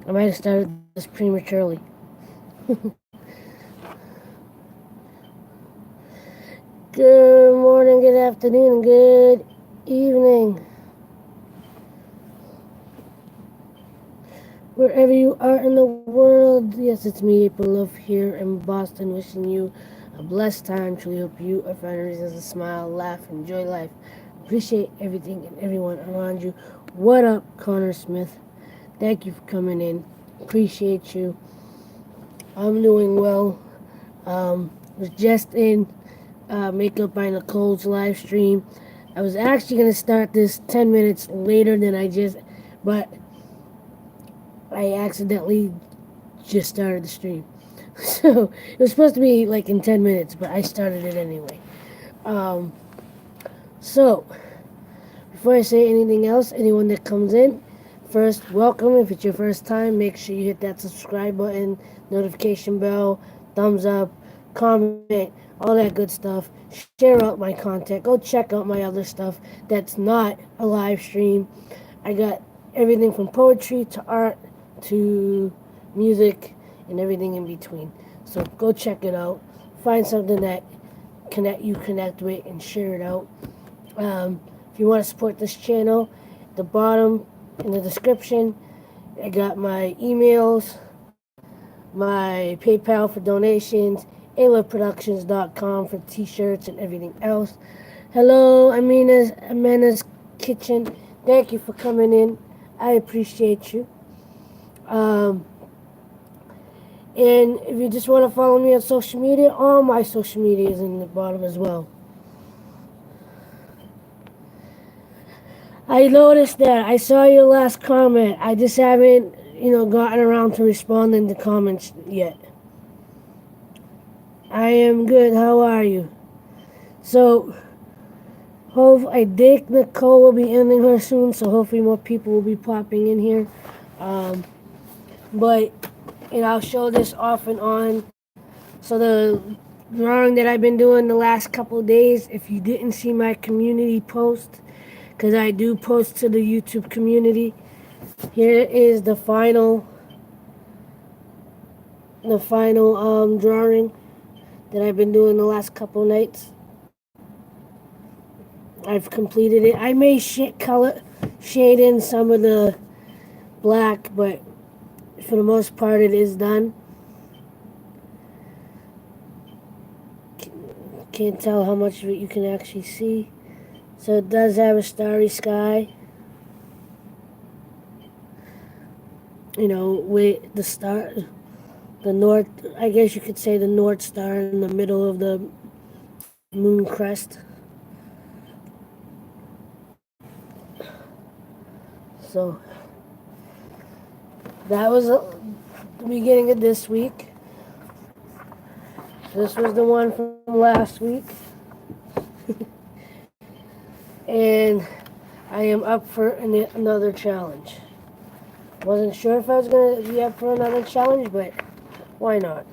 I might have started this prematurely. Good morning, good afternoon, and good evening. Wherever you are in the world, yes, it's me, April Love, here in Boston, wishing you a blessed time. Truly hope you are finding reasons to smile, laugh, enjoy life. Appreciate everything and everyone around you. What up, Connor Smith? Thank you for coming in. Appreciate you. I'm doing well. Was just in Makeup by Nicole's live stream. I was actually going to start this 10 minutes later than but I accidentally just started the stream. So it was supposed to be like in 10 minutes, but I started it anyway. Um, so, before I say anything else, anyone that comes in, first, welcome. If it's your first time, make sure you hit that subscribe button, notification bell, thumbs up, comment, all that good stuff. Share out my content. Go check out my other stuff that's not a live stream. I got everything from poetry to art to music and everything in between. So go check it out. Find something that connect with and share it out. If you want to support this channel, at the bottom in the description, I got my emails, my PayPal for donations, aloveproductions.com for t-shirts and everything else. Hello, Amina's Kitchen. Thank you for coming in. I appreciate you. Um, and if you just want to follow me on social media, all my social media is in the bottom as well. I noticed that. I saw your last comment. I just haven't, gotten around to responding to comments yet. I am good. How are you? So, I think Nicole will be ending her soon, so hopefully more people will be popping in here. Um, but, I'll show this off and on. So the drawing that I've been doing the last couple of days, if you didn't see my community post, because I do post to the YouTube community, here is the final drawing that I've been doing the last couple of nights. I've completed it. I may shade in some of the black, but for the most part it is done. Can't tell how much of it you can actually see. So it does have a starry sky. With the north, I guess you could say the North Star in the middle of the moon crest. So that was the beginning of this week. This was the one from last week. And I am up for another challenge. Wasn't sure if I was going to be up for another challenge, but why not?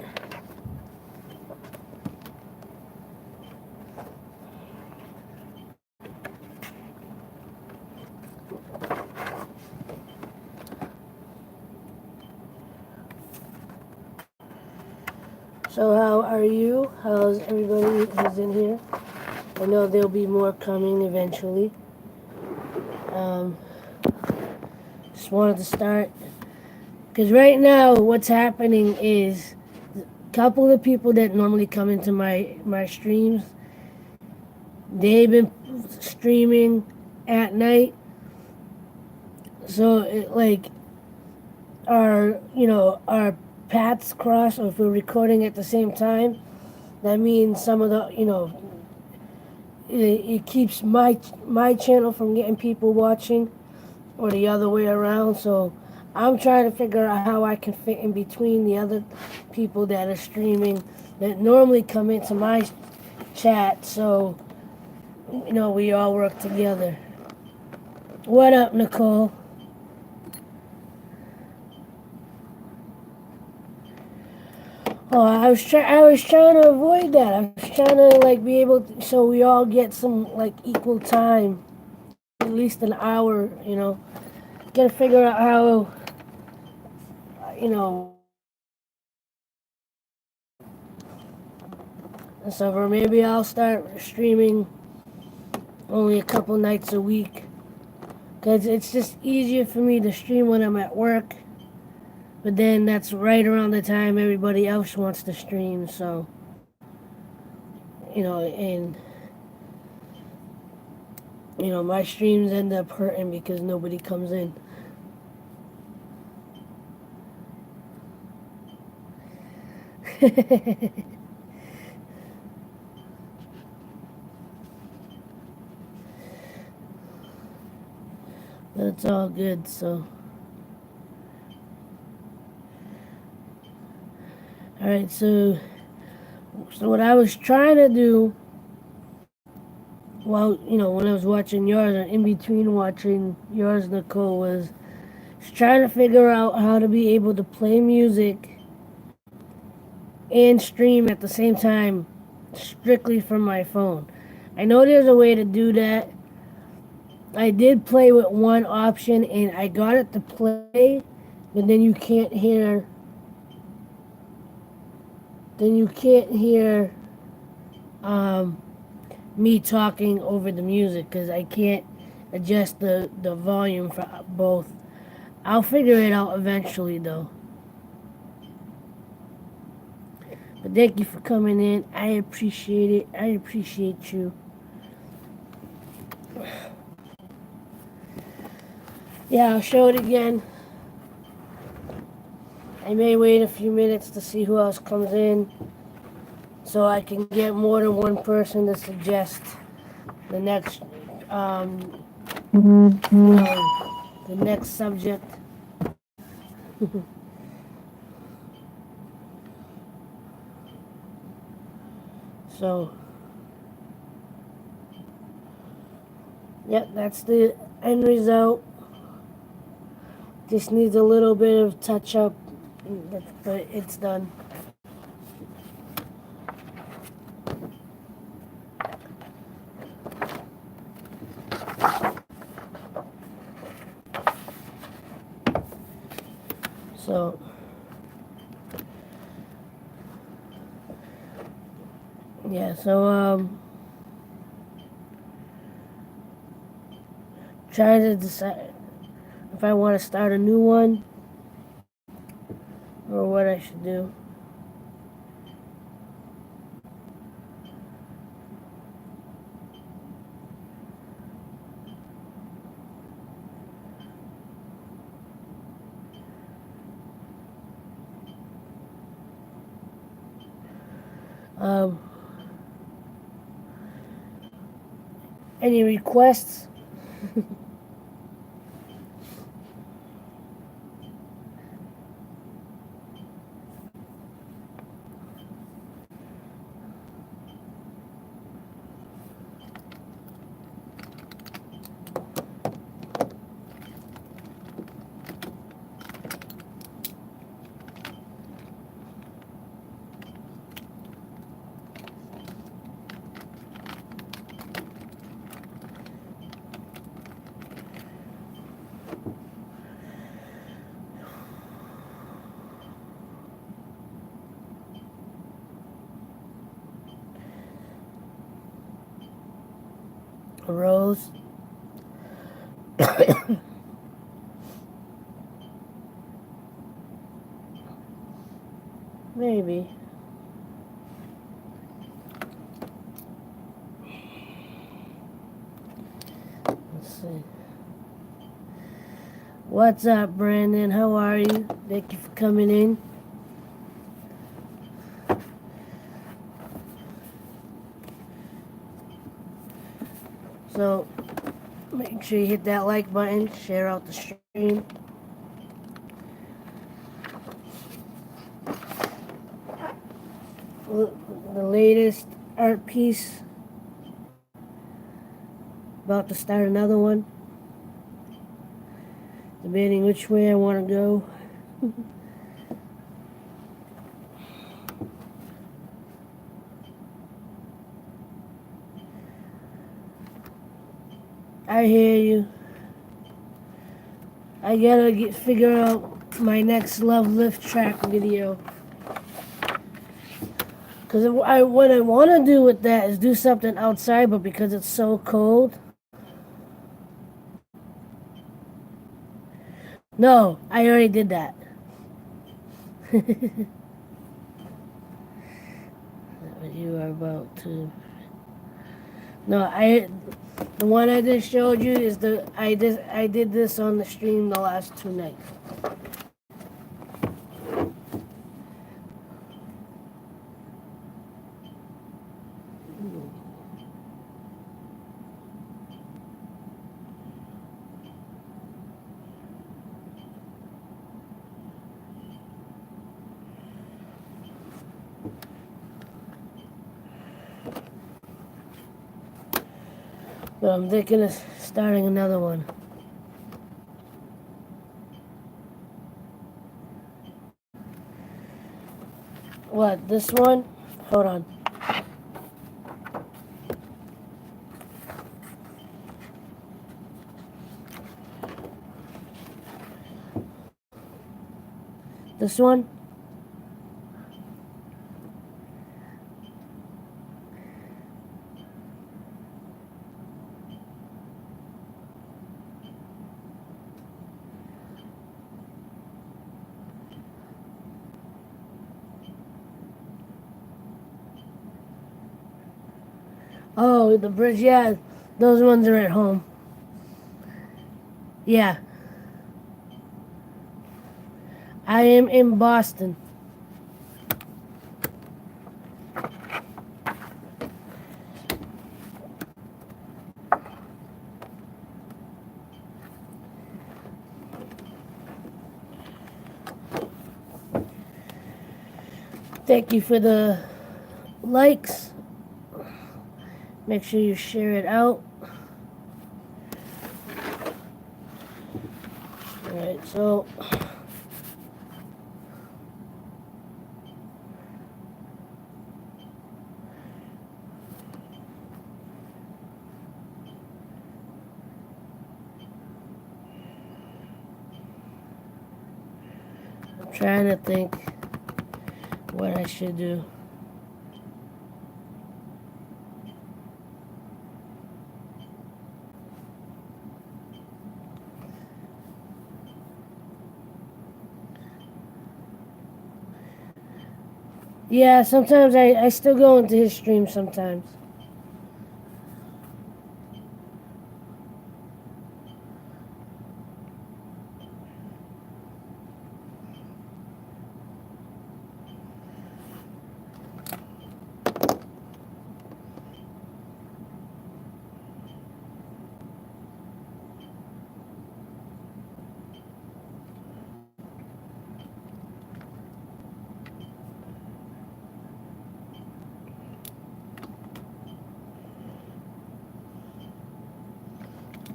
So how are you? How's everybody who's in here? I know there'll be more coming eventually. Just wanted to start because right now what's happening is a couple of people that normally come into my streams, they've been streaming at night, so our paths cross, or if we're recording at the same time, that means some of the it keeps my channel from getting people watching, or the other way around. So I'm trying to figure out how I can fit in between the other people that are streaming that normally come into my chat, so we all work together. What up, Nicole? Oh, I was trying to avoid that. I was trying to be able so we all get some equal time, at least an hour. Gotta figure out you know, and so or maybe I'll start streaming only a couple nights a week. Because it's just easier for me to stream when I'm at work. But then that's right around the time everybody else wants to stream. So, and, my streams end up hurting because nobody comes in. But it's all good, so. Alright, so what I was trying to do, well, when I was watching yours, or in between watching yours, Nicole, was trying to figure out how to be able to play music and stream at the same time, strictly from my phone. I know there's a way to do that. I did play with one option and I got it to play, but then you can't hear um, me talking over the music because I can't adjust the volume for both. I'll figure it out eventually though. But thank you for coming in. I appreciate it. I appreciate you. Yeah, I'll show it again. I may wait a few minutes to see who else comes in so I can get more than one person to suggest the next the next subject. So, yep, that's the end result. Just needs a little bit of touch up, but it's done. So, yeah, so, trying to decide if I want to start a new one or what I should do. Um, any requests? A rose? Maybe. Let's see. What's up, Brandon? How are you? Thank you for coming in. So, make sure you hit that like button, share out the stream. The latest art piece. About to start another one. Debating which way I want to go. I hear you. I gotta figure out my next love lift track video. Because what I want to do with that is do something outside, but because it's so cold. No, I already did that. What you are about to. No, the one I just showed you is I did this on the stream the last 2 nights. But I'm thinking of starting another one. What, this one? Hold on. This one? Oh, the bridge, yeah. Those ones are at home. Yeah. I am in Boston. Thank you for the likes. Make sure you share it out. Alright, so I'm trying to think what I should do. Yeah, sometimes I still go into his stream sometimes.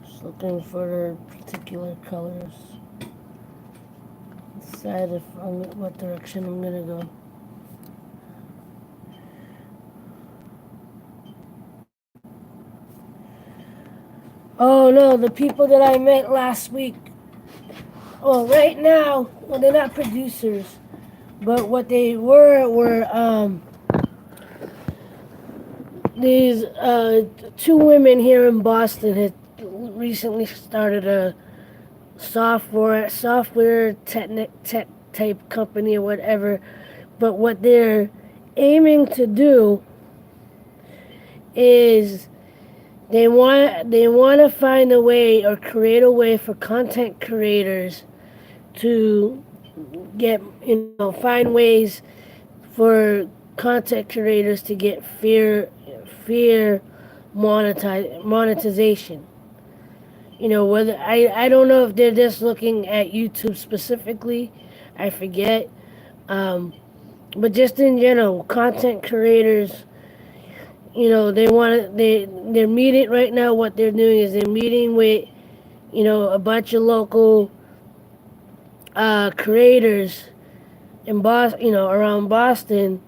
Just looking for particular colors. Decide what direction I'm gonna go. Oh no, the people that I met last week. Well, right now, well, they're not producers, but what they were these two women here in Boston had recently started a software tech type company or whatever. But what they're aiming to do is they want to find a way or create a way for content creators to get find ways for content creators to get fair monetization. Whether I don't know if they're just looking at YouTube specifically, I forget. But just in general, content creators, they're meeting right now. What they're doing is they're meeting with a bunch of local creators in Boston, around Boston,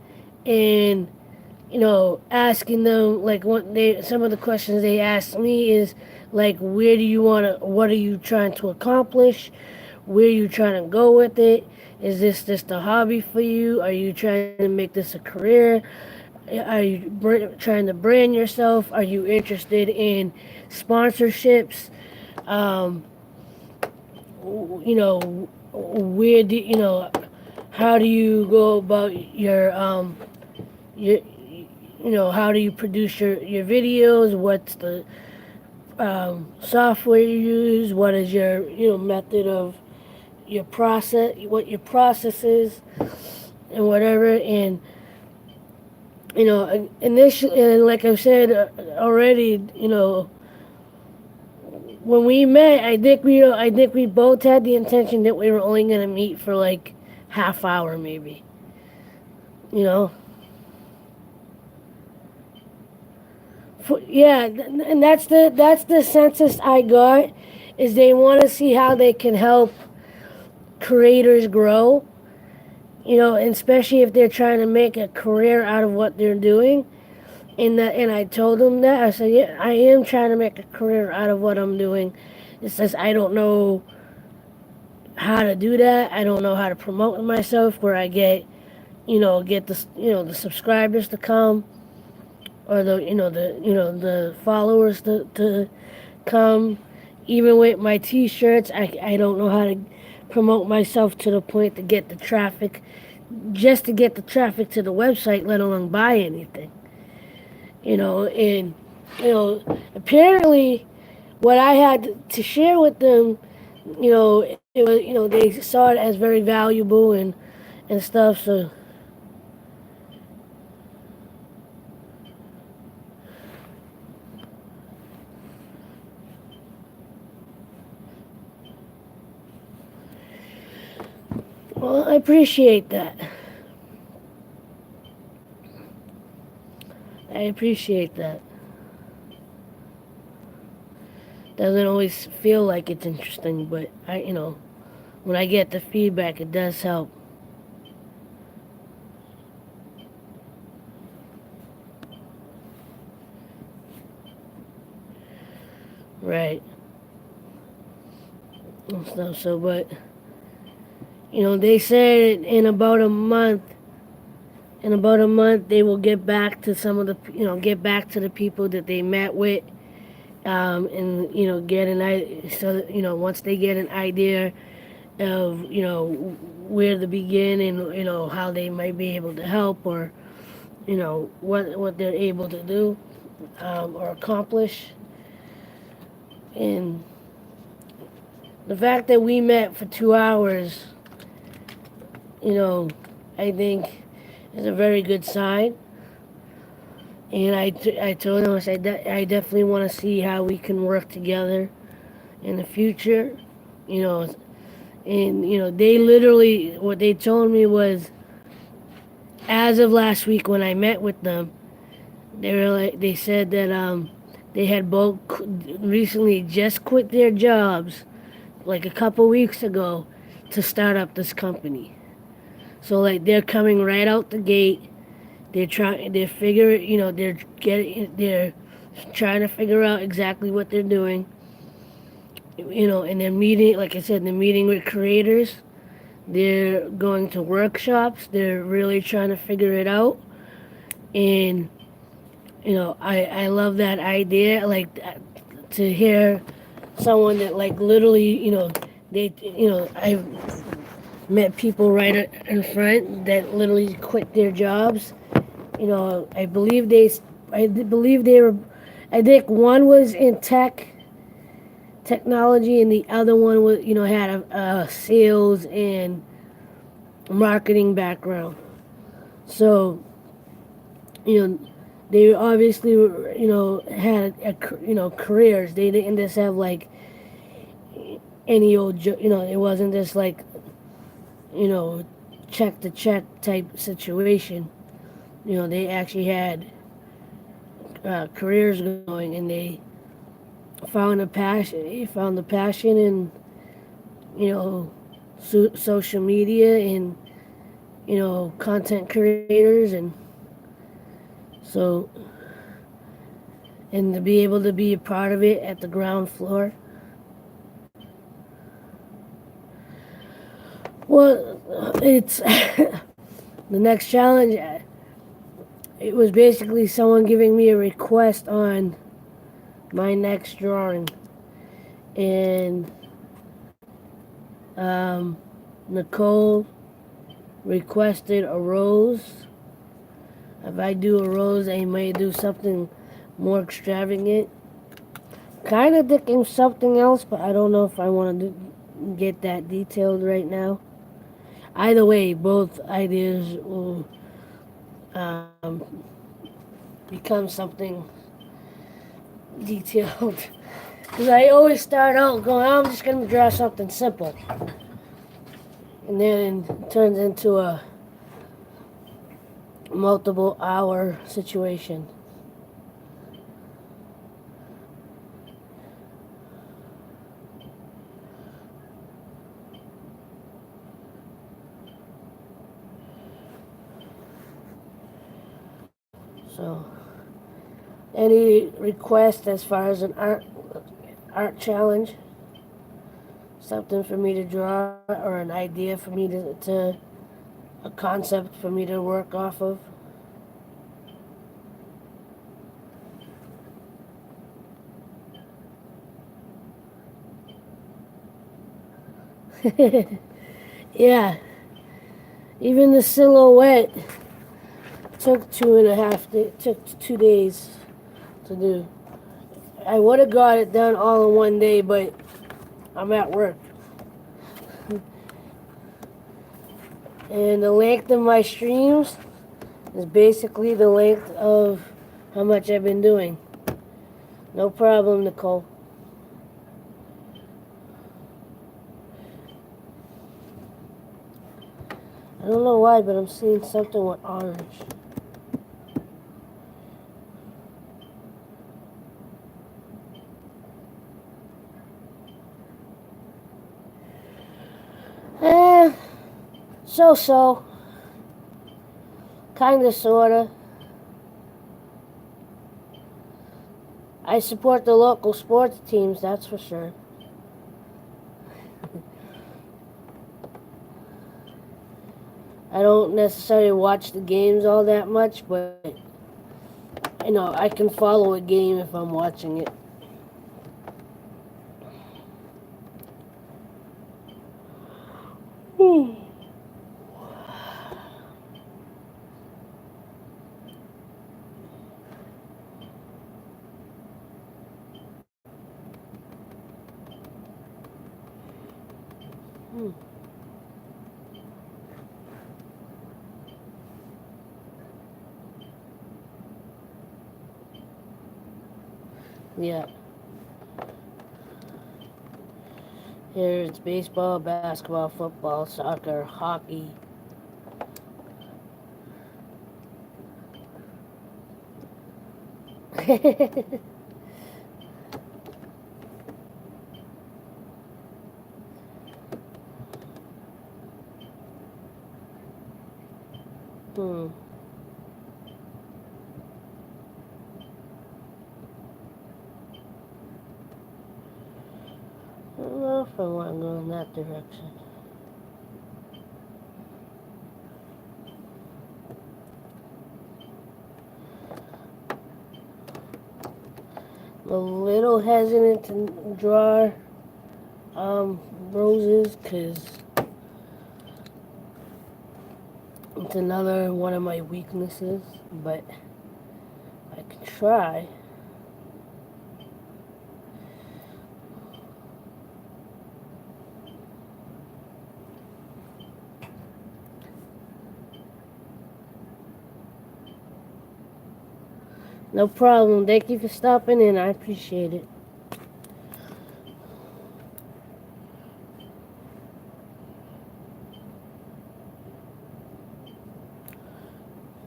and asking them like some of the questions they asked me is like, where do you want to, what are you trying to accomplish, where you trying to go with it. Is this just a hobby for you? Are you trying to make this a career? Are you trying to brand yourself? Are you interested in sponsorships? Um, where do how do you go about your how do you produce your videos? What's the software you use? What is your method of your process? What your process is, and whatever. And initially, and like I've said already, when we met, I think we both had the intention that we were only gonna meet for like half hour, maybe. You know, yeah, and that's the census I got, is they want to see how they can help creators grow. And especially if they're trying to make a career out of what they're doing. And I told them that I said, yeah, I am trying to make a career out of what I'm doing. It says I don't know how to do that. I don't know how to promote myself where I get the subscribers to come, or the followers to come. Even with my T-shirts, I don't know how to promote myself to the point to get the traffic, just to get the traffic to the website, let alone buy anything. And apparently what I had to share with them, it was, they saw it as very valuable and stuff. So, well, I appreciate that. I appreciate that. Doesn't always feel like it's interesting, but when I get the feedback, it does help. Right. And stuff. So, but they said in about a month they will get back to get back to the people that they met with, and get an idea. So once they get an idea of where to begin, and how they might be able to help, or what they're able to do, or accomplish. And the fact that we met for 2 hours, you know I think is a very good sign. And I told him, I said, I definitely want to see how we can work together in the future. You know, and they literally, what they told me was, as of last week when I met with them, they said that they had both recently just quit their jobs like a couple weeks ago to start up this company. So like they're coming right out the gate. They're trying to figure out exactly what they're doing. And they're meeting, like I said, they're meeting with creators. They're going to workshops. They're really trying to figure it out. And I love that idea. Like to hear someone that like literally, I've met people right in front that literally quit their jobs. I believe they were. I think one was in technology, and the other one was, had a sales and marketing background. So, you know, they obviously had careers. They didn't just have like any old it wasn't just like you know check to check type situation. They actually had careers going, and they found a passion. They found the passion in social media, and content creators, and so, and to be able to be a part of it at the ground floor. Well, it's the next challenge. It was basically someone giving me a request on my next drawing, and um, Nicole requested a rose. If I do a rose, I may do something more extravagant. Kind of thinking something else, but I don't know if I want to get that detailed right now. Either way, both ideas will um, become something detailed. Because I always start out going, I'm just going to draw something simple. And then it turns into a multiple hour situation. So, any request as far as an art challenge? Something for me to draw or an idea for me to a concept for me to work off of? Yeah, even the silhouette took 2.5 took 2 days to do. I would have got it done all in one day, but I'm at work. And the length of my streams is basically the length of how much I've been doing. No problem, Nicole. I don't know why, but I'm seeing something with orange. Eh, so. Kinda, sorta. I support the local sports teams, that's for sure. I don't necessarily watch the games all that much, but I can follow a game if I'm watching it. Hmm. Yeah. Here it's baseball, basketball, football, soccer, hockey. Hmm. I don't know if I want to go in that direction. I'm a little hesitant to draw roses because it's another one of my weaknesses, but I can try. No problem. Thank you for stopping in. I appreciate it.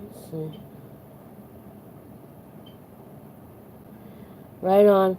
Let's see. Right on.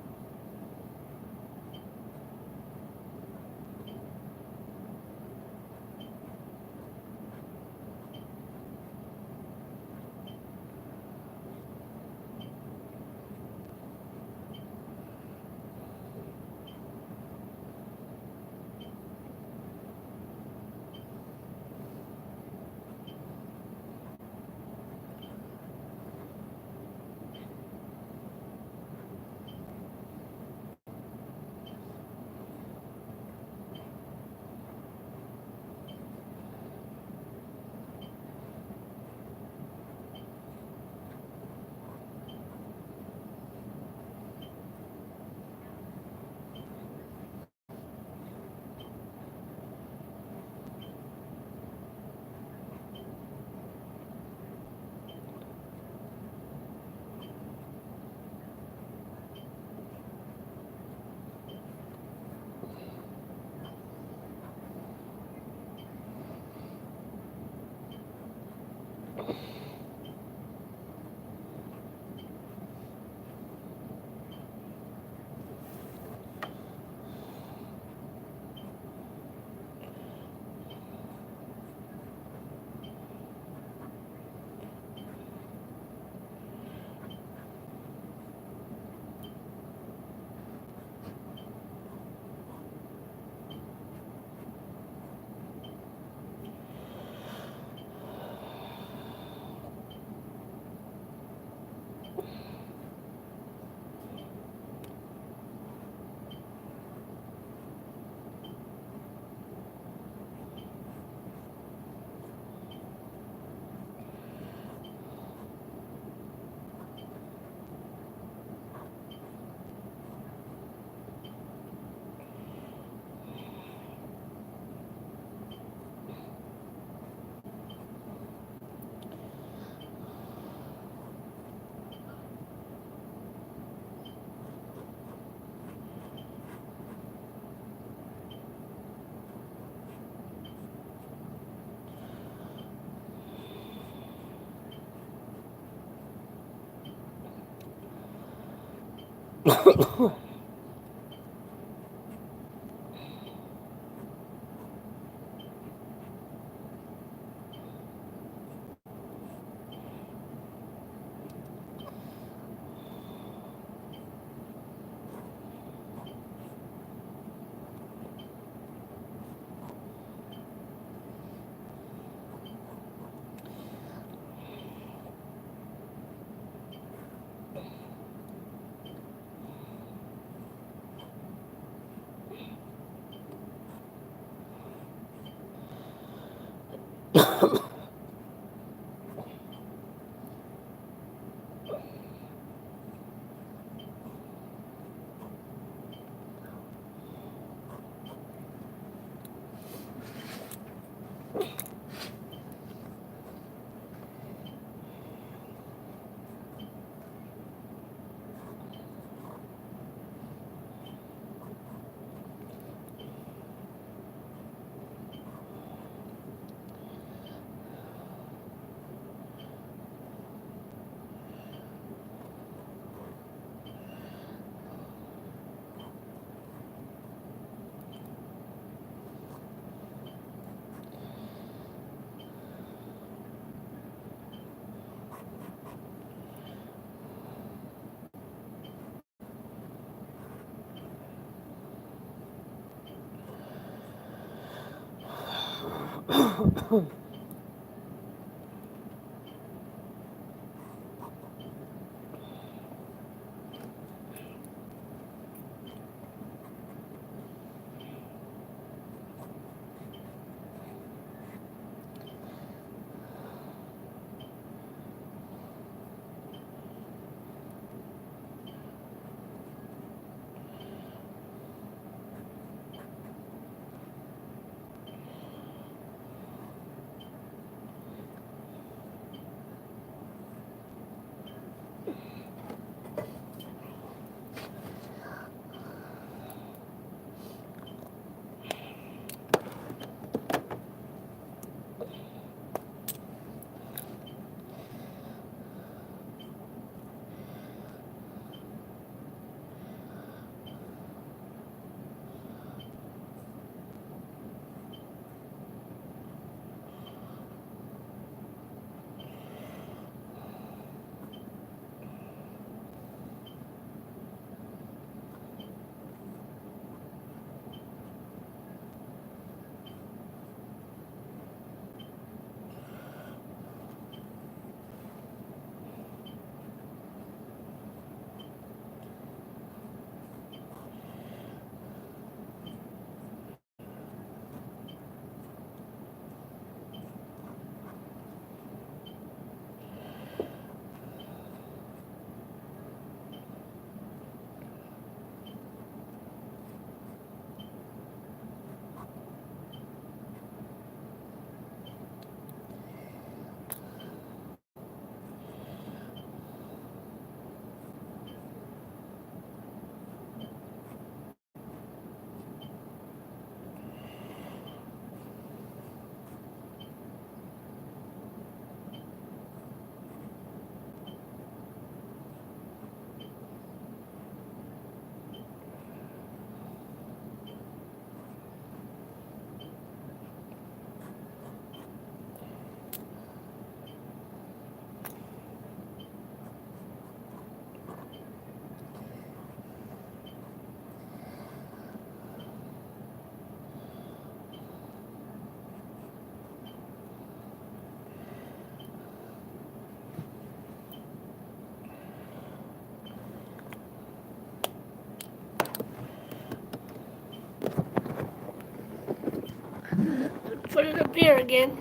Put it up here again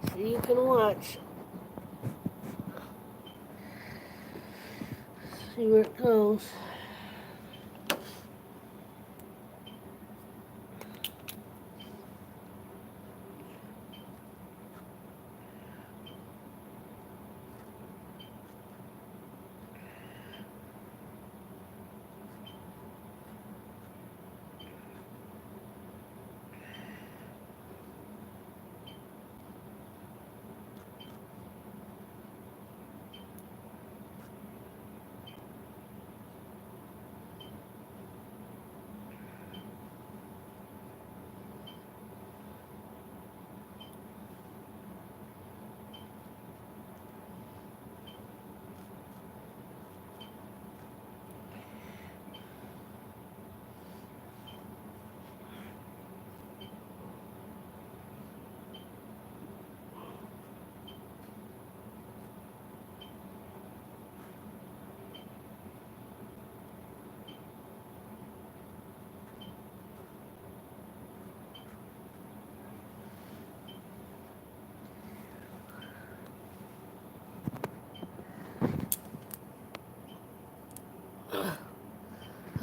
so you can watch. See where it goes.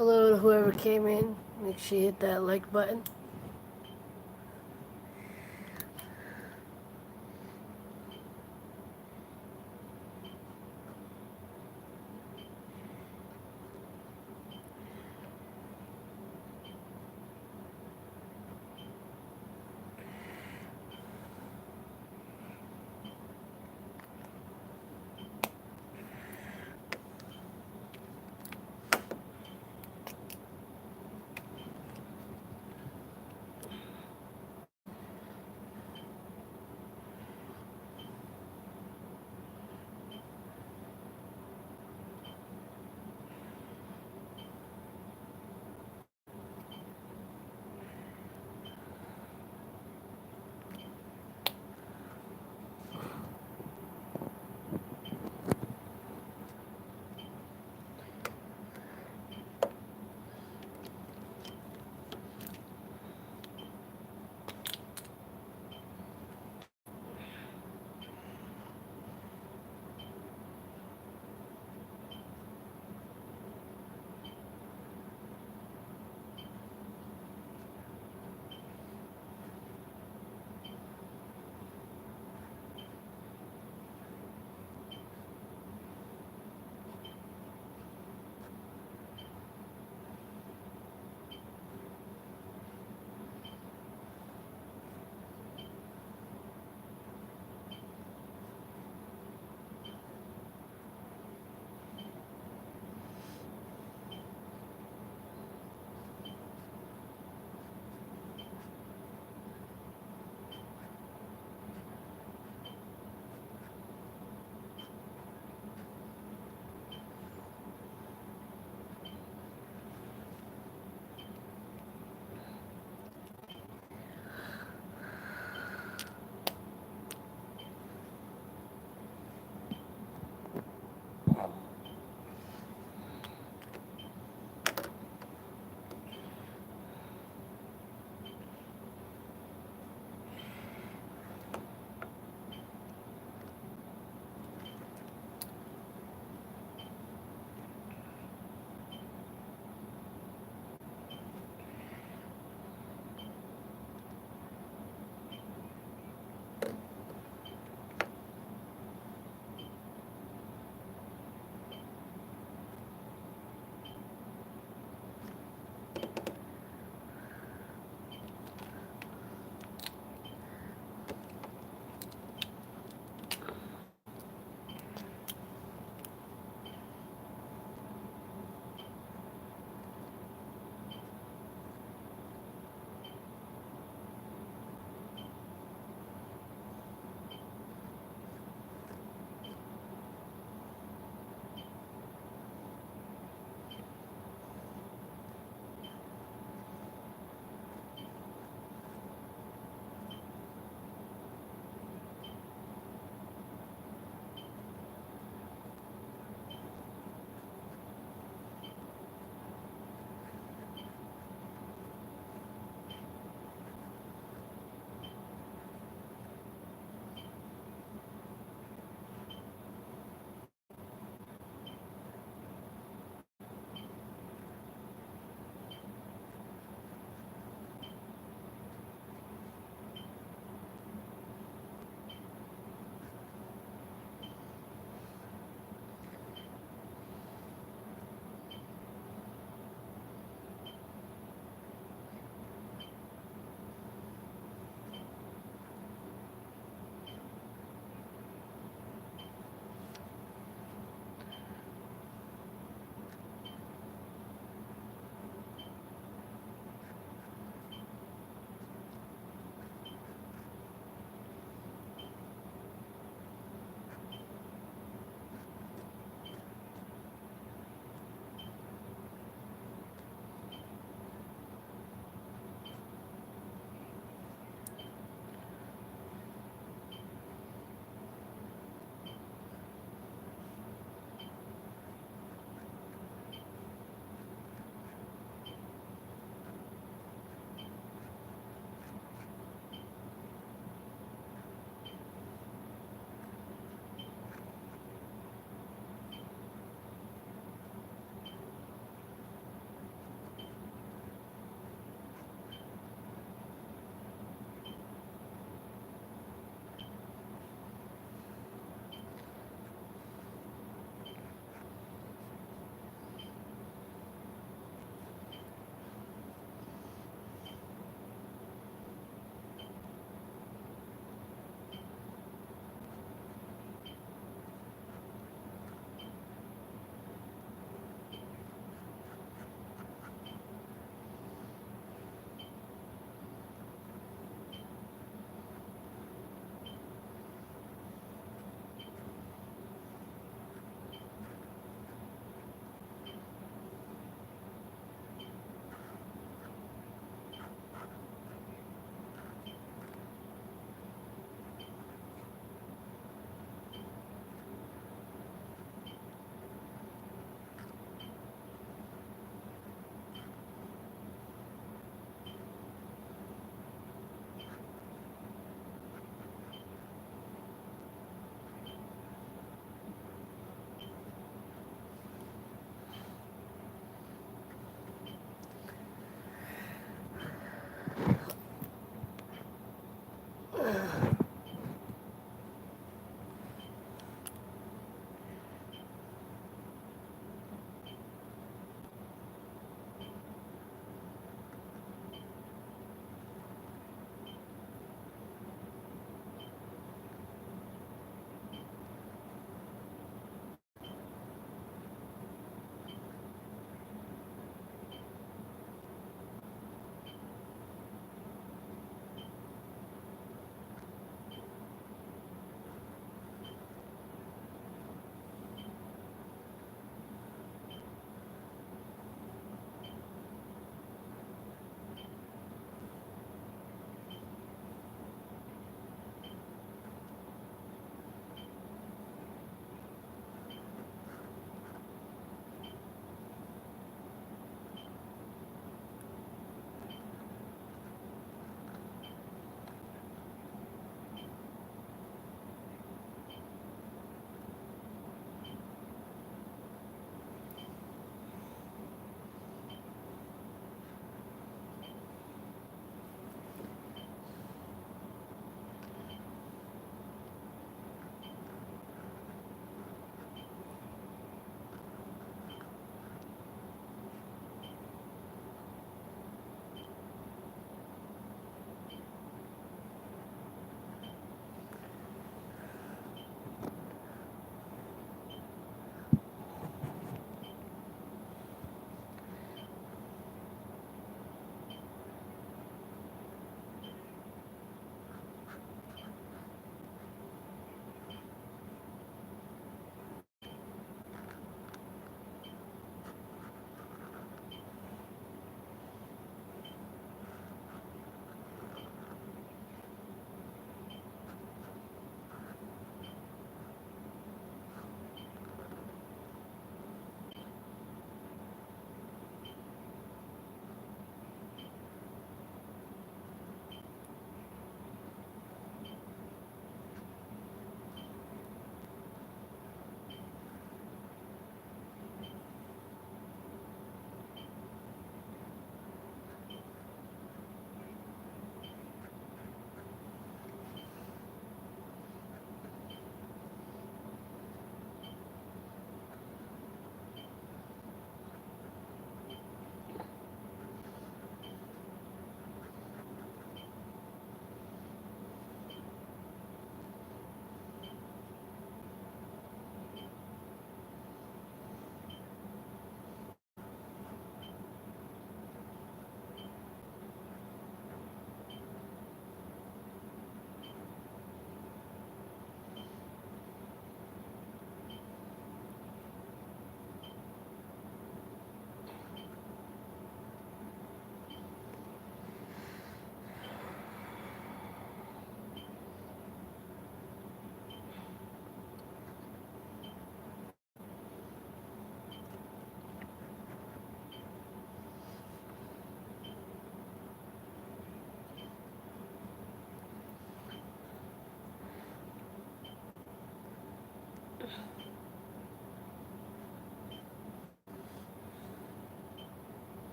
Hello to whoever came in. Make sure you hit that like button.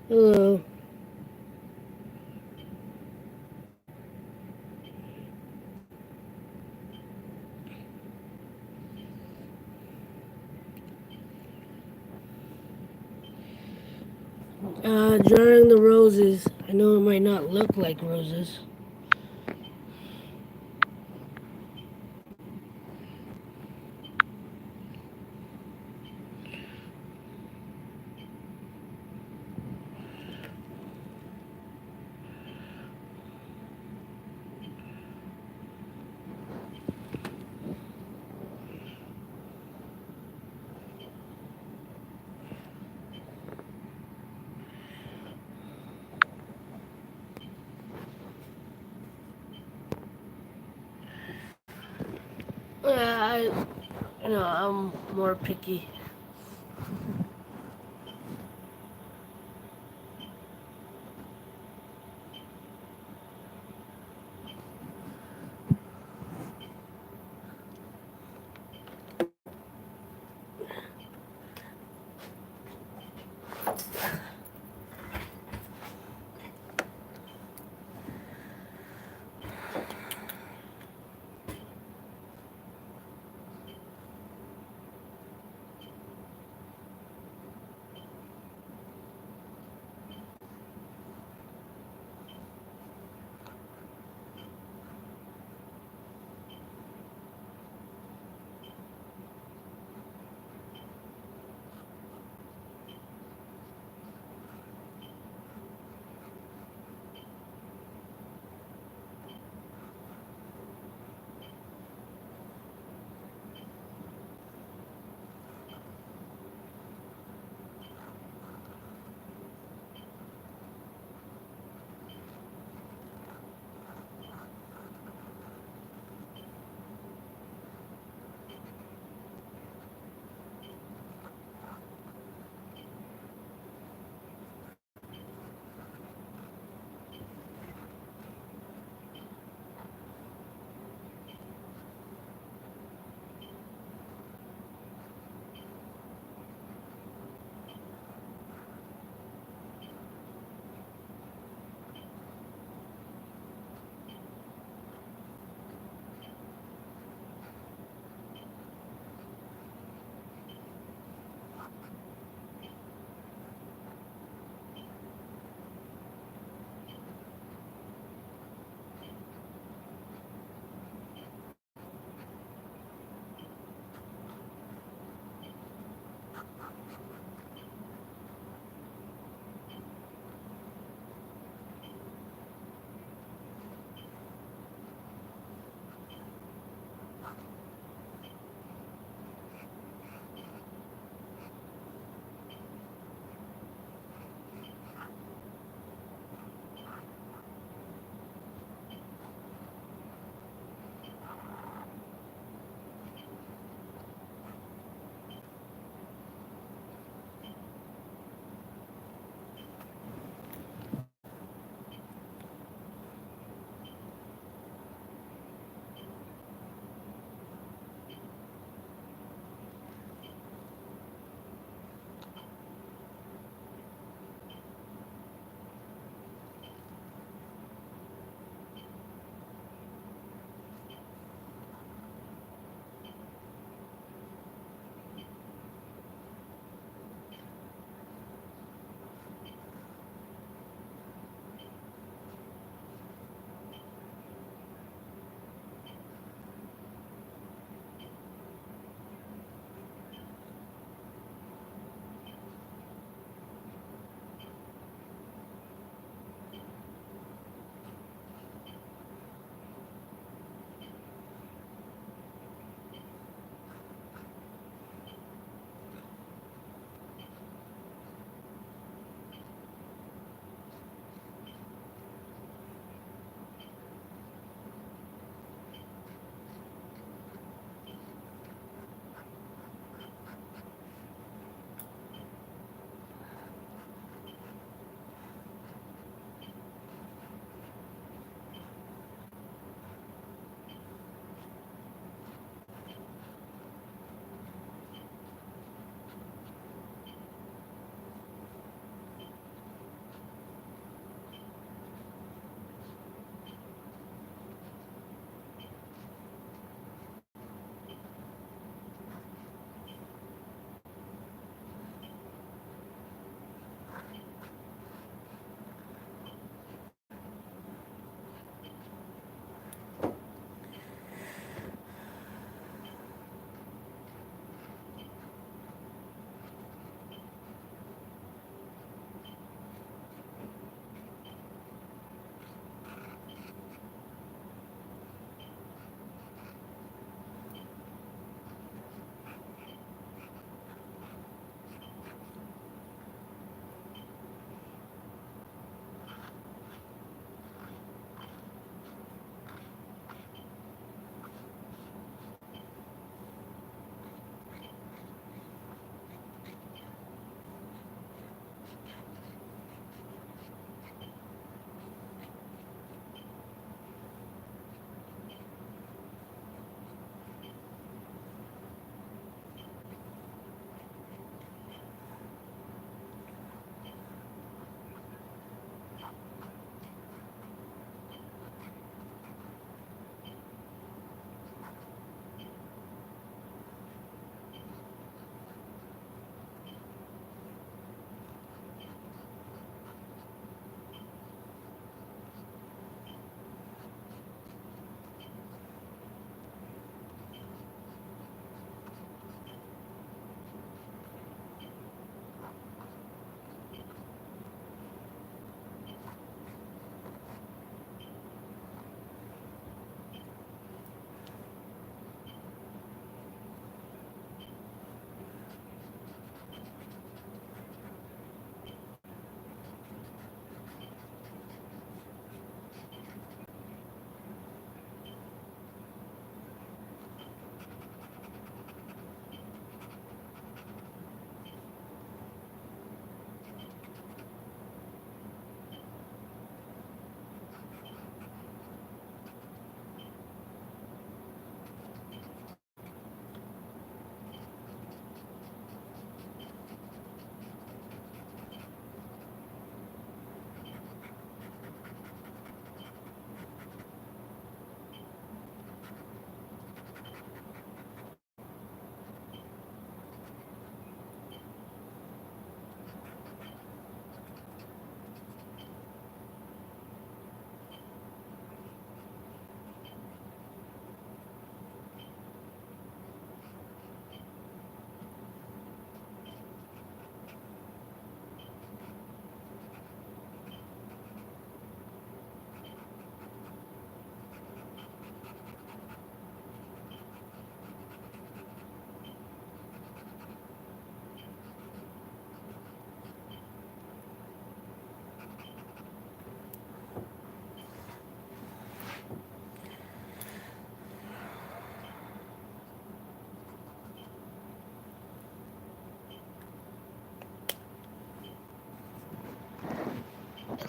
Hello. Drawing the roses. I know it might not look like roses. I'm more picky.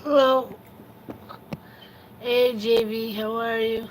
Hello. Hey, JV, how are you?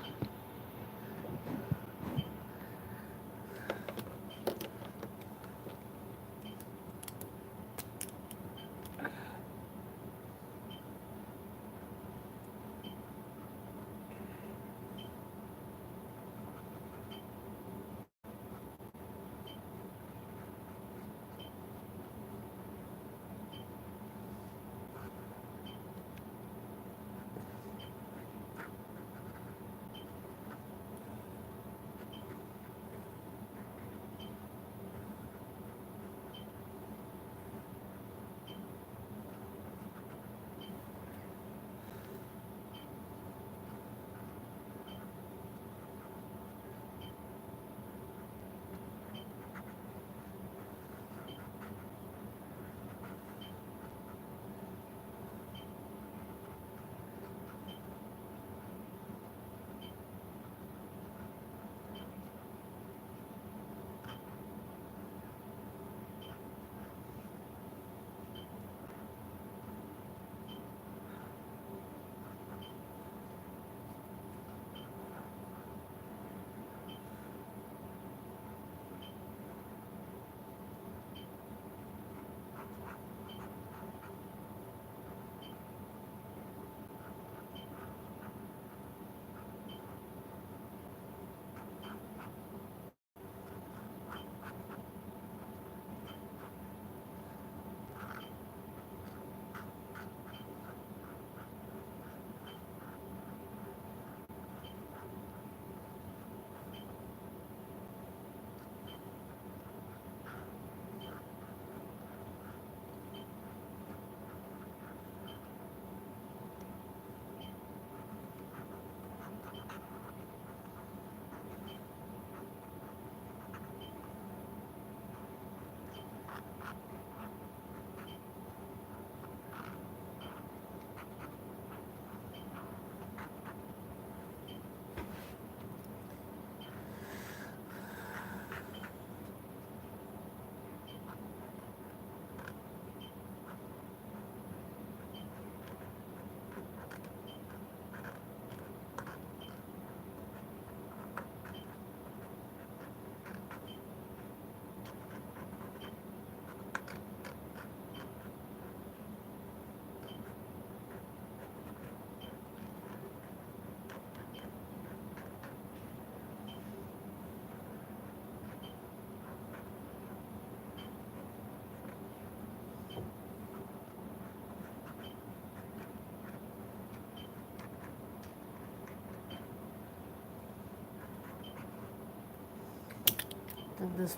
I think this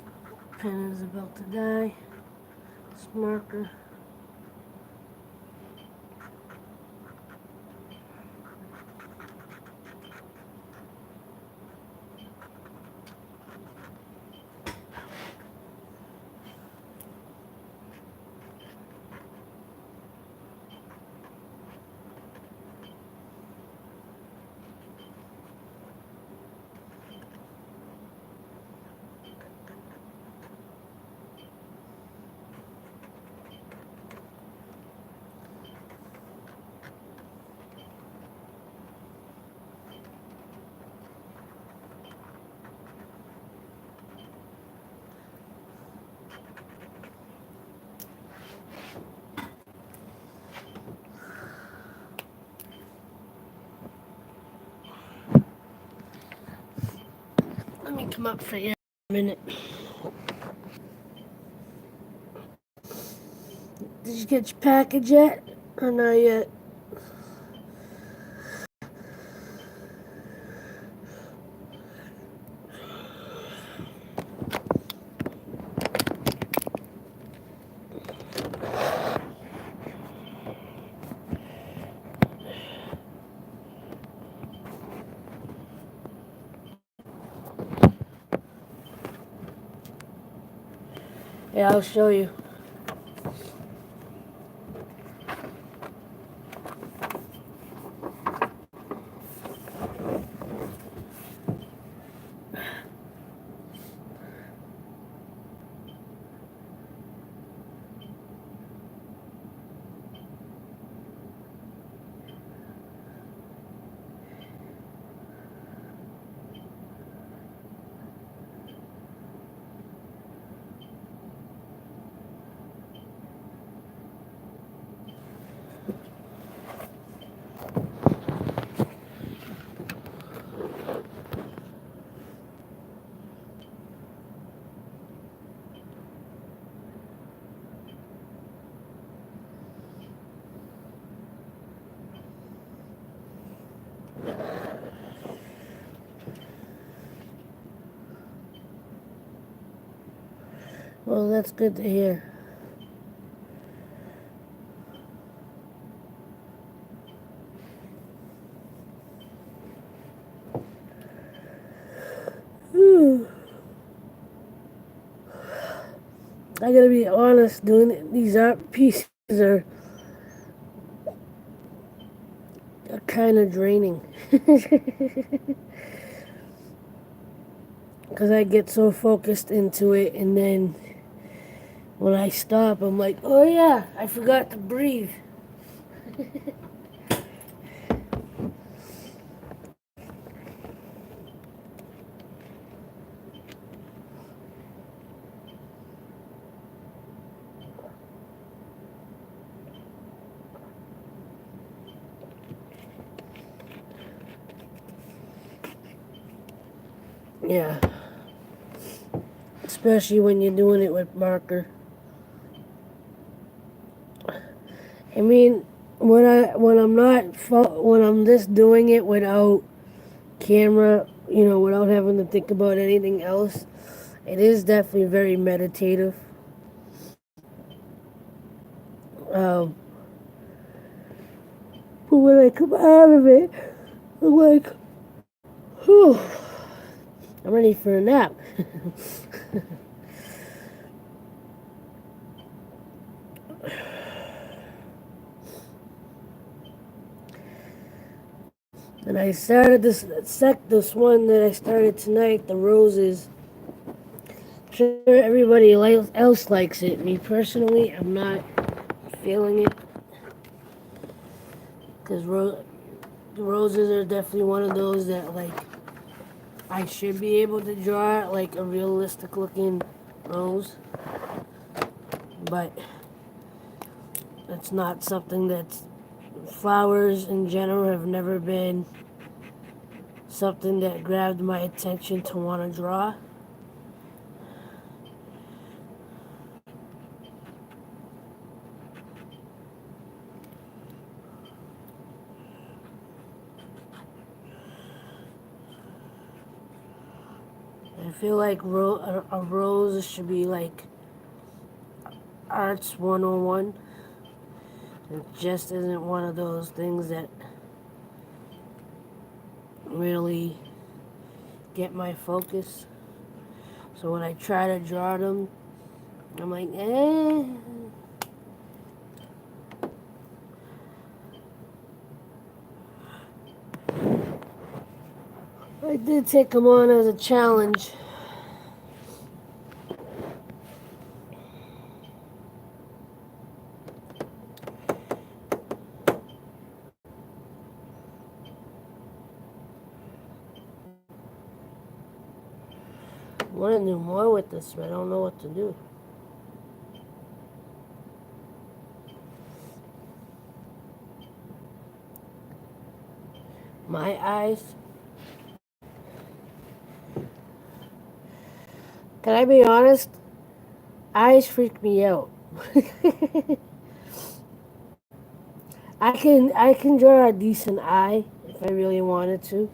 pen is about to die. This marker. Let me come up for you a minute. Did you get your package yet? Or not yet? Yeah, I'll show you. Well, that's good to hear. I gotta be honest, doing these art pieces are kind of draining. Because I get so focused into it, and then when I stop, I'm like, oh yeah, I forgot to breathe. Yeah, especially when you're doing it with marker. I mean, when I'm just doing it without camera, without having to think about anything else, it is definitely very meditative. Um, but when I come out of it, I'm like, whew, I'm ready for a nap. And I started this one that I started tonight, the roses. I'm sure everybody else likes it. Me personally, I'm not feeling it because the roses are definitely one of those that like I should be able to draw like a realistic looking rose, but it's not something that's flowers in general have never been something that grabbed my attention to want to draw. I feel like a rose should be like arts 101. It just isn't one of those things that really get my focus. So when I try to draw them, I'm like, eh. I did take them on as a challenge. I want to do more with this, but I don't know what to do. My eyes. Can I be honest? Eyes freak me out. I can draw a decent eye if I really wanted to.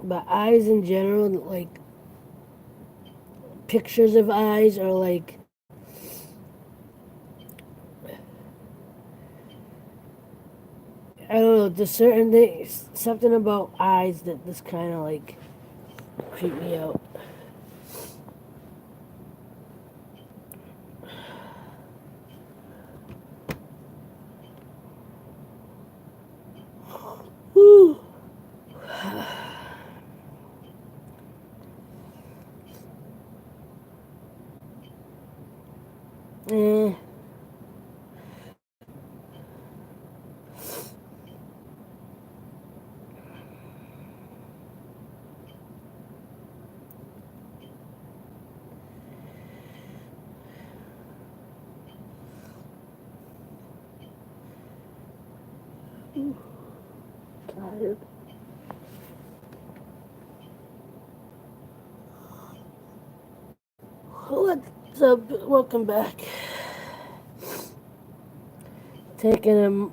But eyes in general, like pictures of eyes are like I don't know, there's certain things something about eyes that just kinda like creep me out. Whew. Eh. Tired. What's up? Welcome back. taking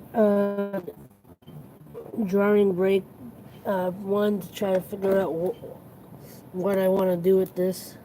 drawing break. One to try to figure out what I want to do with this.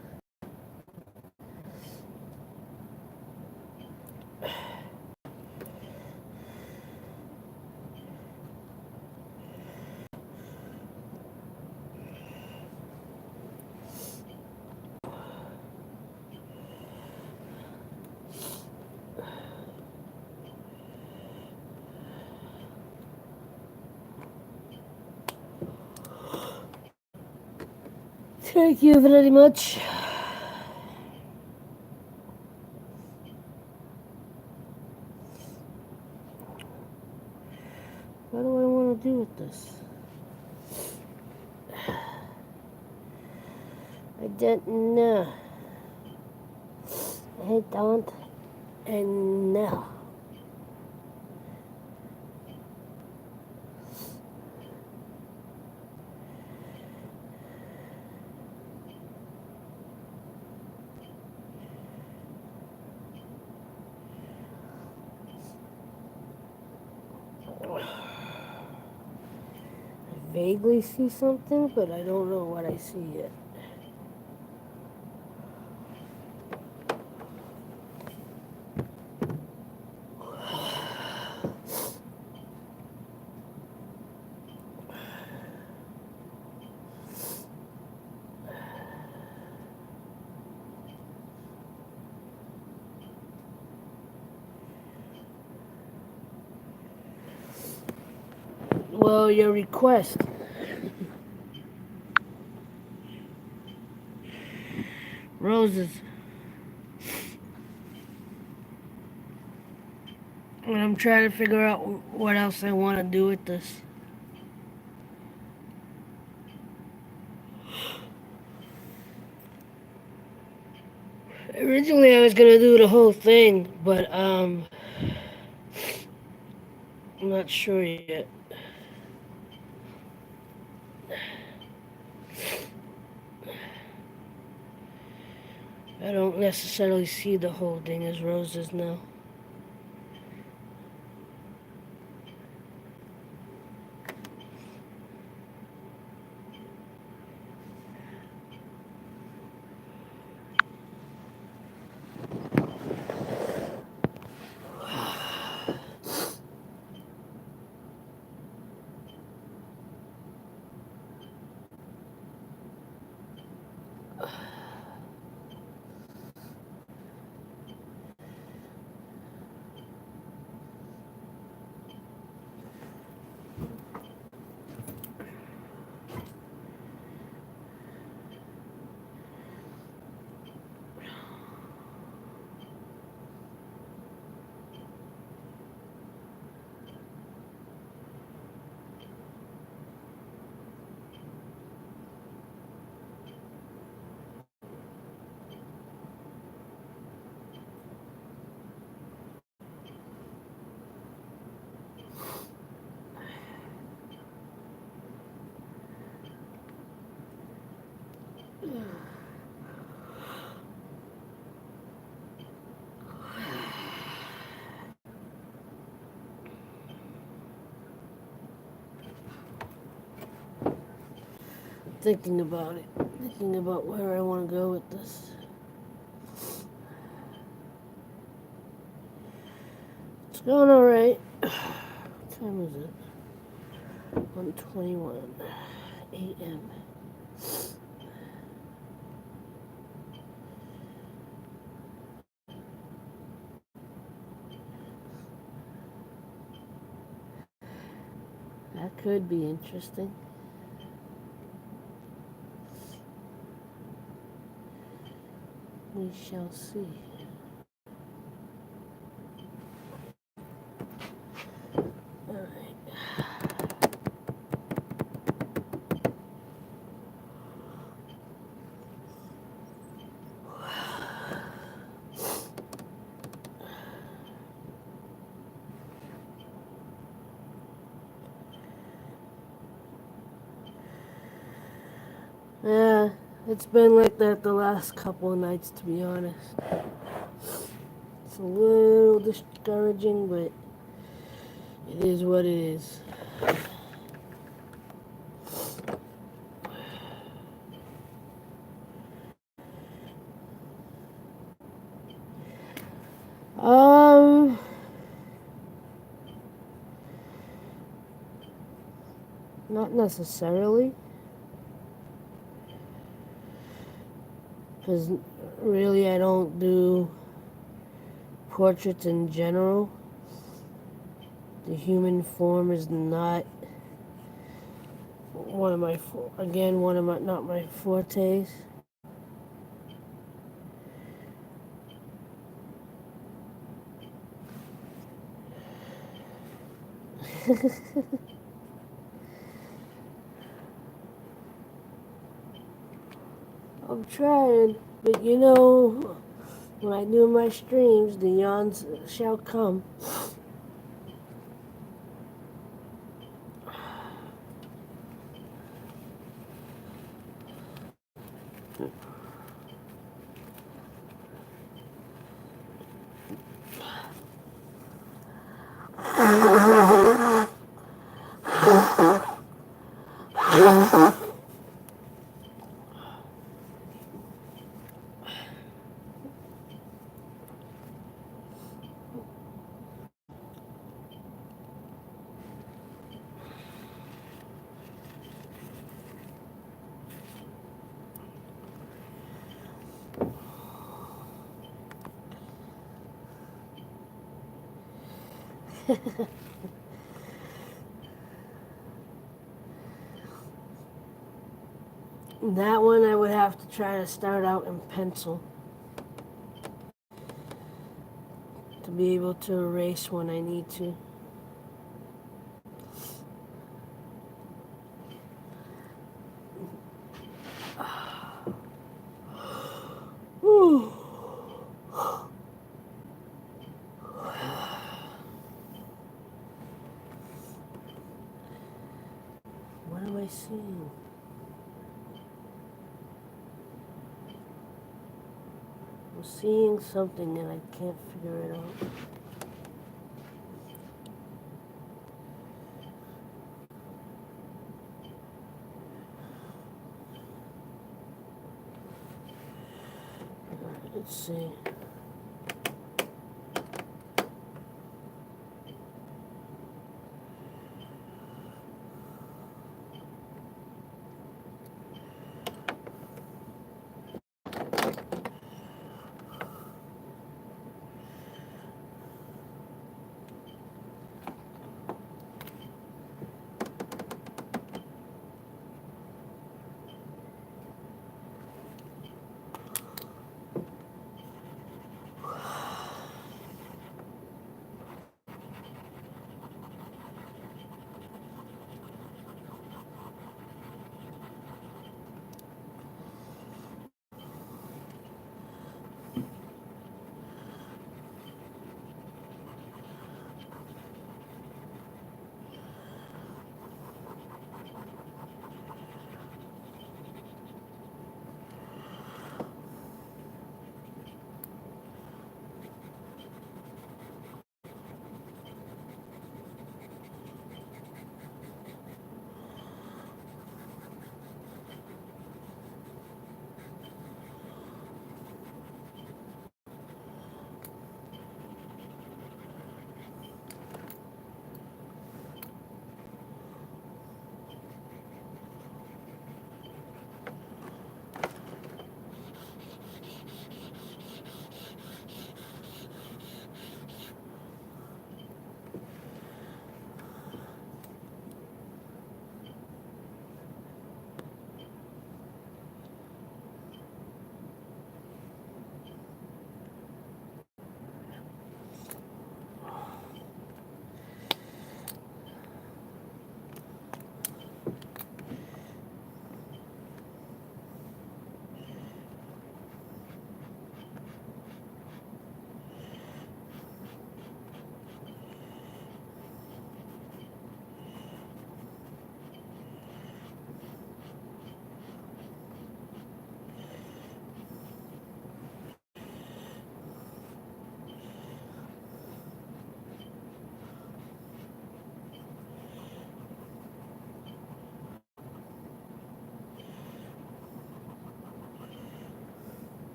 Thank you very much. What do I want to do with this? I don't know. I don't know. I vaguely see something, but I don't know what I see yet. Well, your request. Roses. And I'm trying to figure out what else I want to do with this. Originally, I was gonna do the whole thing, but I'm not sure yet. I don't necessarily see the whole thing as roses now. Thinking about it. Thinking about where I want to go with this. It's going alright. What time is it? 1:21 a.m. That could be interesting. We shall see. Alright. Yeah, it's been like that the last couple of nights, to be honest. It's a little discouraging, but It is what it is. Um, Not necessarily, because really I don't do portraits in general. The human form is not one of my not my fortes. I'm trying, but when I do my streams, the yawns shall come. That one I would have to try to start out in pencil to be able to erase when I need to. What am I seeing? I'm seeing something and I can't figure it out. Let's see.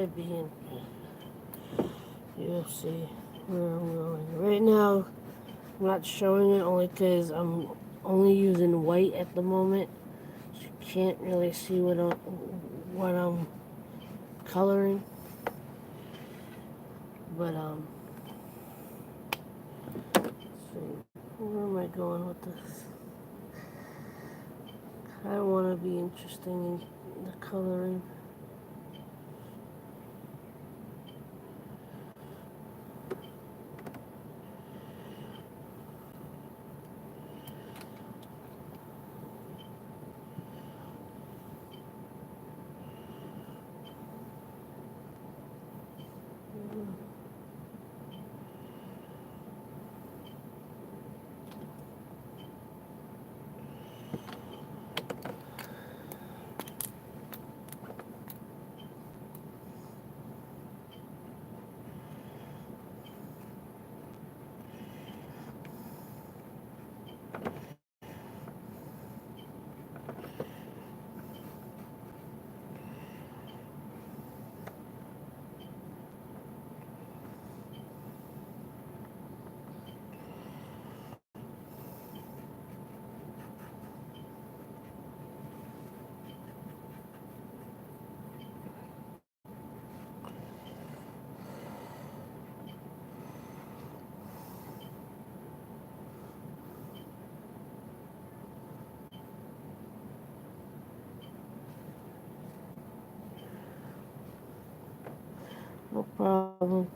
might be in. You'll see where I'm going. Right now, I'm not showing it only because I'm only using white at the moment. So you can't really see what I'm coloring. But let's see, where am I going with this? I want to be interesting in the coloring. No problem.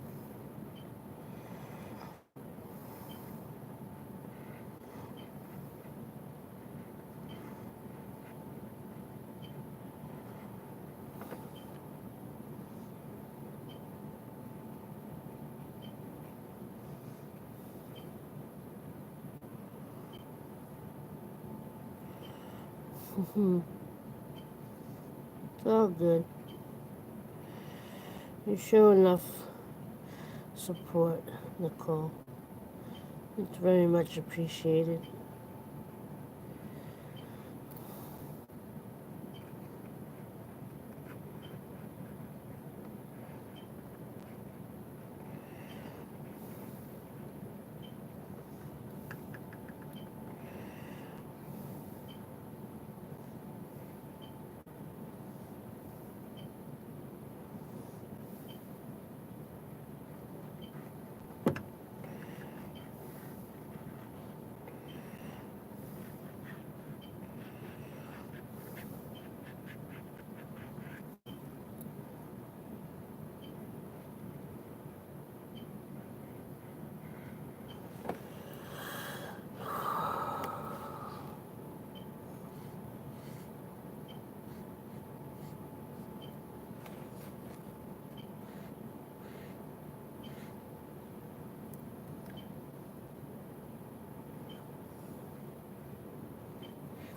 It's all good. You show enough support, Nicole. It's very much appreciated.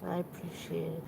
I appreciate it.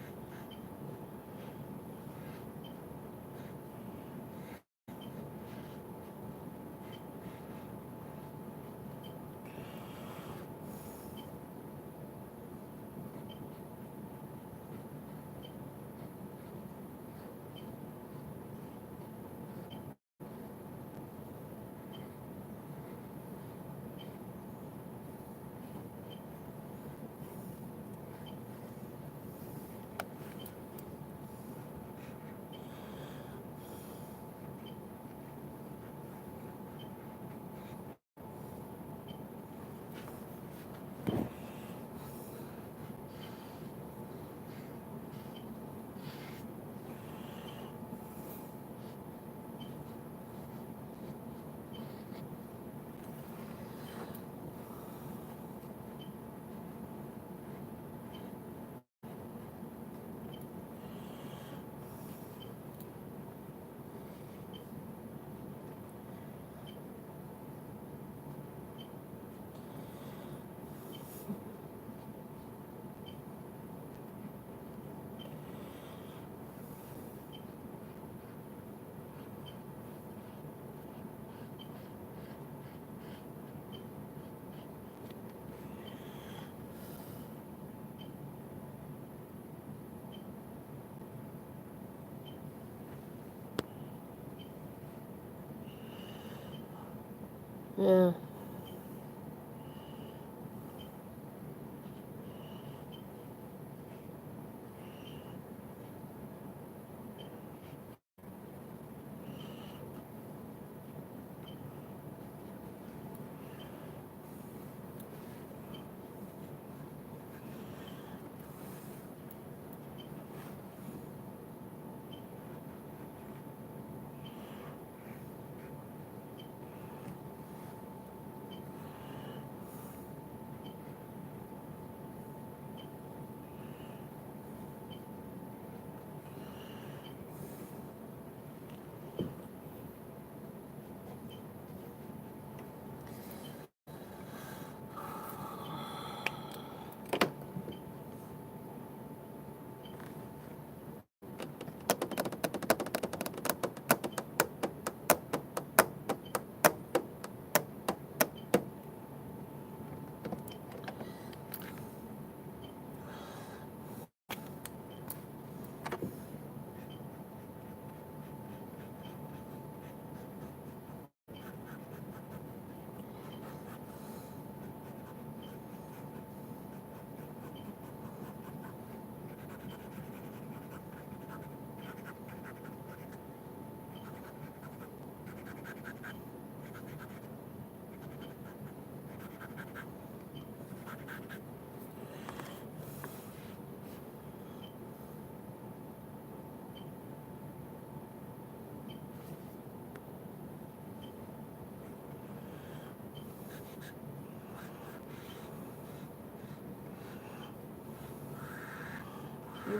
Yeah.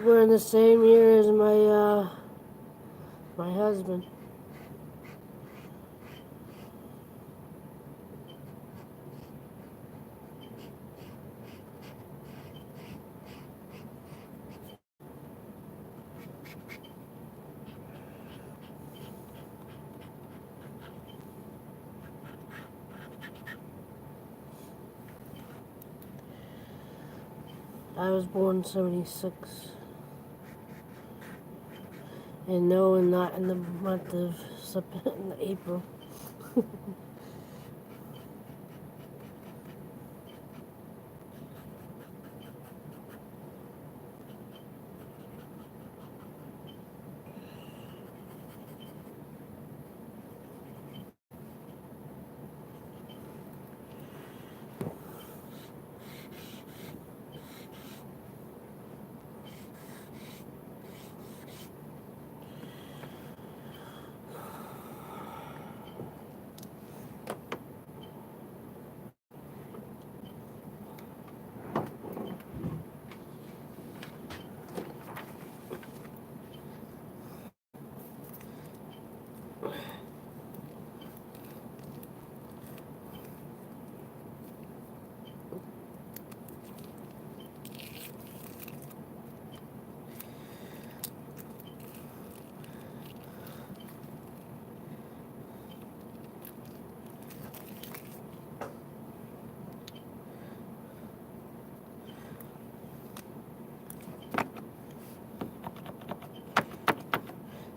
We're in the same year as my husband. I was born in 76. And no, and not in the month of April.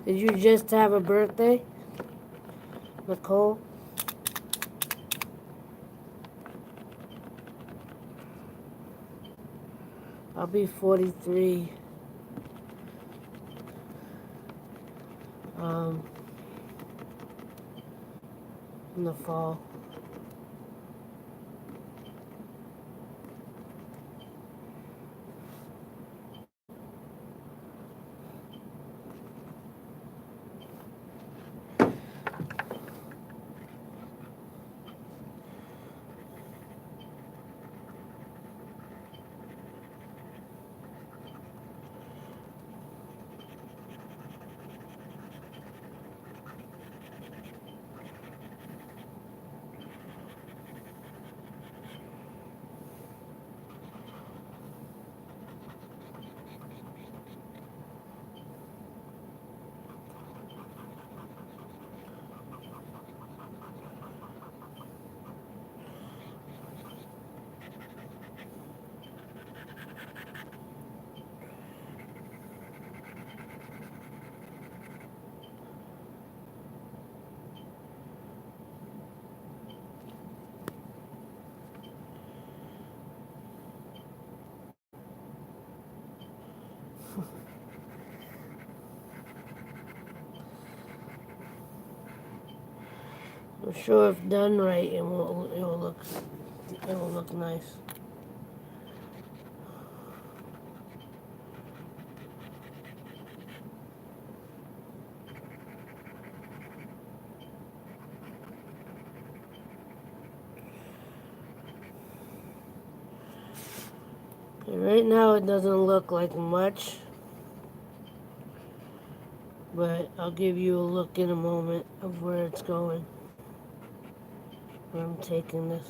Did you just have a birthday, Nicole? I'll be 43 um, in the fall. I'm sure if done right, it will look nice. Right now it doesn't look like much, but I'll give you a look in a moment of where it's going, where I'm taking this.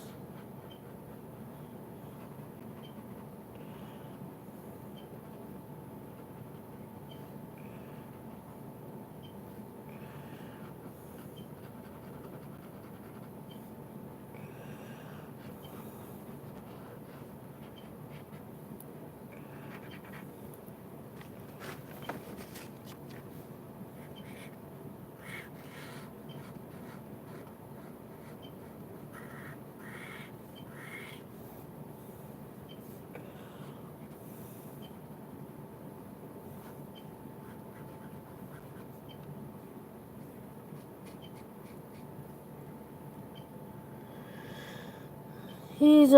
He's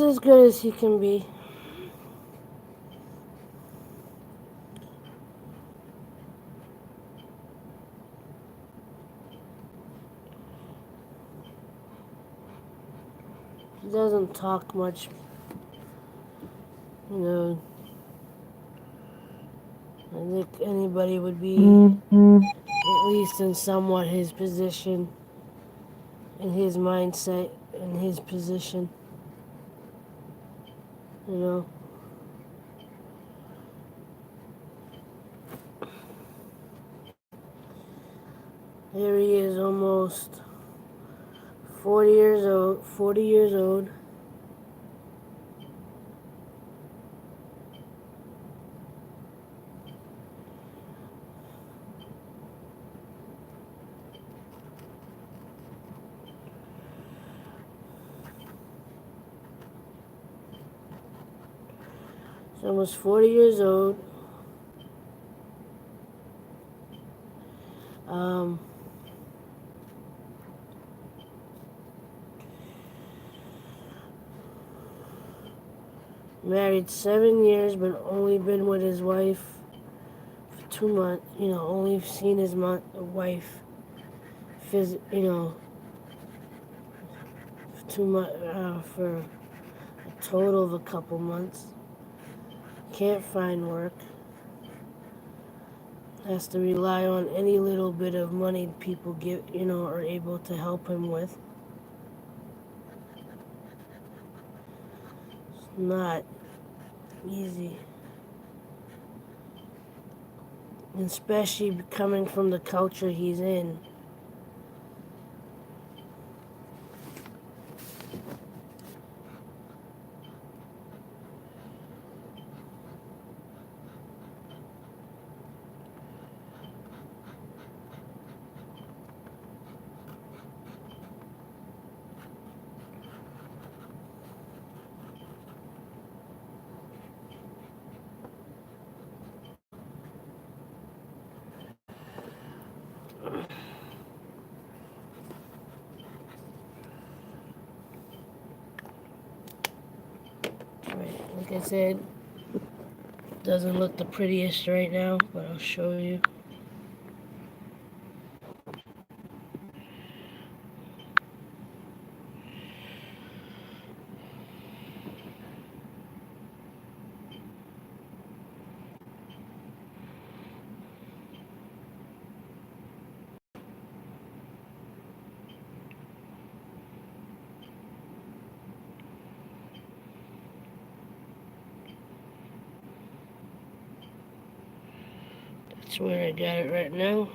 as good as he can be. He doesn't talk much, you know. I think anybody would be, at least in somewhat his position, in his mindset, in his position, you know. Here he is, almost 40 years old. 40 years old. He's almost 40 years old. Um, Married 7 years, but only been with his wife for 2 months. You know, only seen his wife, you know, for 2 months, for a total of a couple months. Can't find work. Has to rely on any little bit of money people give, you know, are able to help him with. It's not easy. Especially coming from the culture he's in. Right, like I said, doesn't look the prettiest right now, but I'll show you. That's where I got it right now.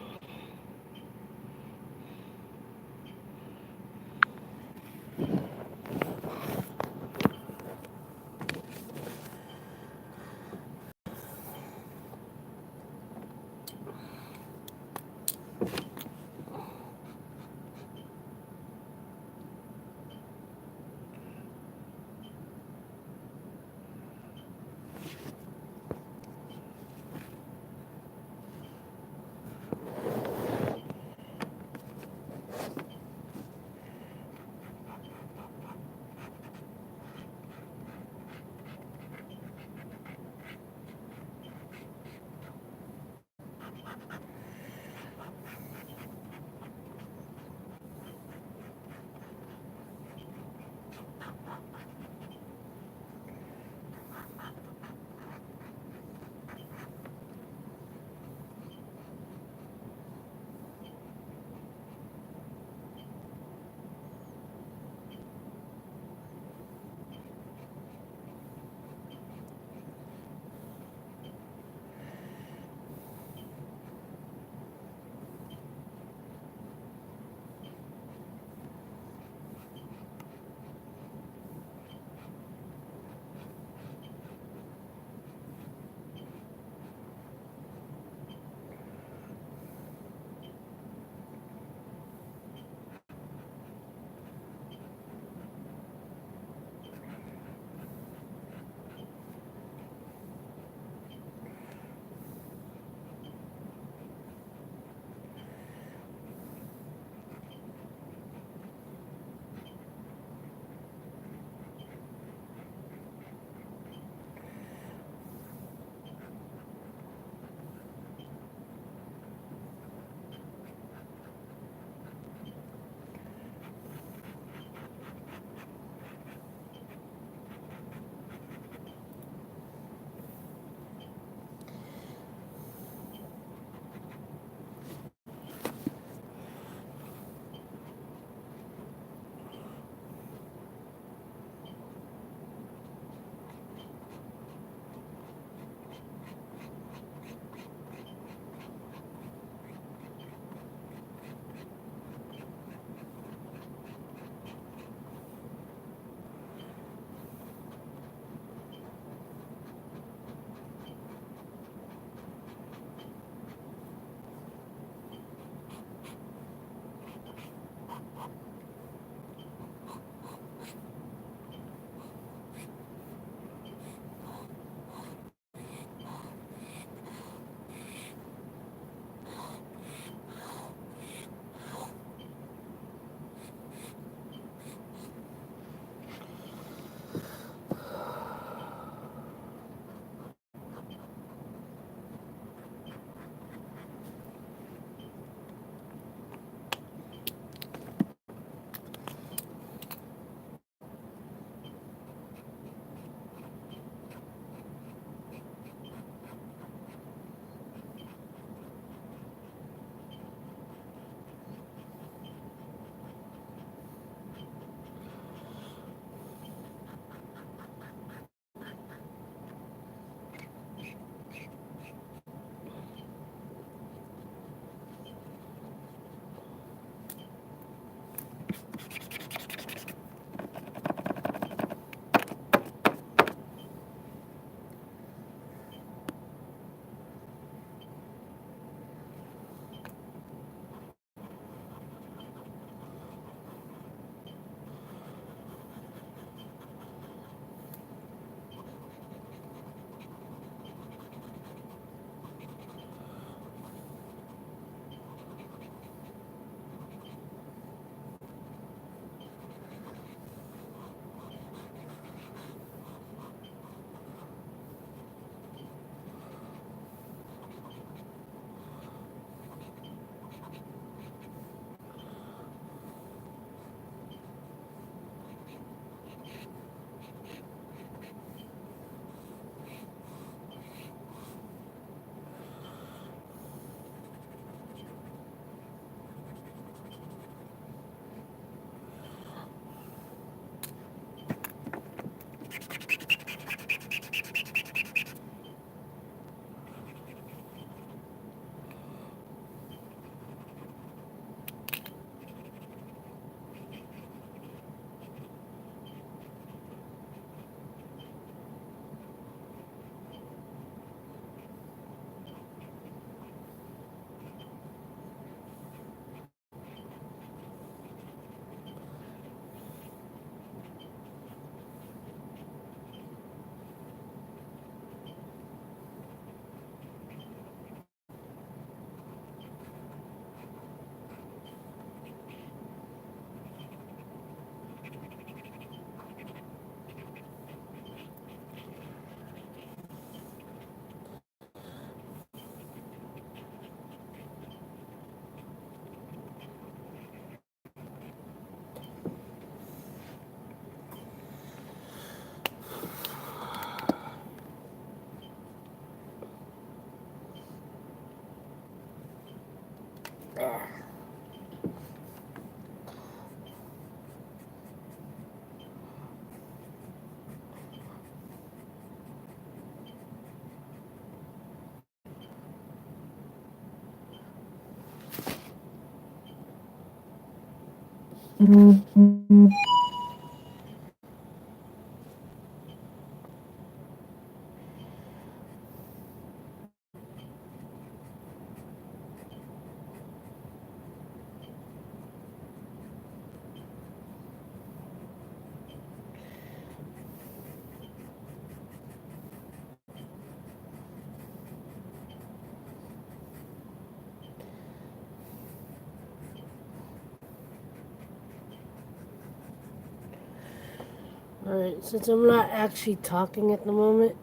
Alright, since I'm not actually talking at the moment,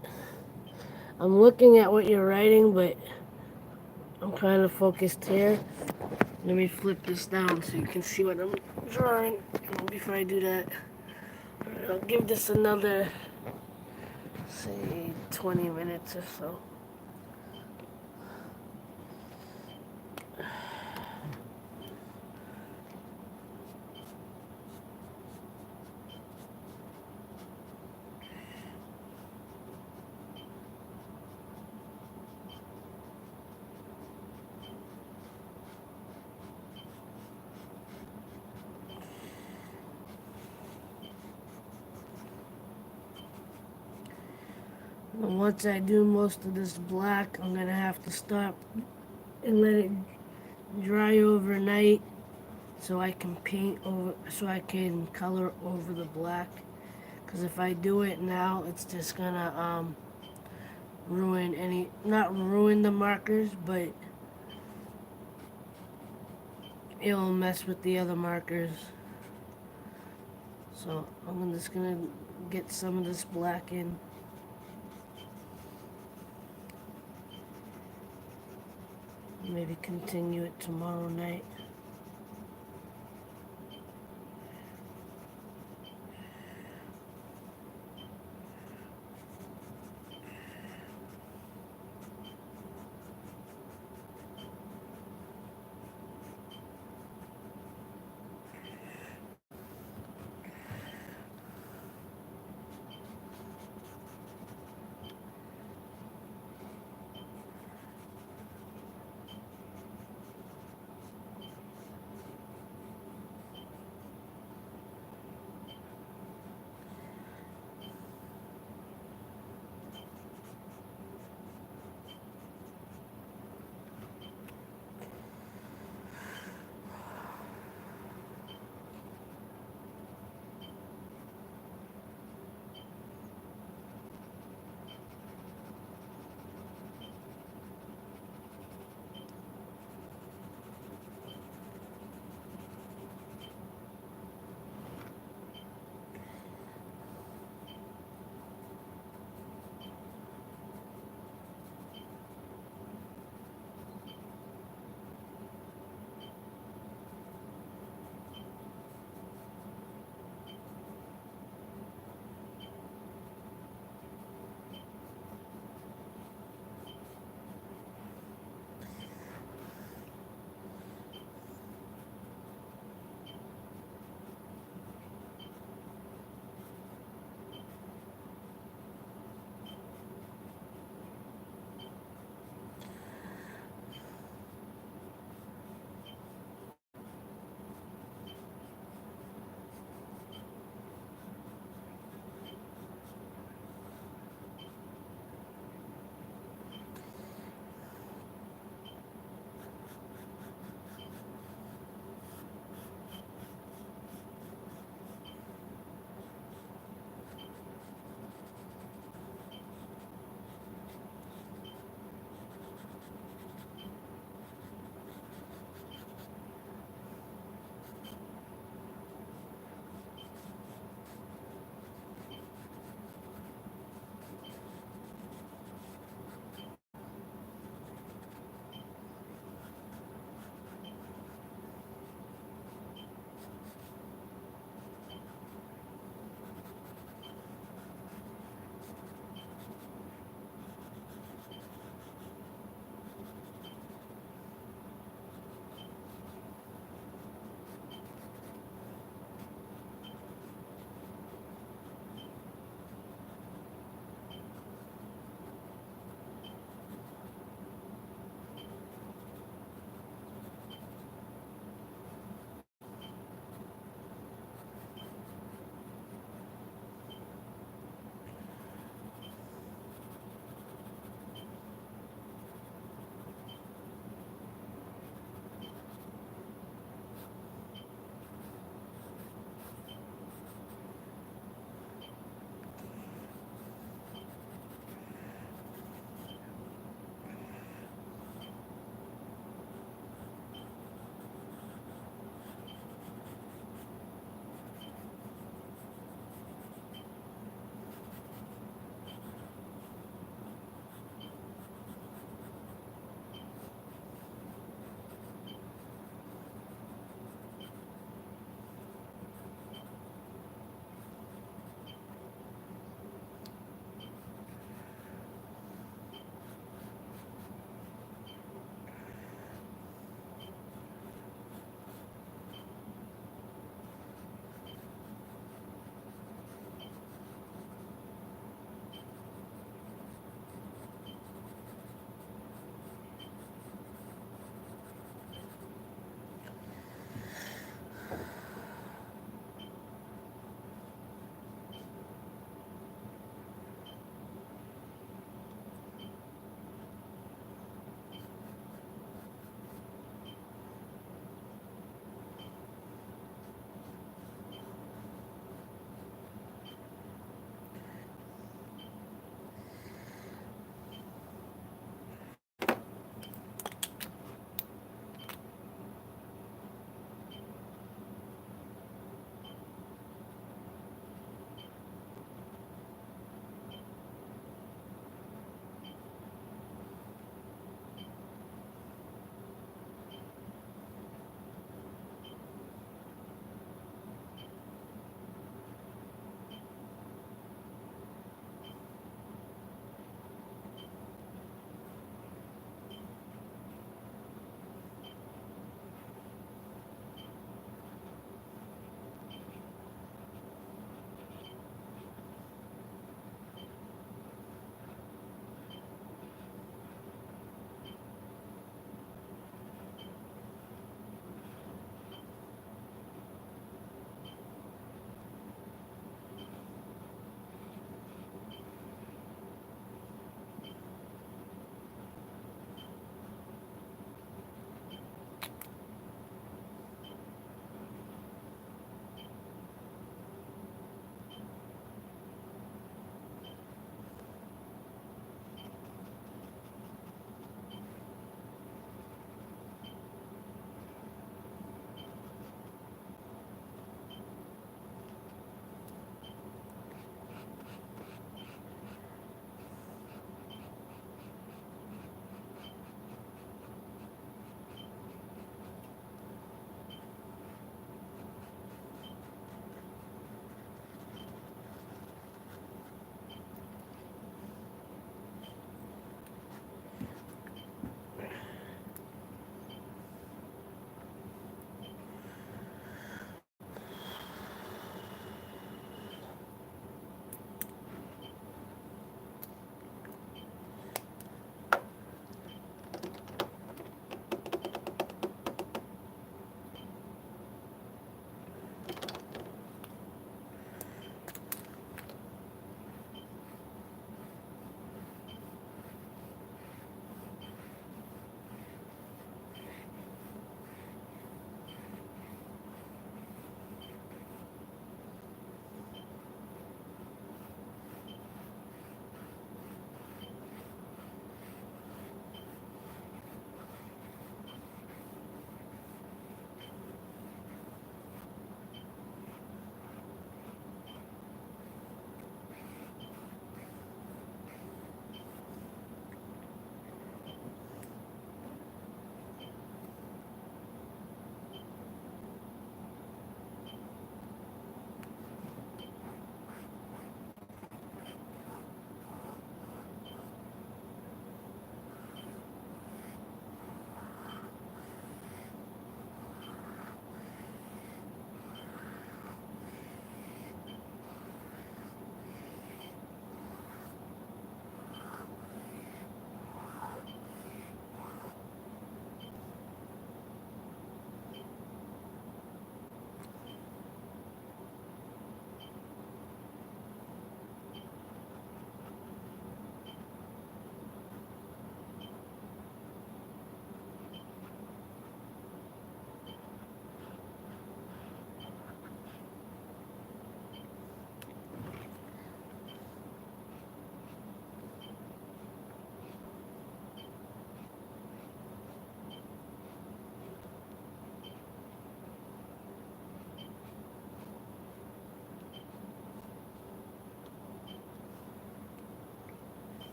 I'm looking at what you're writing, but I'm kind of focused here. Let me flip this down so you can see what I'm drawing. And before I do that, alright, I'll give this another, say, 20 minutes or so. And once I do most of this black, I'm gonna have to stop and let it dry overnight so I can paint over, so I can color over the black. Because if I do it now, it's just gonna ruin any, not ruin the markers, but it'll mess with the other markers. So I'm just gonna get some of this black in. Maybe continue it tomorrow night.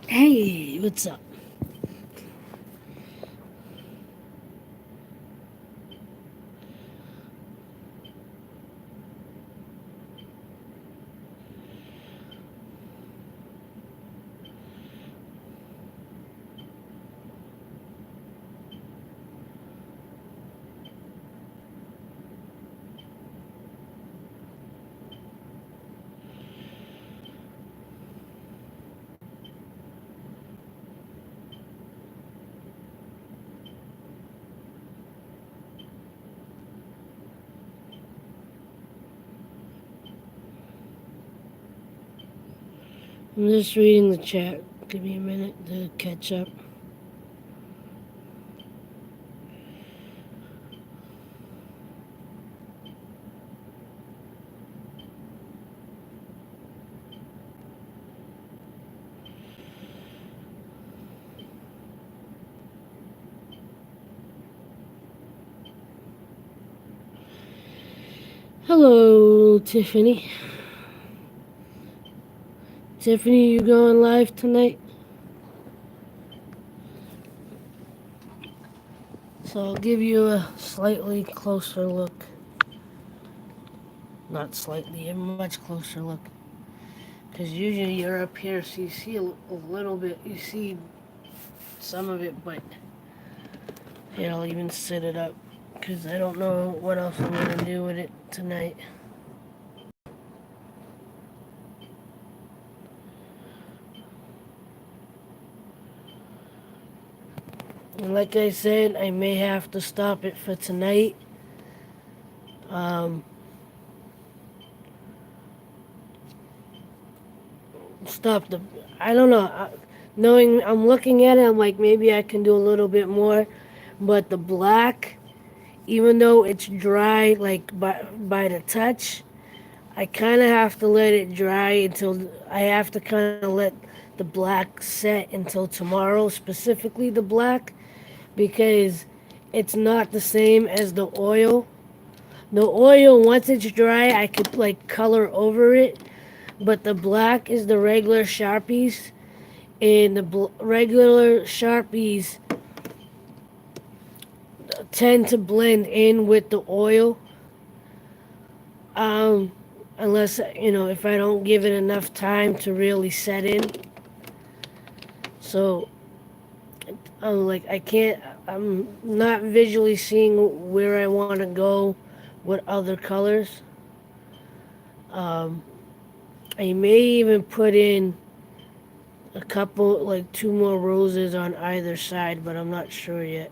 Hey, what's up? I'm just reading the chat. Give me a minute to catch up. Hello, Tiffany. Tiffany, you going live tonight? So I'll give you a slightly closer look. Not slightly, a much closer look. Because usually you're up here, so you see a little bit, you see some of it, but here, I'll even set it up. Because I don't know what else I'm going to do with it tonight. And like I said, I may have to stop it for tonight. Um, stop the. I don't know. Knowing I'm looking at it, I'm like maybe I can do a little bit more, but the black, even though it's dry, like by the touch, I kind of have to let it dry until I have to kind of let the black set until tomorrow, specifically the black, because it's not the same as the oil. The oil, once it's dry, I could like color over it, but the black is the regular Sharpies, and the regular Sharpies tend to blend in with the oil. Um, Unless, if I don't give it enough time to really set in. So, I'm like, I'm not visually seeing where I want to go with other colors. Um, I may even put in a couple, like two more roses on either side, but I'm not sure yet.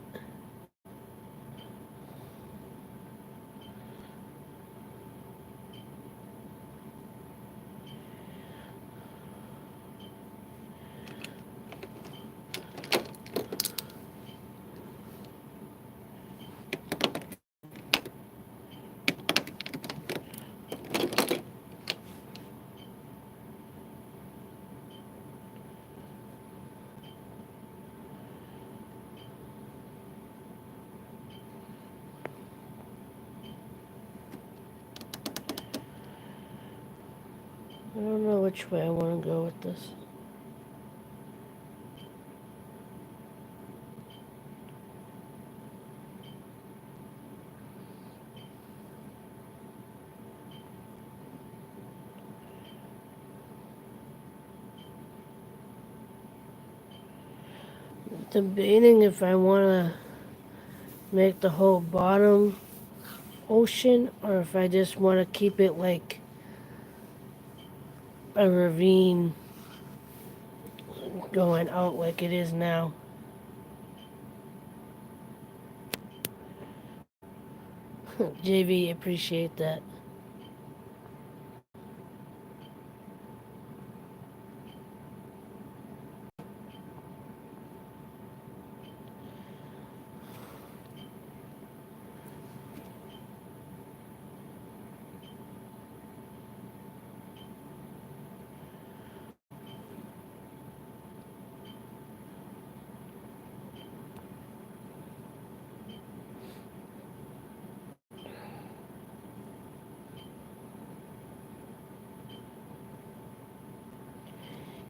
I don't know which way I want to go with this. Debating if I want to make the whole bottom ocean or if I just want to keep it like a ravine going out like it is now. JV, appreciate that.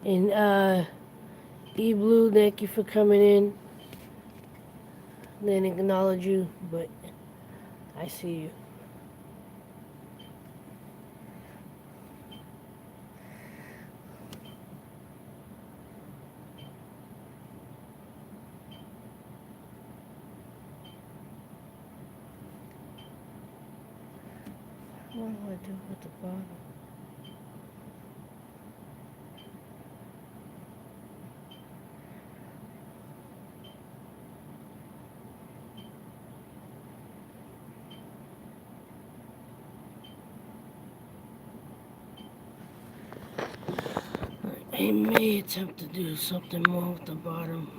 And E Blue, thank you for coming in. Didn't acknowledge you, but I see you. What do I do with the bottom? I may attempt to do something more with the bottom.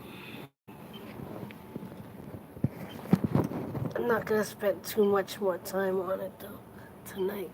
I'm not gonna spend too much more time on it though tonight.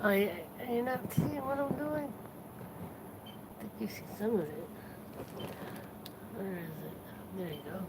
Oh, yeah, you're not seeing what I'm doing? I think you see some of it. Where is it? There you go.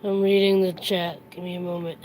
I'm reading the chat. Give me a moment.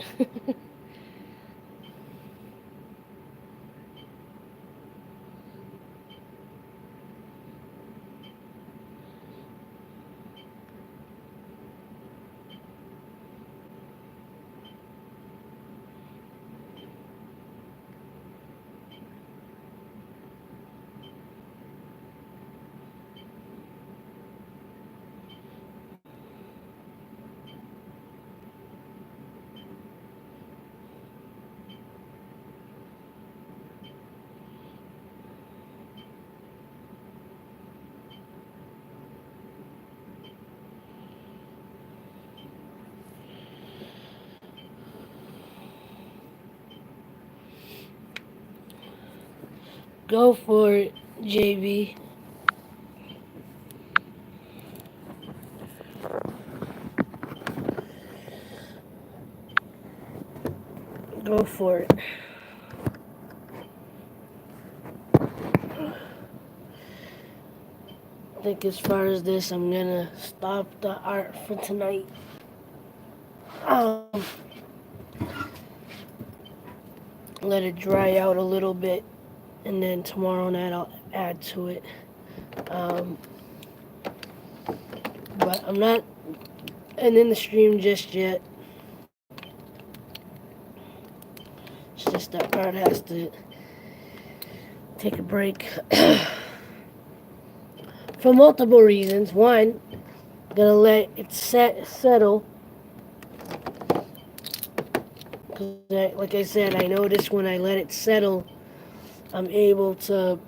Go for it, JB. Go for it. I think as far as this, I'm gonna stop the art for tonight. Um, Let it dry out a little bit, and then tomorrow night I'll add to it. Um, but I'm not ending the stream just yet. It's just that art has to take a break for multiple reasons. One, gonna let it settle. Cause like I said, I notice when I let it settle, I'm able to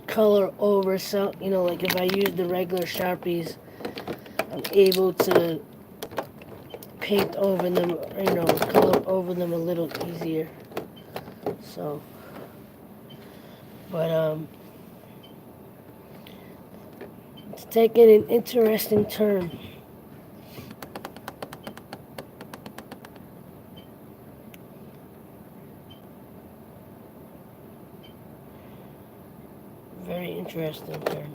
color over some. Like if I use the regular Sharpies, I'm able to paint over them. Color over them a little easier. So, but it's taking an interesting turn. Very interesting turn.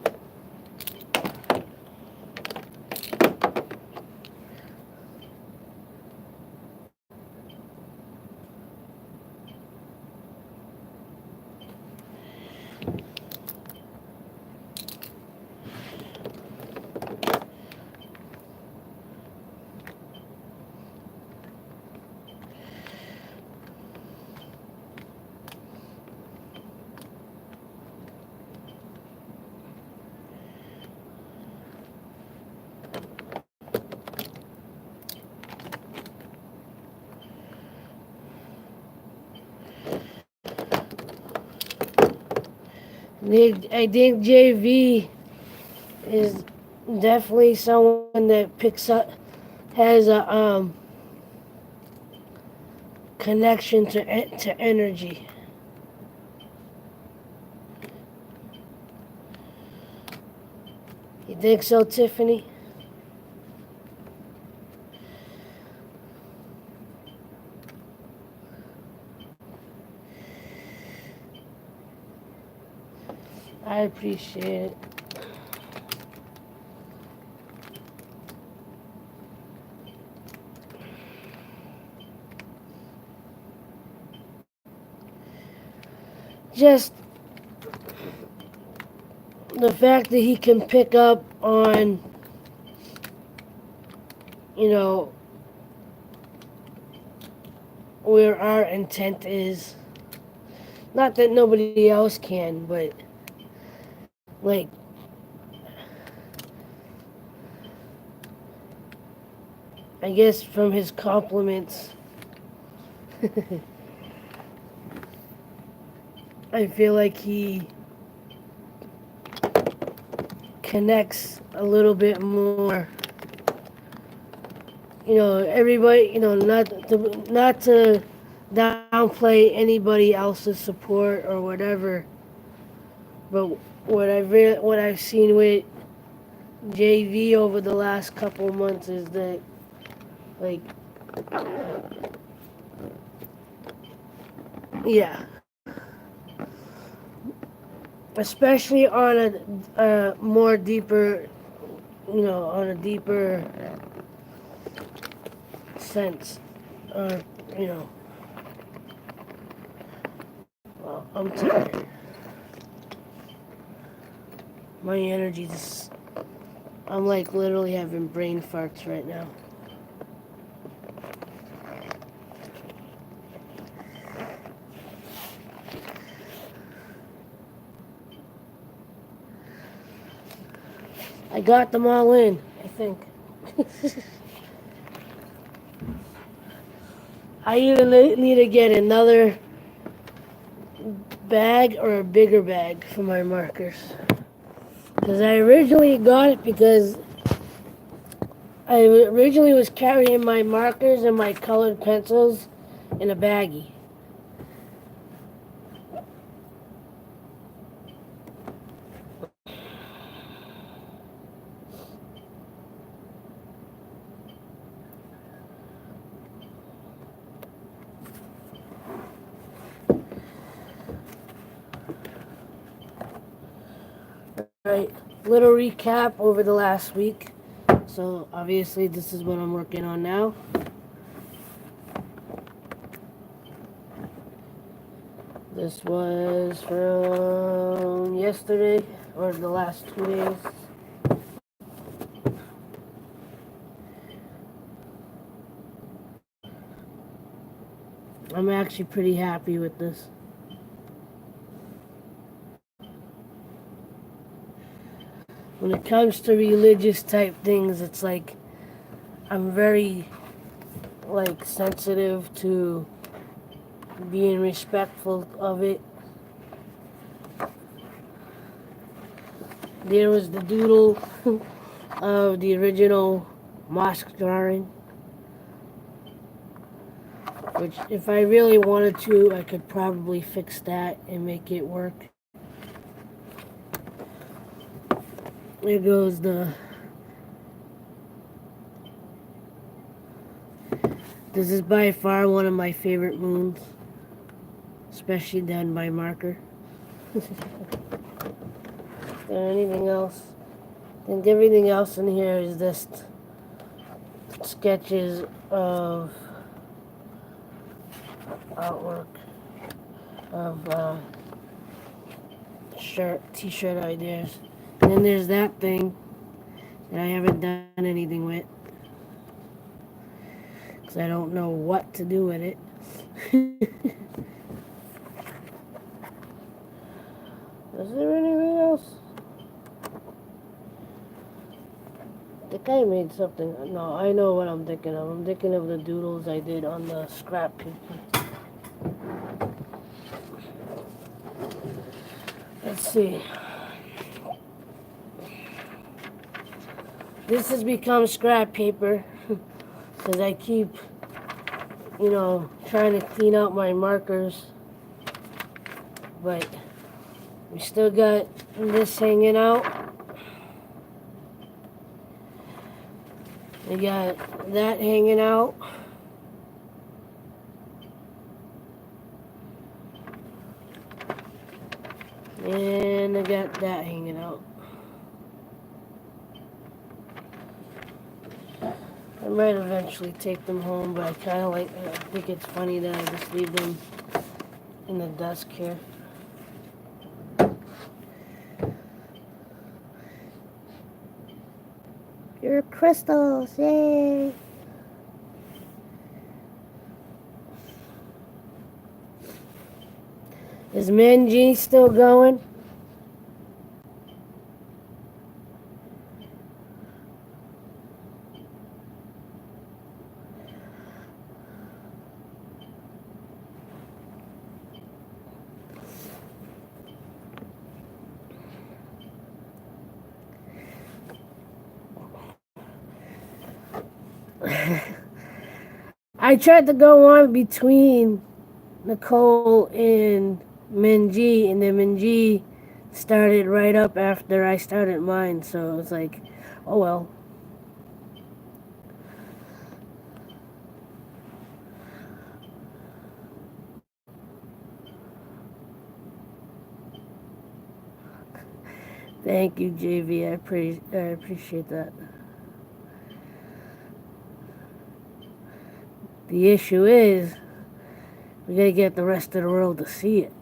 I think JV is definitely someone that picks up, has a connection to energy. You think so, Tiffany? I appreciate it. Just the fact that he can pick up on, you know, where our intent is. Not that nobody else can, but like, I guess from his compliments, I feel like he connects a little bit more. Everybody, not to downplay anybody else's support or whatever, but what I've seen with JV over the last couple months is that, like, yeah, especially on a more deeper, on a deeper sense. Or, you know, well, I'm tired. My energy just, I'm like literally having brain farts right now. I got them all in, I think. I either need to get another bag or a bigger bag for my markers. Because I originally got it because I originally was carrying my markers and my colored pencils in a baggie. Right, little recap over the last week. So obviously this is what I'm working on now. This was from yesterday or the last 2 days. I'm actually pretty happy with this. When it comes to religious type things, it's like I'm very like sensitive to being respectful of it. There was the doodle of the original mosque drawing, which if I really wanted to, I could probably fix that and make it work. There goes the... This is by far one of my favorite moons, especially done by marker. Is there anything else? I think everything else in here is just sketches of artwork of t-shirt ideas. And then there's that thing that I haven't done anything with because I don't know what to do with it. Is there anything else? I think I made something. No, I know what I'm thinking of. I'm thinking of the doodles I did on the scrap paper. Let's see. This has become scrap paper because I keep, trying to clean out my markers. But we still got this hanging out. We got that hanging out. And I got that hanging out. I might eventually take them home, but I think it's funny that I just leave them in the desk here. Your crystals, yay! Is Menji still going? I tried to go on between Nicole and Minji, and then Minji started right up after I started mine, so it was like, oh well. Thank you, JV. I appreciate that. The issue is we gotta get the rest of the world to see it.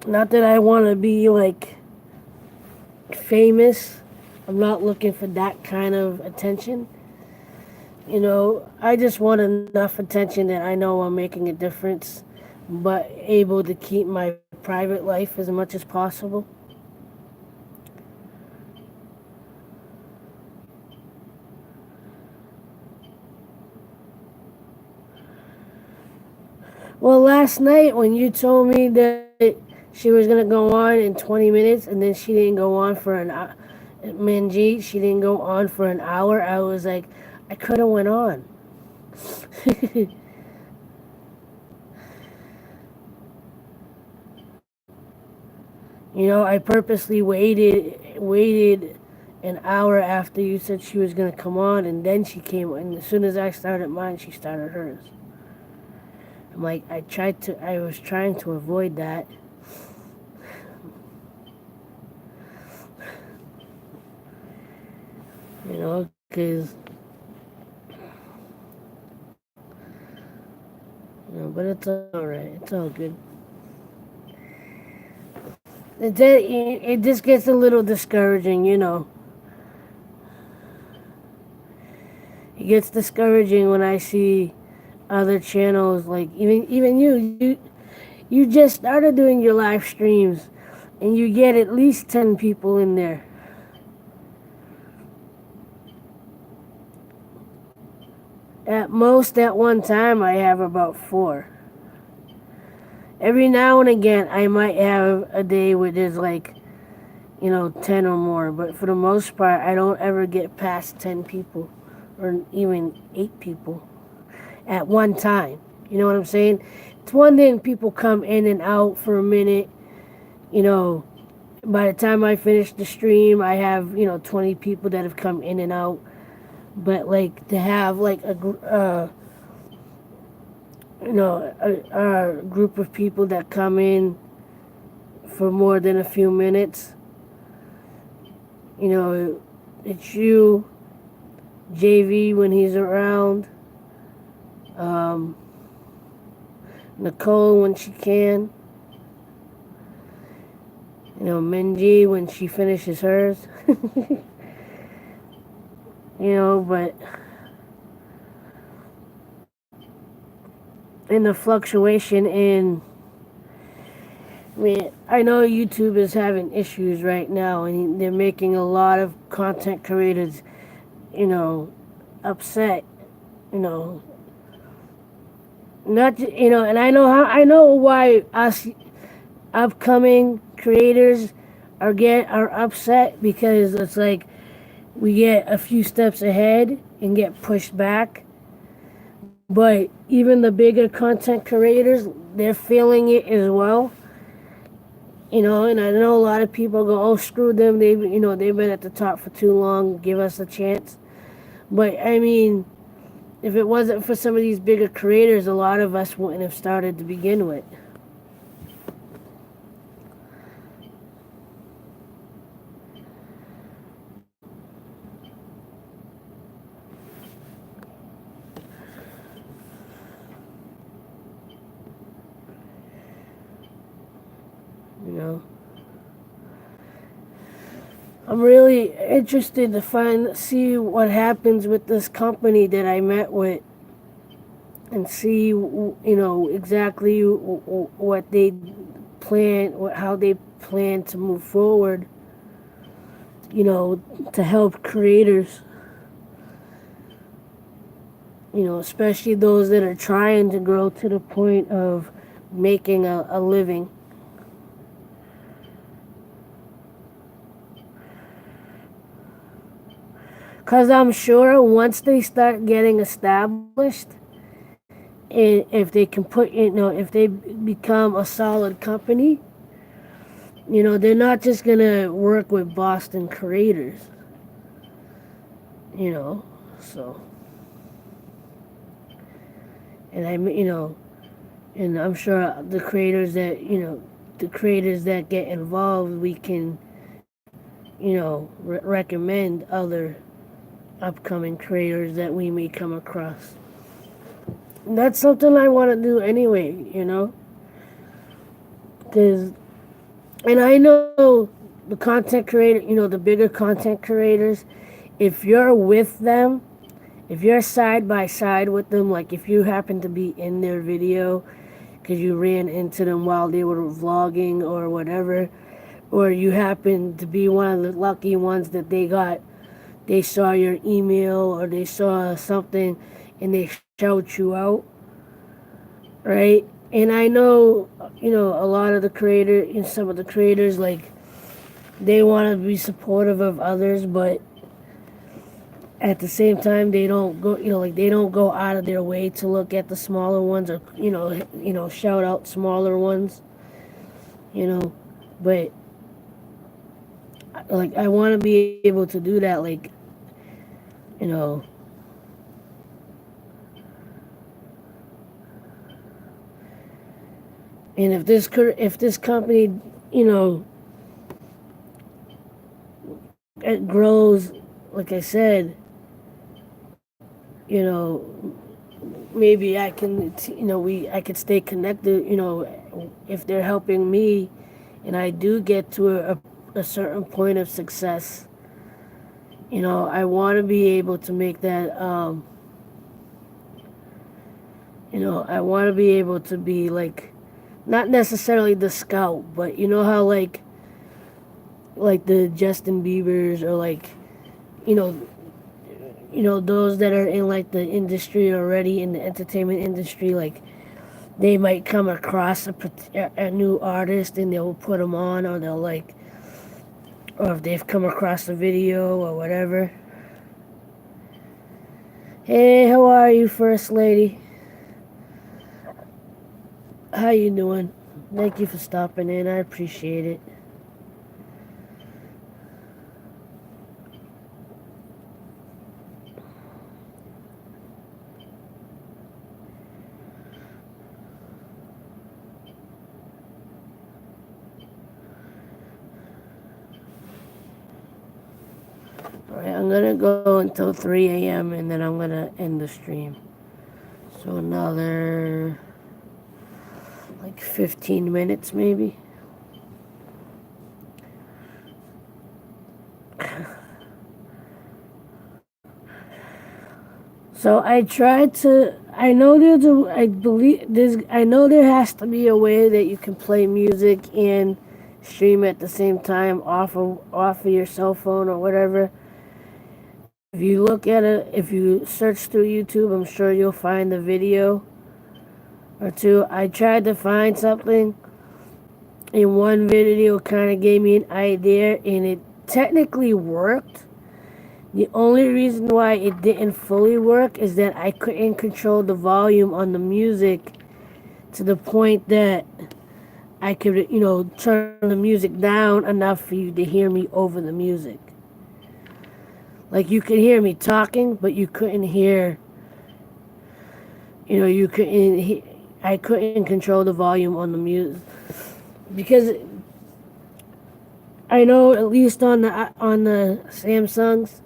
Not that I want to be like famous. I'm not looking for that kind of attention. I just want enough attention that I know I'm making a difference, but able to keep my private life as much as possible. Well, last night when you told me that she was gonna go on in 20 minutes and then she didn't go on for an hour, Manjeet, she didn't go on for an hour. I was like, I could have went on. I purposely waited an hour after you said she was gonna come on, and then she came. And as soon as I started mine, she started hers. I'm like, I was trying to avoid that. Because but it's all right. It's all good. It just gets a little discouraging. It gets discouraging when I see other channels like even you just started doing your live streams and you get at least 10 people in there. At most at one time I have about 4. Every now and again I might have a day where there's like 10 or more, but for the most part I don't ever get past 10 people or even 8 people at one time. You know what I'm saying? It's one thing people come in and out for a minute. You know, by the time I finish the stream, I have 20 people that have come in and out. But like to have like a group of people that come in for more than a few minutes. It's you, JV when he's around, um, Nicole when she can, Minji when she finishes hers. But in the fluctuation I know YouTube is having issues right now, and they're making a lot of content creators, upset, you know, not, and I know why us upcoming creators are upset, because it's like we get a few steps ahead and get pushed back. But even the bigger content creators, they're feeling it as well. And I know a lot of people go, "Oh, screw them! They've been at the top for too long. Give us a chance." But I mean, if it wasn't for some of these bigger creators, a lot of us wouldn't have started to begin with. You know, I'm really interested to see what happens with this company that I met with, and see, exactly what they how they plan to move forward. To help creators. Especially those that are trying to grow to the point of making a living. Because I'm sure once they start getting established, and if they can if they become a solid company, they're not just going to work with Boston creators. So. And and I'm sure the creators that get involved, we can, recommend other upcoming creators that we may come across. And that's something I want to do anyway, because and I know the content creator, the bigger content creators, if you're with them, if you're side by side with them, like if you happen to be in their video because you ran into them while they were vlogging or whatever, or you happen to be one of the lucky ones that they saw your email or they saw something and they shout you out, right? And I know, a lot of the creators, and some of the creators, like, they want to be supportive of others, but at the same time, they don't go, like, they don't go out of their way to look at the smaller ones or, shout out smaller ones, but, like, I want to be able to do that, like, you know, and if this company, it grows, like I said, maybe I can, I could stay connected, if they're helping me, and I do get to a certain point of success. I want to be able to make that. I want to be able to be like, not necessarily the scout, but you know how like the Justin Biebers or like, you know, those that are in like the industry already, in the entertainment industry, like they might come across a new artist and they'll put them on, or they'll like, or if they've come across a video or whatever. Hey, how are you, First Lady? How you doing? Thank you for stopping in. I appreciate it. Alright, I'm gonna go until 3 a.m. and then I'm gonna end the stream. So another like 15 minutes maybe. So I tried to. I know there's a. I believe there's. I know there has to be a way that you can play music and stream at the same time off of your cell phone or whatever. If you look at it, if you search through YouTube, I'm sure you'll find the video or two. I tried to find something, and one video kind of gave me an idea, and it technically worked. The only reason why it didn't fully work is that I couldn't control the volume on the music to the point that I could, turn the music down enough for you to hear me over the music. Like you could hear me talking, but you couldn't hear, I couldn't control the volume on the music. Because I know at least on the Samsungs,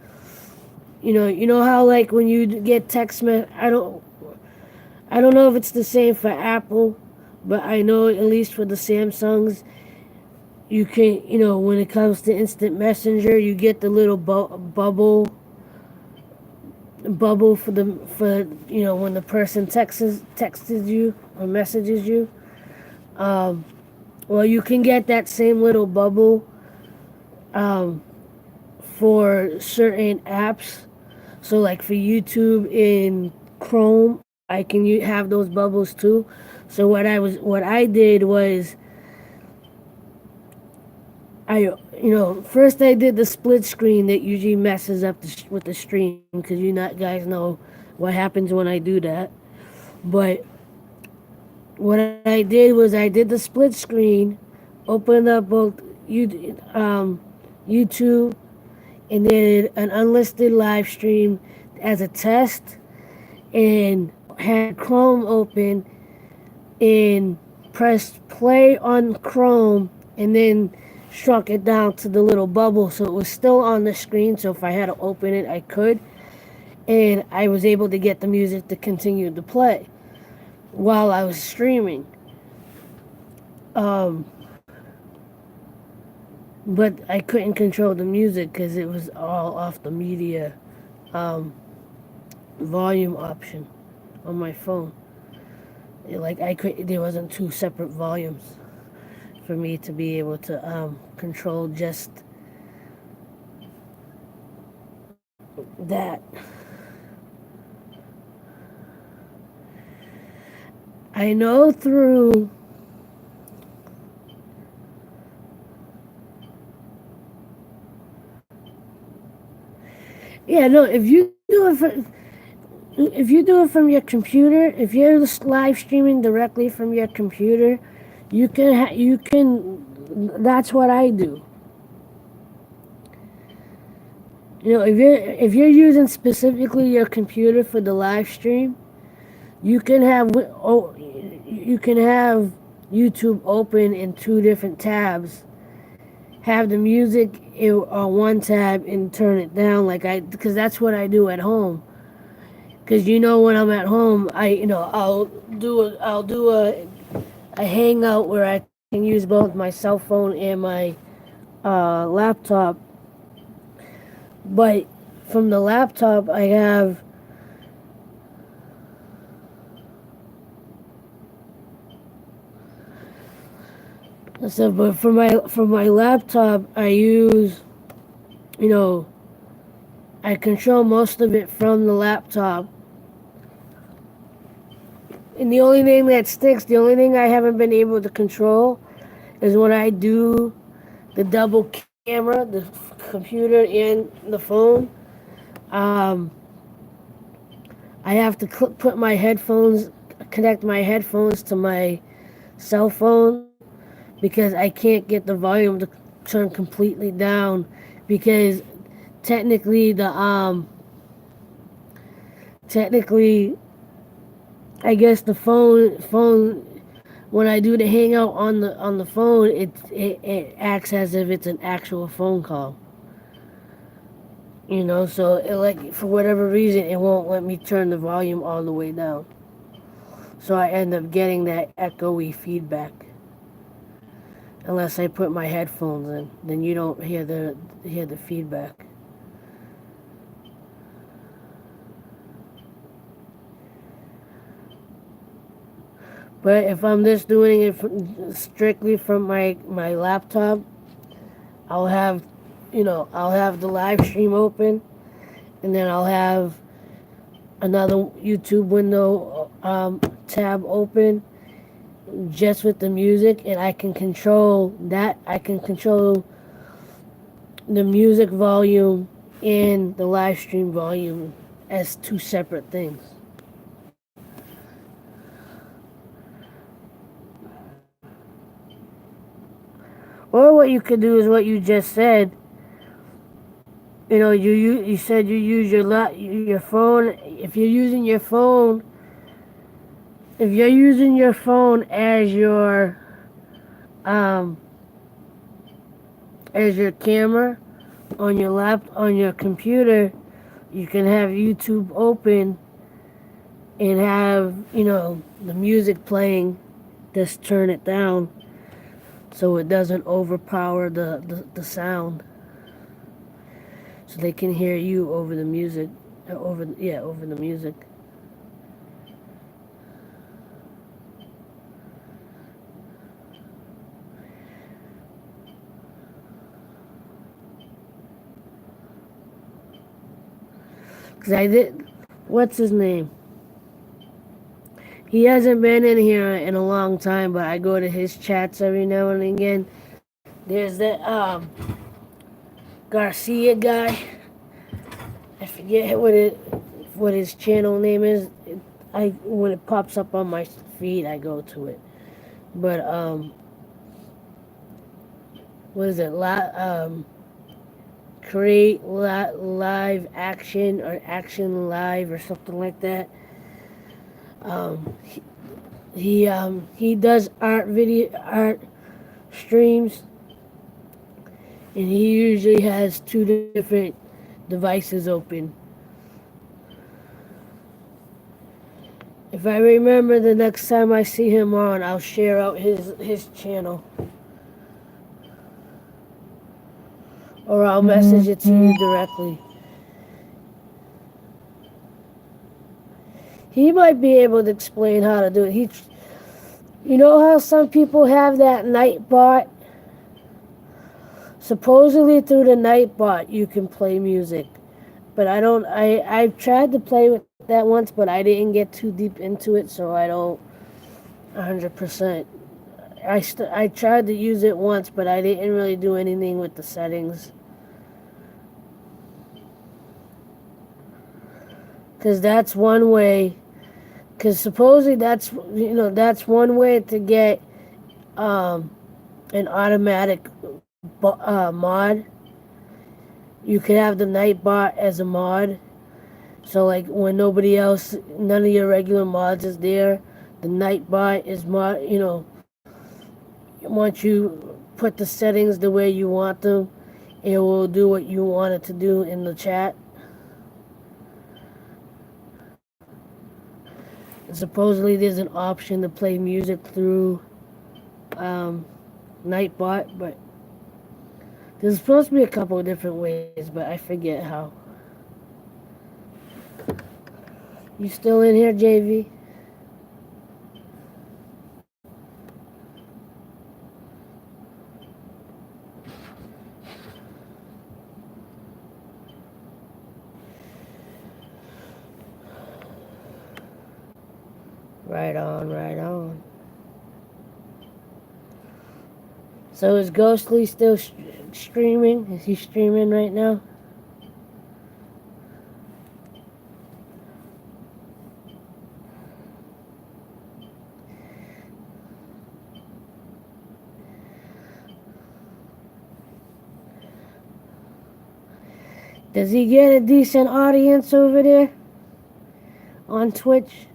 you know how like when you get text I don't know if it's the same for Apple, but I know at least for the Samsungs, you can, when it comes to instant messenger, you get the little bubble for when the person texts you or messages you. Well, you can get that same little bubble for certain apps. So like for YouTube in Chrome, I can have those bubbles too. So what I did was first I did the split screen that usually messes up with the stream, because guys know what happens when I do that. But what I did was I did the split screen, opened up both YouTube, and did an unlisted live stream as a test, and had Chrome open and pressed play on Chrome, and then shrunk it down to the little bubble so it was still on the screen, so if I had to open it I could. and I was able to get the music to continue to play while I was streaming. Um, but I couldn't control the music because it was all off the media um, volume option on my phone. Like I could, there wasn't two separate volumes for me to be able to control just that. I know through yeah no if you do it from your computer, if you're live streaming directly from your computer, you can. That's what I do. You know, if you're using specifically your computer for the live stream, you can have you can have YouTube open in two different tabs. Have the music on one tab and turn it down because that's what I do at home. Because when I'm at home, I'll do a hangout where I can use both my cell phone and my laptop. But from the laptop, I have but for my laptop, I use you know I control most of it from the laptop. And the only thing that sticks, the only thing I haven't been able to control is when I do the double camera, the computer and the phone. Um, I have to put my headphones, connect my headphones to my cell phone because I can't get the volume to turn completely down because technically the technically I guess the phone when I do the hangout on the phone it acts as if it's an actual phone call. So like for whatever reason it won't let me turn the volume all the way down. So I end up getting that echoey feedback. Unless I put my headphones in, then you don't hear the feedback. But if I'm just doing it strictly from my laptop, I'll have I'll have the live stream open, and then I'll have another YouTube window tab open just with the music, and I can control that. I can control the music volume and the live stream volume as two separate things. Or what you could do is what you just said. You said you use your phone. If you're using your phone um as your camera on your computer, you can have YouTube open and have the music playing. Just turn it down so it doesn't overpower the sound, so they can hear you over the music, over the music. Cause I did. What's his name? He hasn't been in here in a long time, but I go to his chats every now and again. There's that Garcia guy. I forget what his channel name is. I when it pops up on my feed, I go to it. But what is it? Create live action or action live or something like that. Um, he does art streams, and he usually has two different devices open. If I remember the next time I see him on, I'll share out his channel. Or I'll message it to you directly. He might be able to explain how to do it. You know how some people have that night bot? Supposedly through the night bot you can play music. But I've tried to play with that once, but I didn't get too deep into it, so I don't 100%. I tried to use it once, but I didn't really do anything with the settings. Because that's one way. Because supposedly that's one way to get an automatic mod. You could have the Nightbot as a mod. So like when nobody else, none of your regular mods is there, the Nightbot is mod. Once you put the settings the way you want them, it will do what you want it to do in the chat. And supposedly there's an option to play music through Nightbot, but there's supposed to be a couple of different ways, but I forget how. You still in here, JV? Right on, right on. So is Ghostly still streaming? Is he streaming right now? Does he get a decent audience over there on Twitch?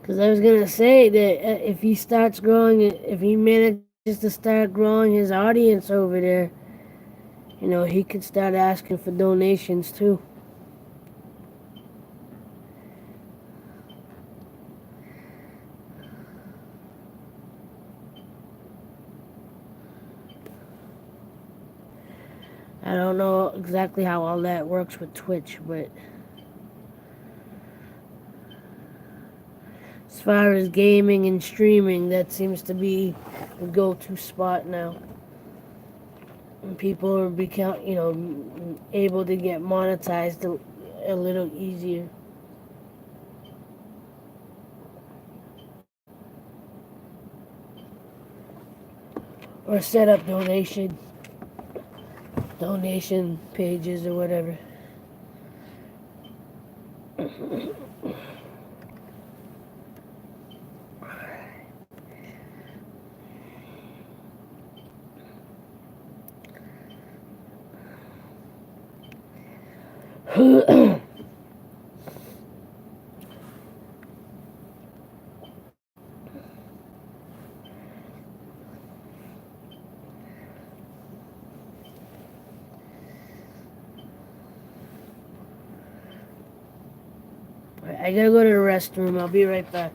Because I was going to say that if he manages to start growing his audience over there, he could start asking for donations too. I don't know exactly how all that works with Twitch, but as far as gaming and streaming, that seems to be the go-to spot now. And people are able to get monetized a little easier. Or set up donation pages or whatever. I gotta go to the restroom. I'll be right back.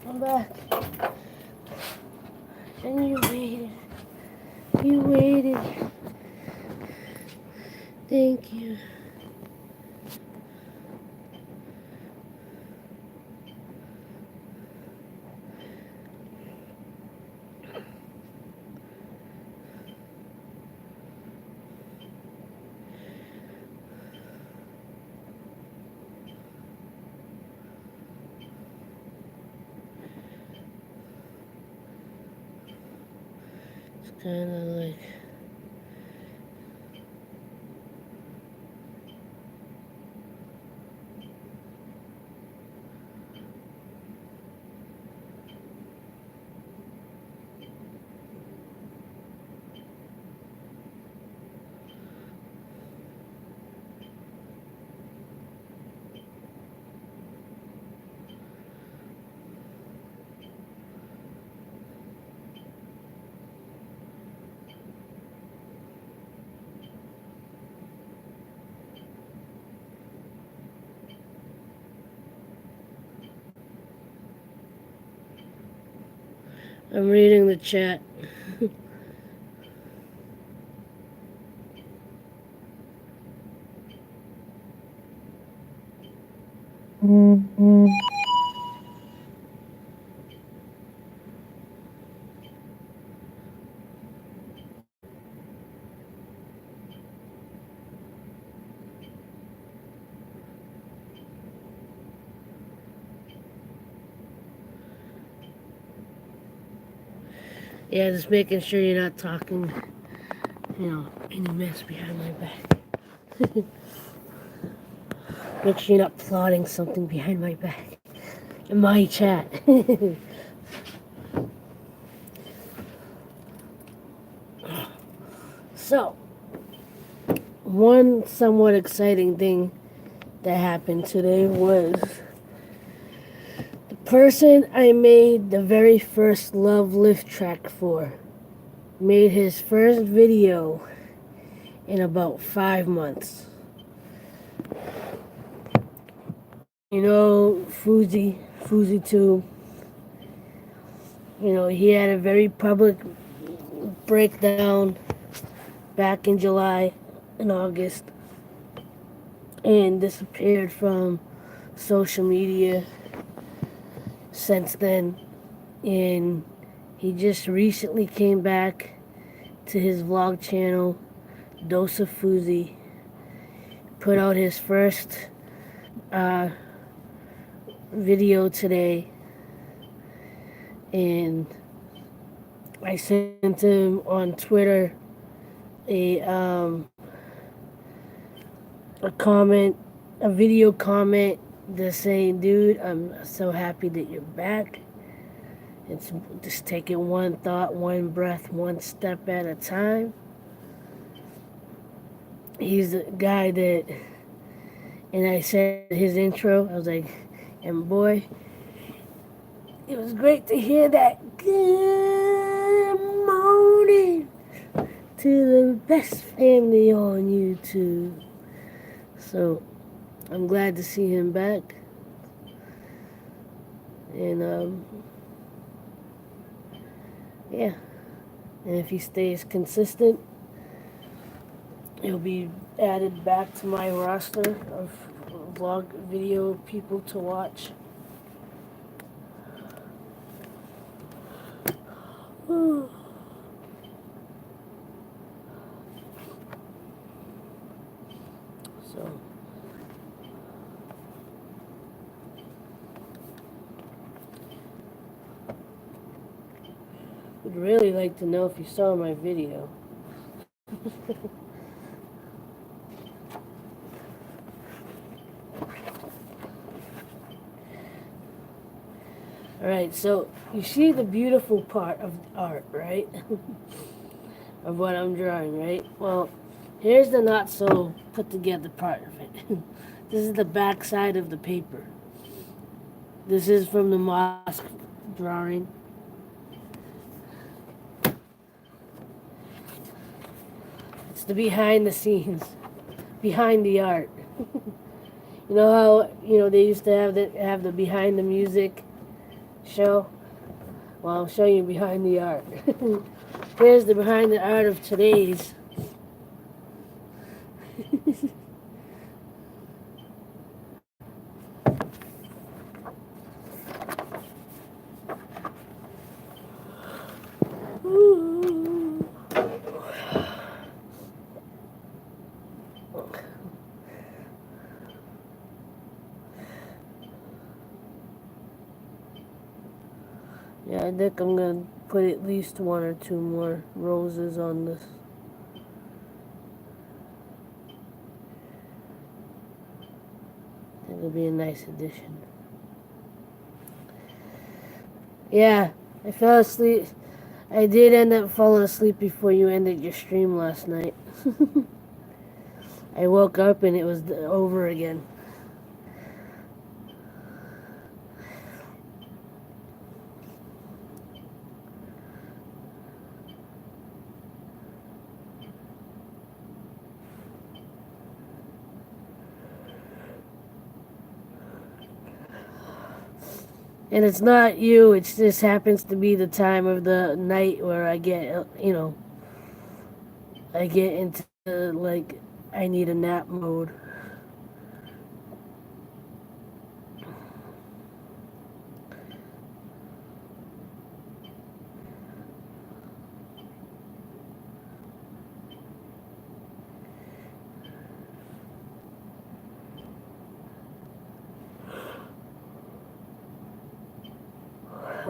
I'm back. And you waited. You waited. Thank you. It's kind of like... I'm reading the chat. Yeah, just making sure you're not talking, any mess behind my back. Make sure you're not plotting something behind my back. In my chat. So, one somewhat exciting thing that happened today was the person I made the very first Love Lift track for made his first video in about 5 months. Fuzi too. He had a very public breakdown back in July and August and disappeared from social media since then. And he just recently came back to his vlog channel, Dose of Fuzi, put out his first video today, and I sent him on Twitter a comment, a video comment, just saying, dude, I'm so happy that you're back. It's just taking one thought, one breath, one step at a time. He's the guy that, and I said his intro, I was like, and boy, it was great to hear that good morning to the best family on YouTube. So I'm glad to see him back. And yeah. And if he stays consistent, he'll be added back to my roster of vlog video people to watch. So would really like to know if you saw my video. Alright, so you see the beautiful part of art, right? Of what I'm drawing, right? Well, here's the not so put together part of it. This is the back side of the paper. This is from the mosque drawing. It's the behind the scenes, behind the art. You know how they used to have the behind the music show. Well, I'll show you behind the art. Here's the behind the art of today's. Yeah, I think I'm gonna put at least one or two more roses on this. It'll be a nice addition. Yeah, I fell asleep. I did end up falling asleep before you ended your stream last night. I woke up and it was over again. And it's not you, it just happens to be the time of the night where I get, I get into, like, I need a nap mode.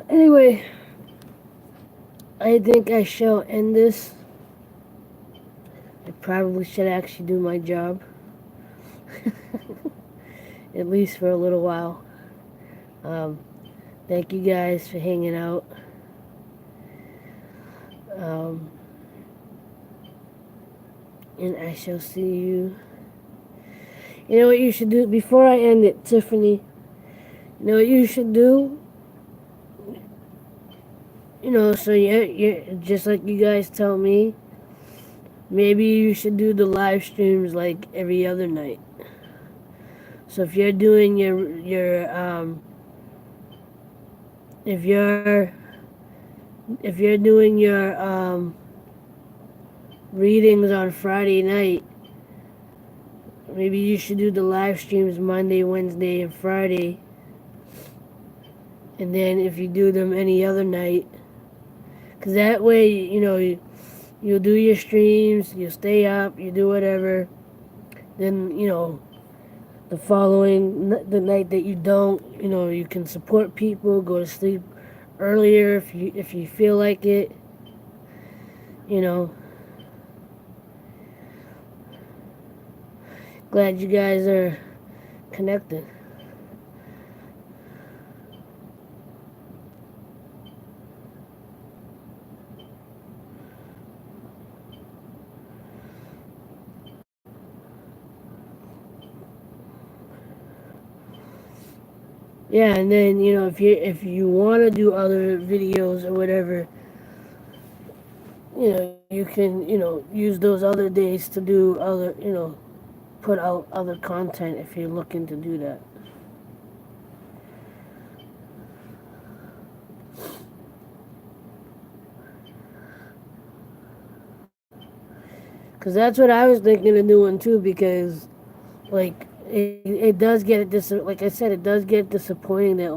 Anyway, I think I shall end this. I probably should actually do my job. At least for a little while. Um, Thank you guys for hanging out. Um, and I shall see you. You know what you should do? Before I end it, Tiffany, you know what you should do? So you're just like you guys tell me, maybe you should do the live streams like every other night. So if you're doing if you're if you're doing your readings on Friday night, maybe you should do the live streams Monday, Wednesday, and Friday. And then if you do them any other night, because that way, you'll do your streams, you'll stay up, you do whatever. Then, the night that you don't, you can support people, go to sleep earlier if you feel like it, you know. Glad you guys are connected. Yeah, and then if you want to do other videos or whatever, you can use those other days to do other put out other content if you're looking to do that. Because that's what I was thinking of doing too. Because like it does get like I said, it does get disappointing that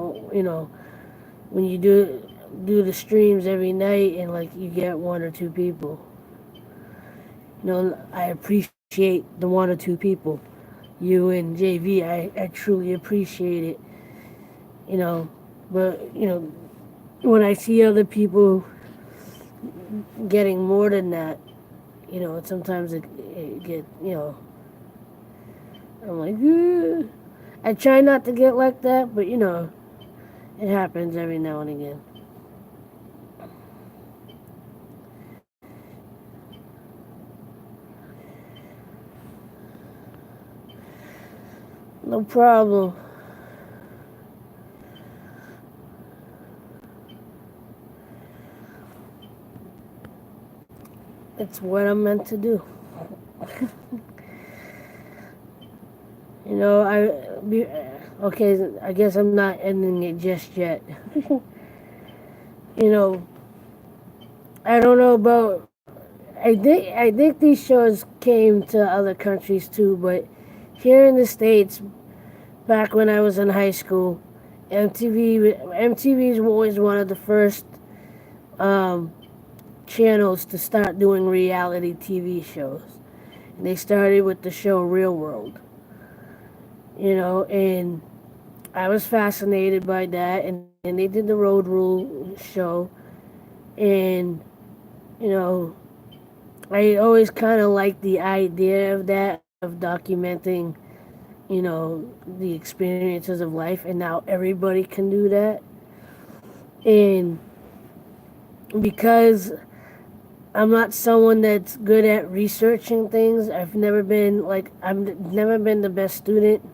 when you do the streams every night and like you get one or two people. I appreciate the one or two people. You and JV, I truly appreciate it. But when I see other people getting more than that, sometimes it get I'm like, ugh. I try not to get like that, but it happens every now and again. No problem. It's what I'm meant to do. I Okay, I guess I'm not ending it just yet. You know, I don't know about. I think these shows came to other countries too, but here in the states, back when I was in high school, MTV was always one of the first um, channels to start doing reality TV shows. And they started with the show Real World, and I was fascinated by that. And then they did the Road Rule show, and you know, I always kind of liked the idea of that, of documenting, the experiences of life, and now everybody can do that. And because I'm not someone that's good at researching things, I've never been the best student.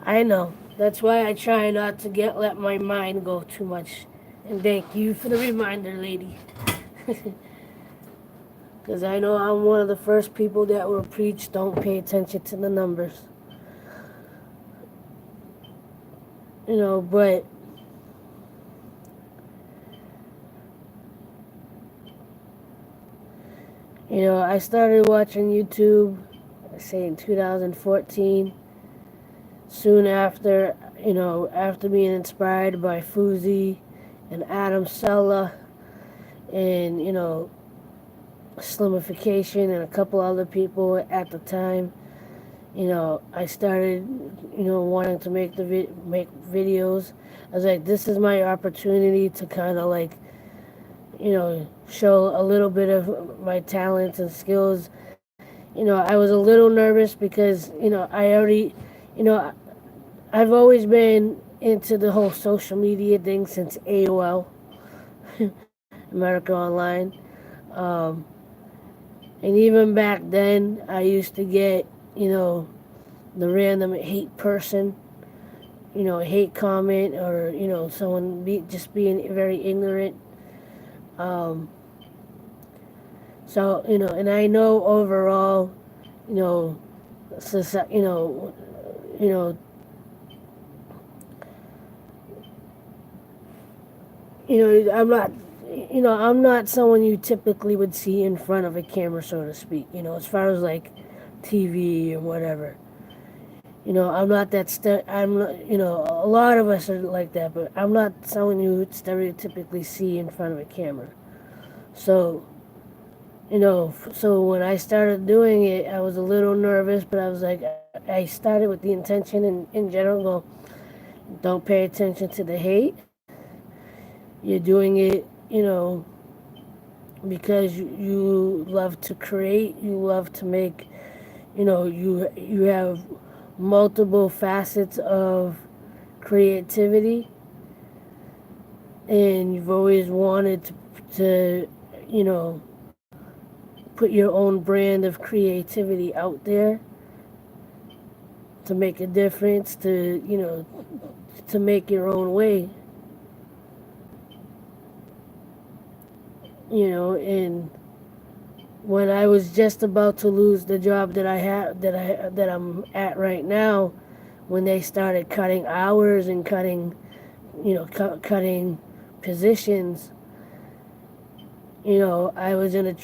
I know. That's why I try not to let my mind go too much. And thank you for the reminder, lady. Because I know I'm one of the first people that will preach don't pay attention to the numbers. But I started watching YouTube, I say in 2014, soon after, after being inspired by Fuzi and Adam Sella and, Slimification and a couple other people at the time. I started, wanting to make videos. I was like, this is my opportunity to kind of like, show a little bit of my talents and skills. I was a little nervous because, you know, I've always been into the whole social media thing since AOL, America Online. Um, and even back then, I used to get, the random hate person, hate comment, or, someone just being very ignorant. Um, so, and I know overall, you know, society, you know, I'm not someone you typically would see in front of a camera, so to speak. As far as like TV or whatever. I'm not that. I'm not. A lot of us are like that, but I'm not someone you would stereotypically see in front of a camera. So, so when I started doing it, I was a little nervous, but I was like, I started with the intention in general, go, don't pay attention to the hate. You're doing it, because you love to create, you love to make, you have multiple facets of creativity, and you've always wanted to you know, put your own brand of creativity out there to make a difference, to make your own way, and when I was just about to lose the job that I'm at right now, when they started cutting hours and cutting positions, I was in a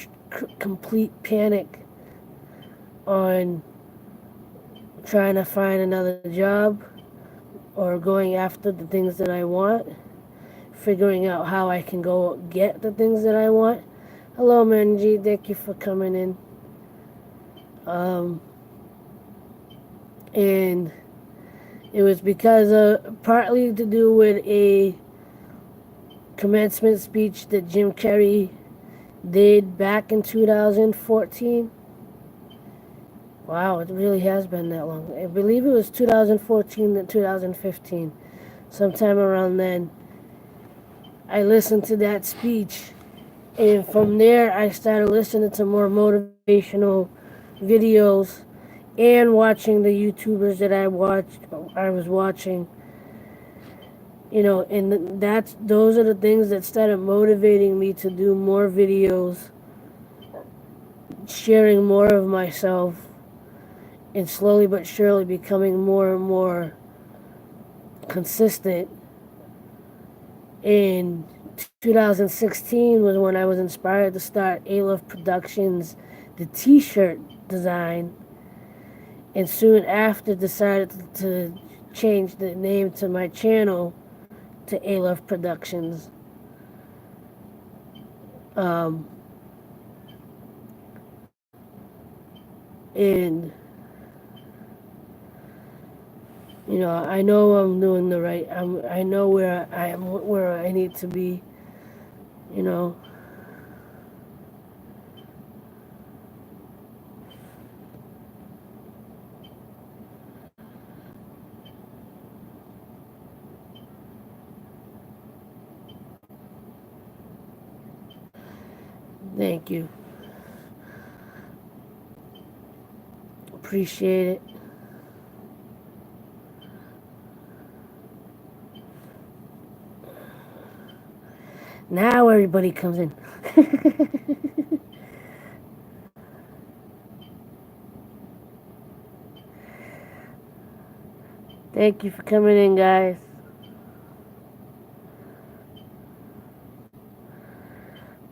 complete panic on trying to find another job or going after the things that I want, figuring out how I can go get the things that I want. Hello, Manji. Thank you for coming in. And it was because of partly to do with a commencement speech that Jim Carrey did back in 2014. Wow, it really has been that long. I believe it was 2014 to 2015. Sometime around then, I listened to that speech, and from there I started listening to more motivational videos, and watching the YouTubers that I was watching, and those are the things that started motivating me to do more videos, sharing more of myself, and slowly but surely becoming more and more consistent. In 2016 was when I was inspired to start aloveproductions, the t-shirt design, and soon after decided to change the name to my channel to aloveproductions. um, and I know I'm doing the right. I know where I am, where I need to be. You know, thank you, appreciate it. Now everybody comes in. Thank you for coming in, guys.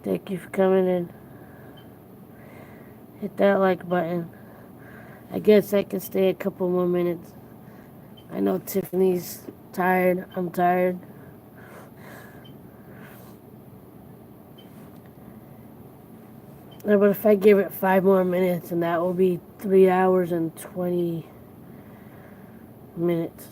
Thank you for coming in. Hit that like button. I guess I can stay a couple more minutes. I know Tiffany's tired. I'm tired. But if I give it 5 more minutes, and that will be 3 hours and 20 minutes.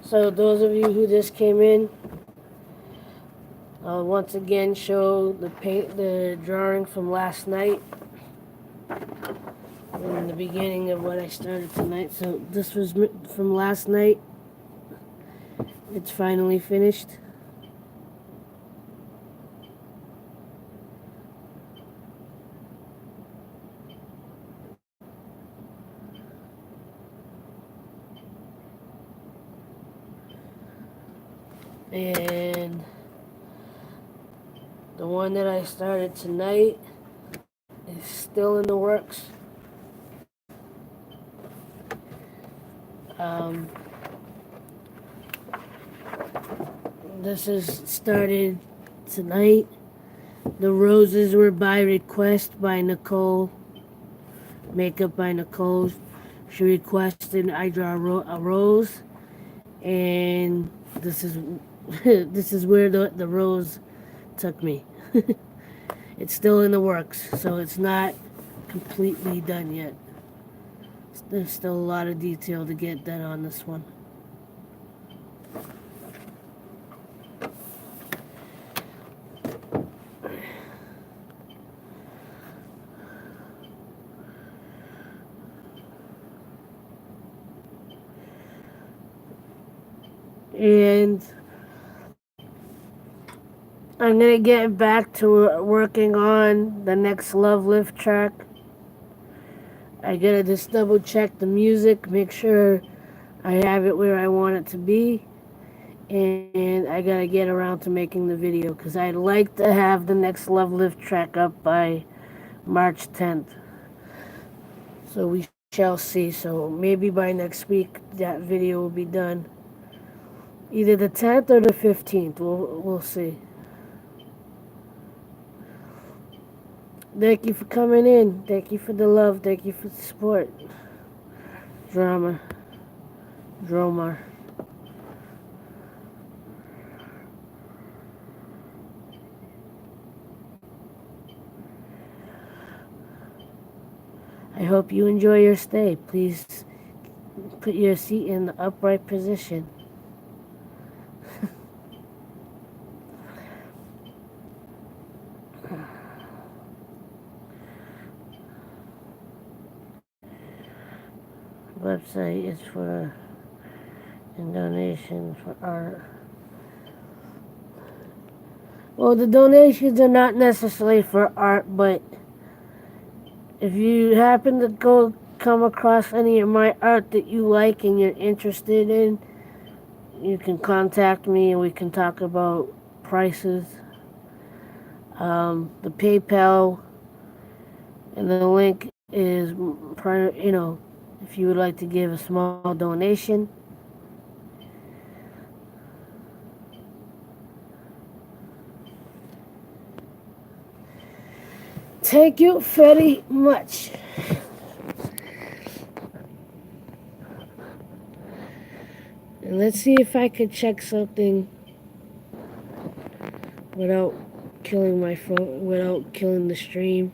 So those of you who just came in, I'll once again show the drawing from last night, in the beginning of what I started tonight. So this was from last night. It's finally finished. And the one that I started tonight is still in the works. Um, this is started tonight. The roses were by request by Nicole. Makeup by Nicole. She requested I draw a rose, and this is this is where the rose took me. It's still in the works, so it's not completely done yet. There's still a lot of detail to get done on this one. And I'm gonna get back to working on the next Love Lift track. I gotta just double check the music, make sure I have it where I want it to be, and I gotta get around to making the video because I'd like to have the next Love Lift track up by March 10th. So we shall see. So maybe by next week that video will be done. Either the 10th or the 15th. We'll see. Thank you for coming in. Thank you for the love. Thank you for the support. Drama. Dromar. I hope you enjoy your stay. Please put your seat in the upright position. Website is for and donations for art. Well, the donations are not necessarily for art, but if you happen to come across any of my art that you like and you're interested in, you can contact me and we can talk about prices. The PayPal and the link is if you would like to give a small donation. Thank you very much. And let's see if I could check something without killing my phone, without killing the stream.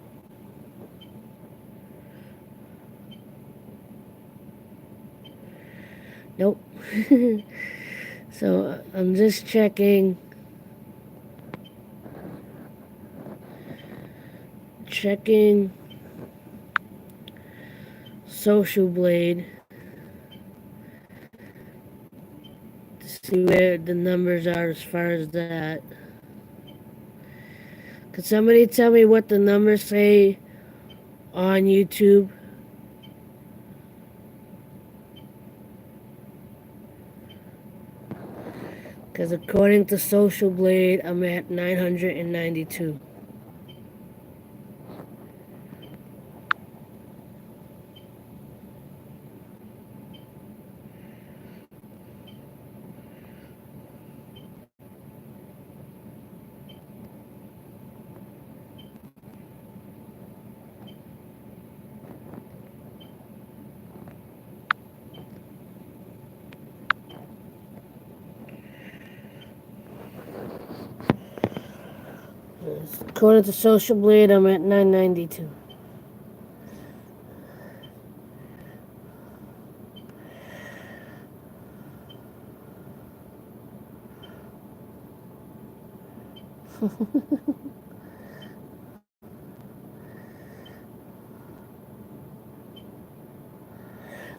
Nope. So I'm just checking Social Blade to see where the numbers are as far as that. Could somebody tell me what the numbers say on YouTube? Because according to Social Blade, I'm at 992. According to Social Blade, I'm at 992.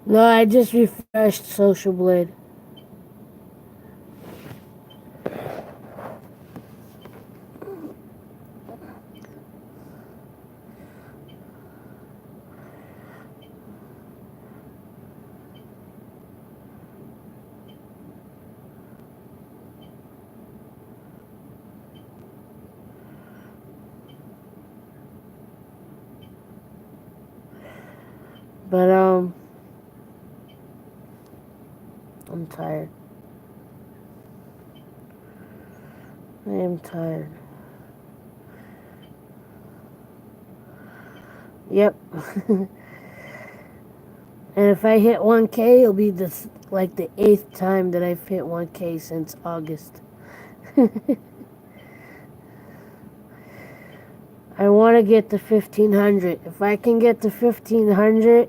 No, I just refreshed Social Blade. But, I'm tired. I am tired. Yep. And if I hit 1K, it'll be like the 8th time that I've hit 1K since August. I want to get to 1500. If I can get to 1500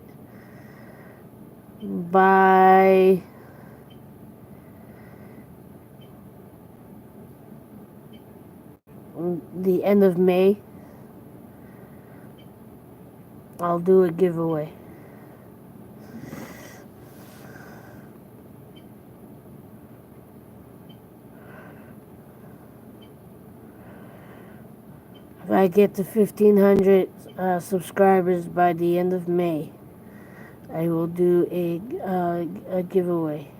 by the end of May, I'll do a giveaway. If I get to 1500 subscribers by the end of May, I will do a giveaway.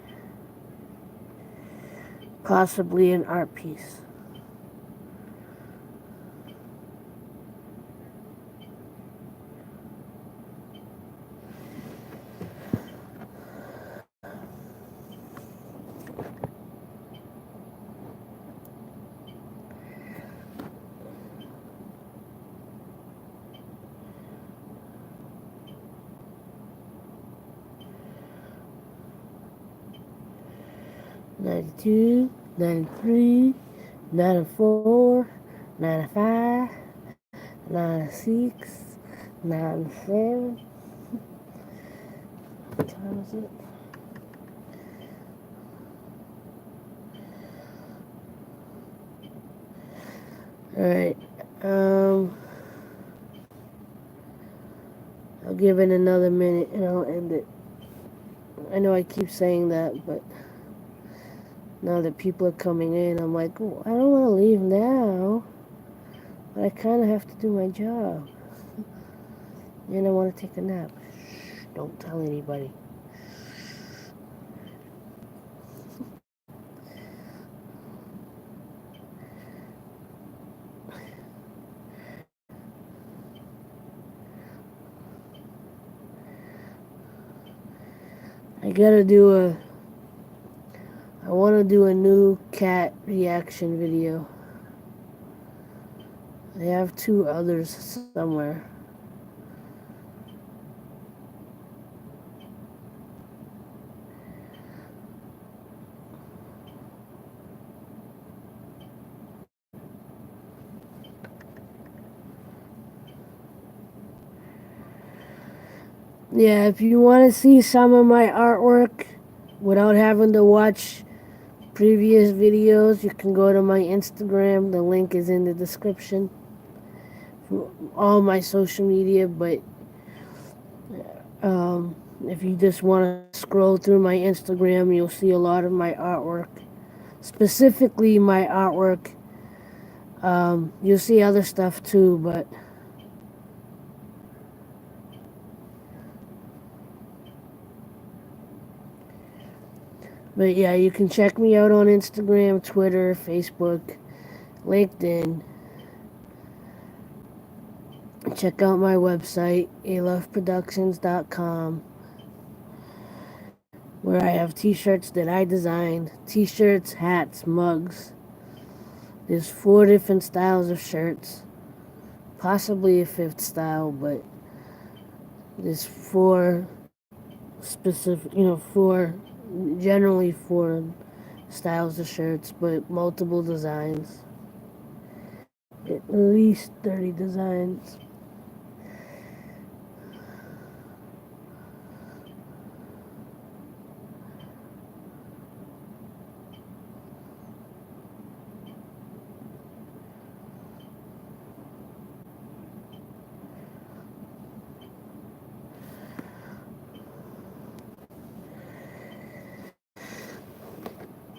Possibly an art piece. '92, '93, '94, '95, '96, '97. What time is it? Alright, I'll give it another minute and I'll end it. I know I keep saying that, but Now that people are coming in, I'm like, oh, I don't want to leave now, but I kind of have to do my job. And I want to take a nap. Shh, don't tell anybody. I gotta do a. I want to do a new cat reaction video. I have two others somewhere. Yeah, if you want to see some of my artwork without having to watch previous videos, you can go to my Instagram. The link is in the description. For all my social media, but if you just want to scroll through my Instagram, you'll see a lot of my artwork. Specifically, my artwork. You'll see other stuff too, but yeah, you can check me out on Instagram, Twitter, Facebook, LinkedIn. Check out my website, aloveproductions.com, where I have t-shirts that I designed. T-shirts, hats, mugs. There's 4 different styles of shirts. Possibly a 5th style, but there's 4 specific, generally 4 styles of shirts, but multiple designs. At least 30 designs.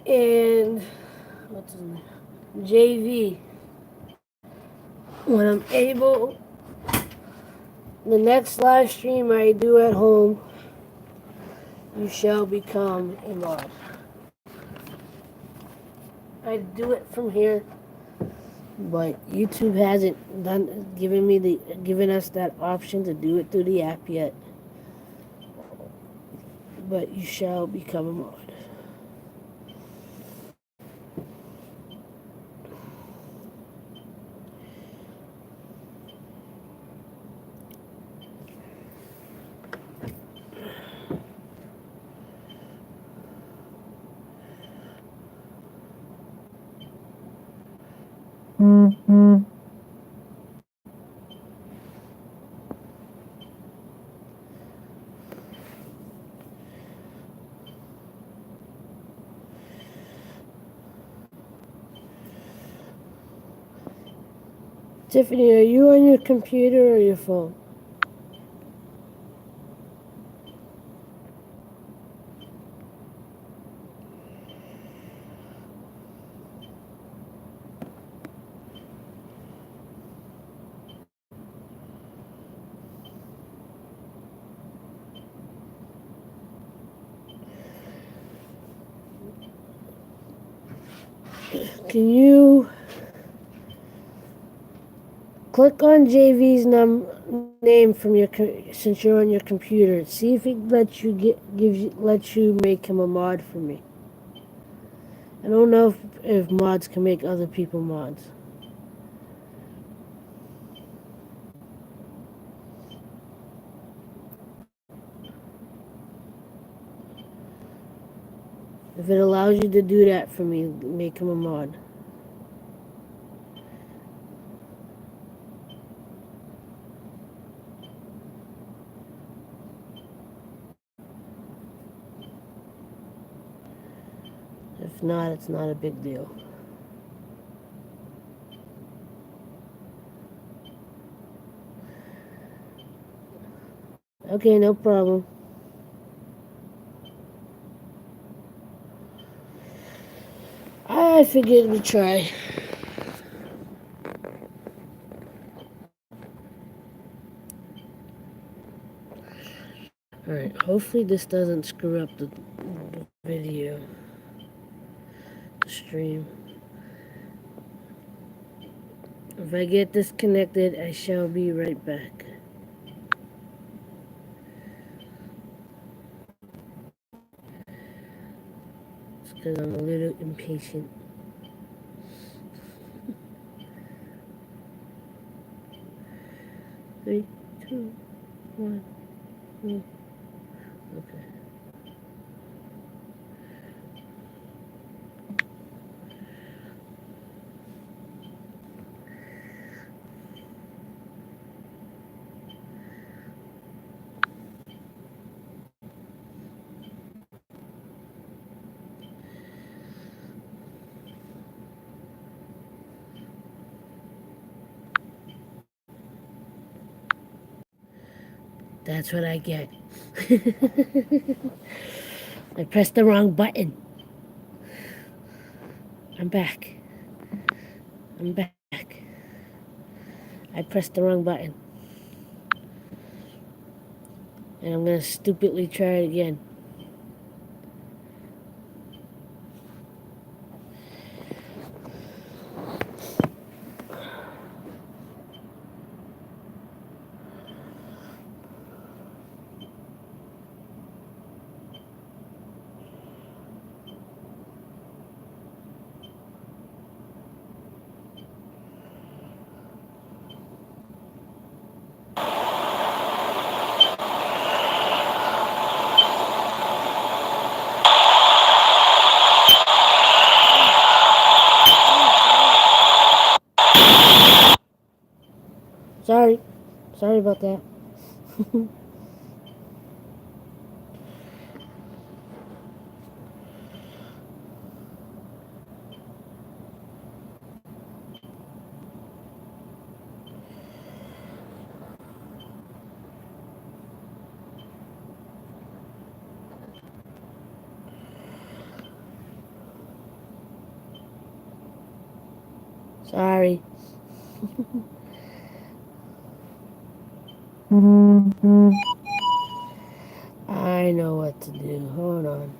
And what's his name? JV. When I'm able, the next live stream I do at home, you shall become a mod. I do it from here, but YouTube hasn't given us that option to do it through the app yet. But you shall become a mod. Tiffany, are you on your computer or your phone? Can you click on JV's name from since you're on your computer? See if it lets you lets you make him a mod for me. I don't know if mods can make other people mods. If it allows you to do that for me, make him a mod. If not, it's not a big deal. Okay, no problem. I figured we'd try. Alright, hopefully this doesn't screw up the video, the stream. If I get disconnected, I shall be right back. It's because I'm a little impatient. 3, 2, 1, okay. That's what I get. I pressed the wrong button. I'm back. I'm back. I pressed the wrong button. And I'm gonna stupidly try it again. Sorry. Sorry about that. Sorry. I know what to do. Hold on.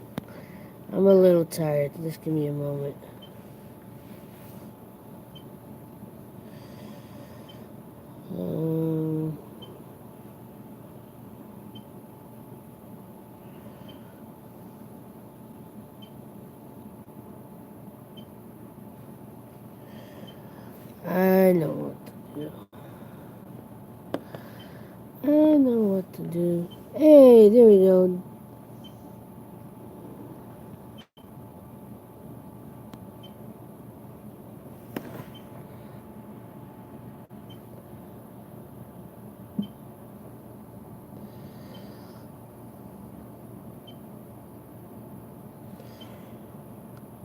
I'm a little tired. Just give me a moment. Um, I know what to do. I know what to do. Hey, there we go.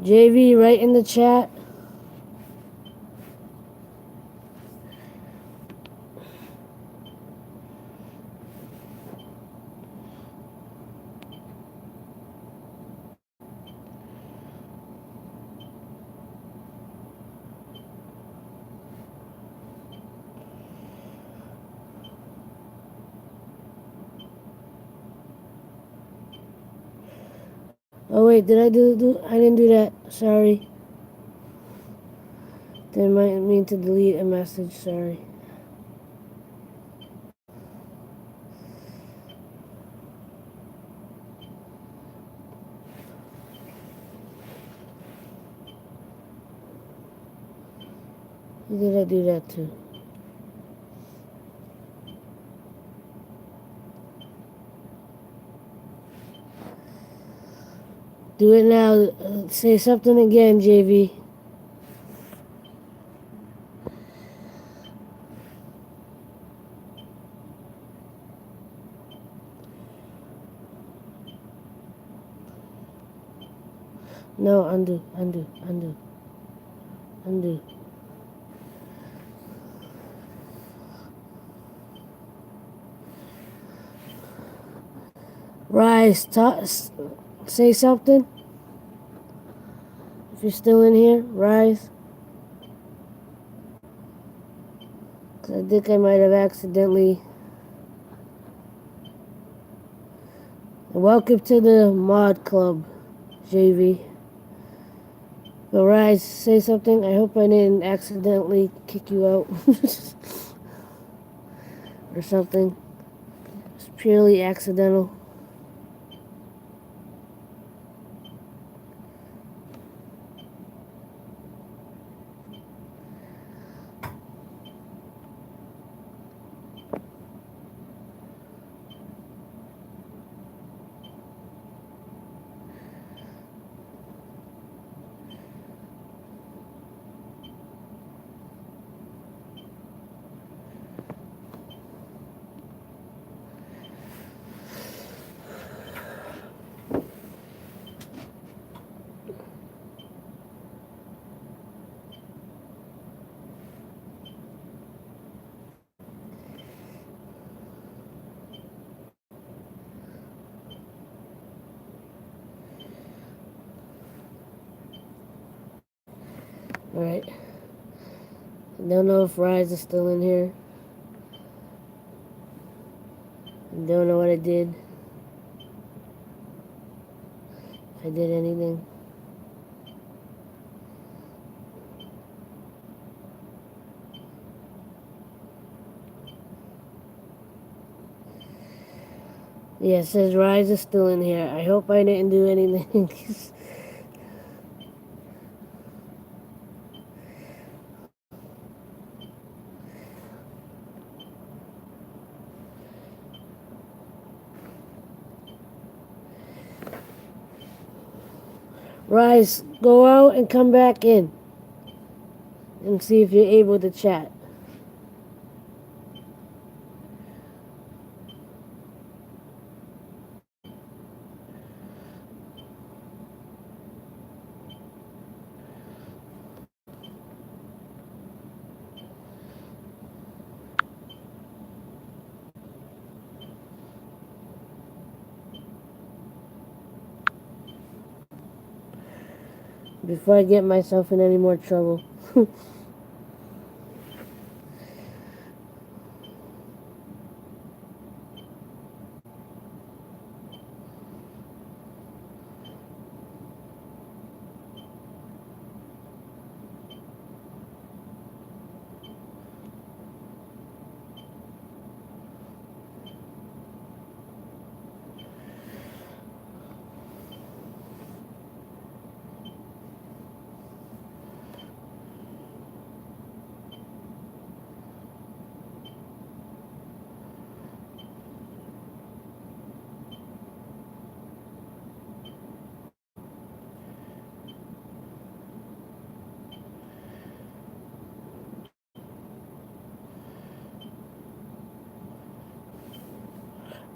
JV, right in the chat. Oh wait, did I do? I didn't do that. Sorry. Didn't mean to delete a message. Sorry. Did I do that too? Do it now. Say something again, JV. No, undo, undo, undo, undo. Rise, say something. If you're still in here, rise. 'Cause I think I might have accidentally. Welcome to the mod club, JV. But rise, say something. I hope I didn't accidentally kick you out or something. It's purely accidental. Alright. I don't know if Rise is still in here. I don't know what I did. If I did anything. Yeah, it says Rise is still in here. I hope I didn't do anything. Rise, go out and come back in. And see if you're able to chat. Before I get myself in any more trouble.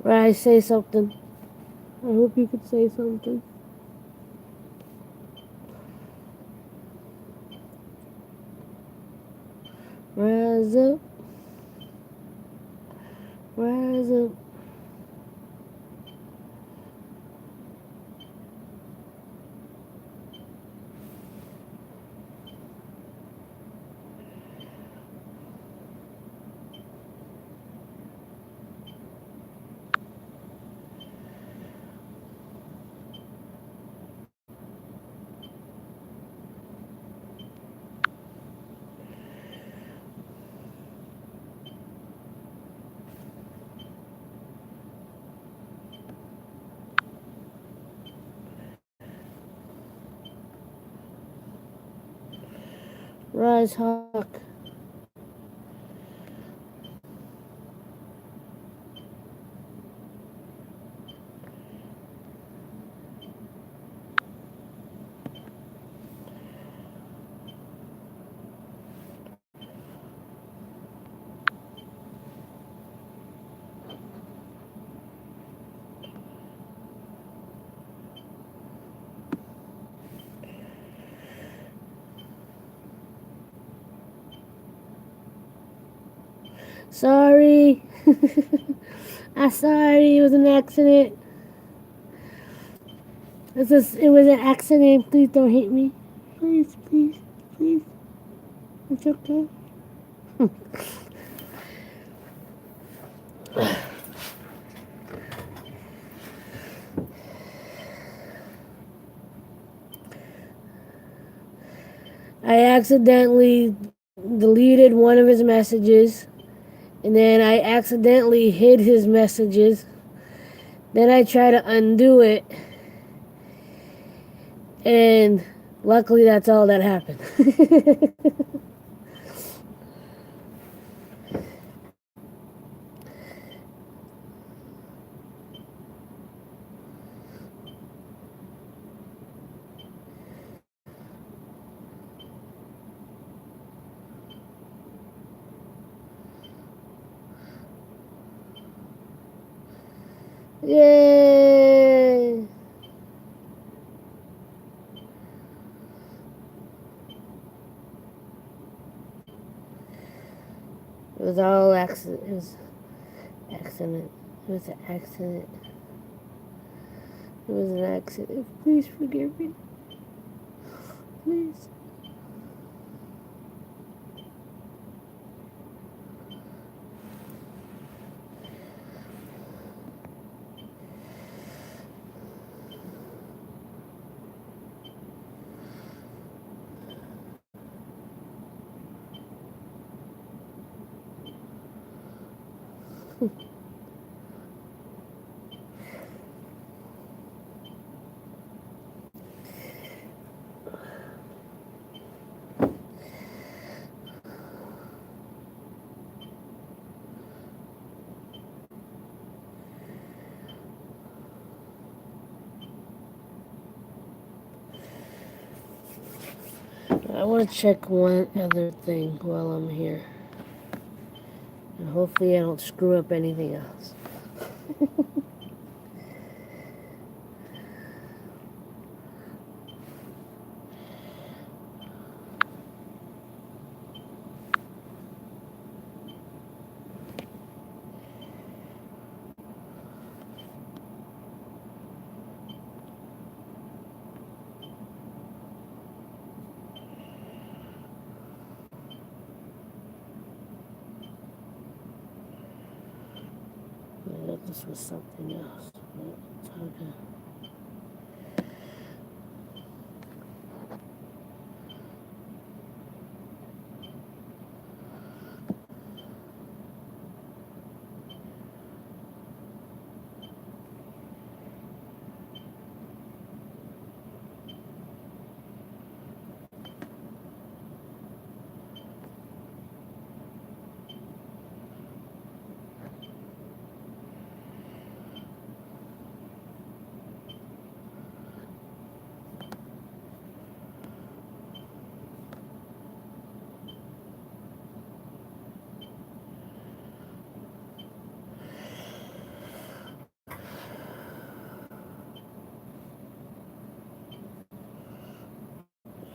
Rise, say something. I hope you could say something. Rise up. Rise up. Rise, Hawk. Sorry. I'm sorry. It was an accident. It was an accident. Please don't hate me. Please, please, please. It's okay. I accidentally deleted one of his messages, and then I accidentally hid his messages. Then I tried to undo it, and luckily that's all that happened. Yay! It was all accident. It was accident. It was an accident. It was an accident. Please forgive me. Please. I want to check one other thing while I'm here. And hopefully I don't screw up anything else. I thought this was something else. But it's okay.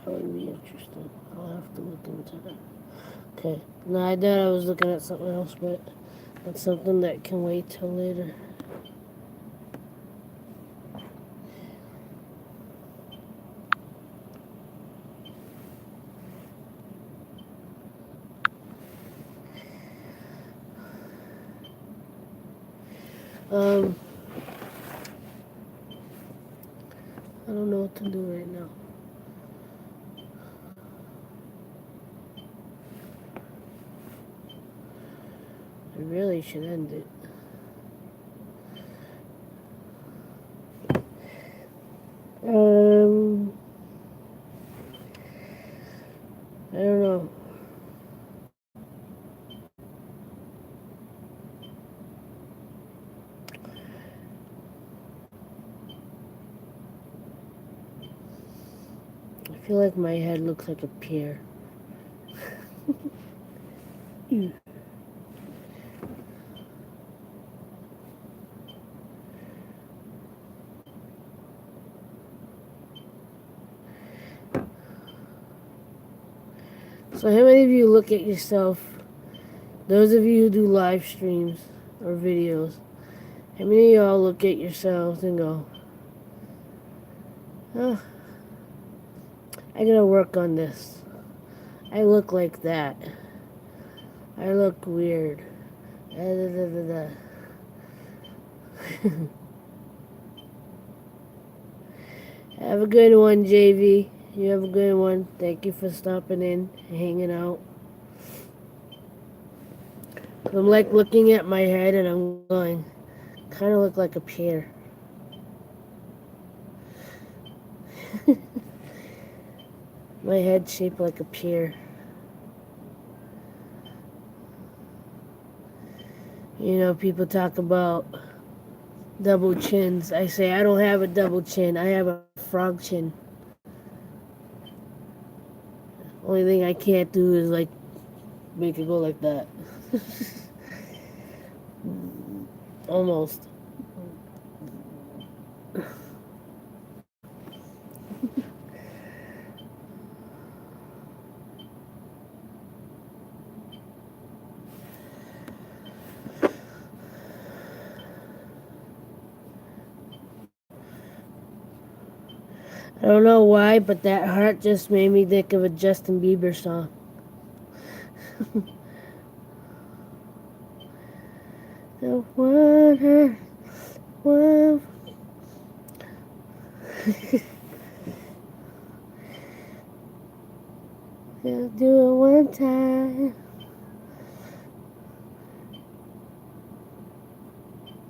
That would be interesting. I'll have to look into that. Okay. No, I thought I was looking at something else, but that's something that can wait till later. I don't know what to do right now. I really should end it. I don't know. I feel like my head looks like a pear. So how many of you look at yourself, those of you who do live streams or videos, how many of y'all look at yourselves and go, oh, I gotta work on this. I look like that. I look weird. Have a good one, JV. You have a good one. Thank you for stopping in, hanging out. I'm like looking at my head and I'm going, kind of look like a pear. My head shaped like a pear. You know, people talk about double chins. I say I don't have a double chin. I have a frog chin. Only thing I can't do is like make it go like that. Almost. I don't know why, but that heart just made me think of a Justin Bieber song. The one, one. I'll do it one time.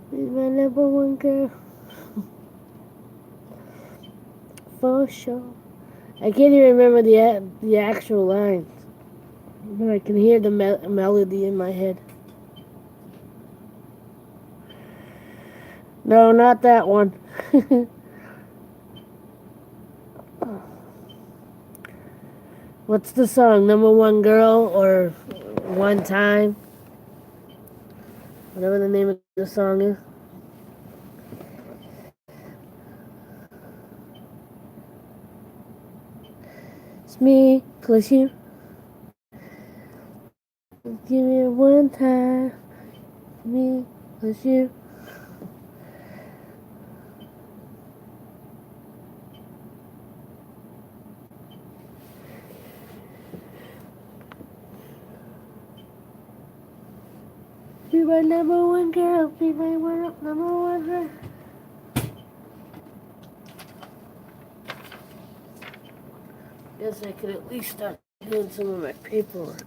She's my number one girl. For sure. I can't even remember the actual lines, but I can hear the melody in my head. No, not that one. What's the song? Number one girl or one time? Whatever the name of the song is. It's me plus you. Give me one time. Me plus you. Be my number one girl. Be my number one girl. Guess I could at least start doing some of my paperwork.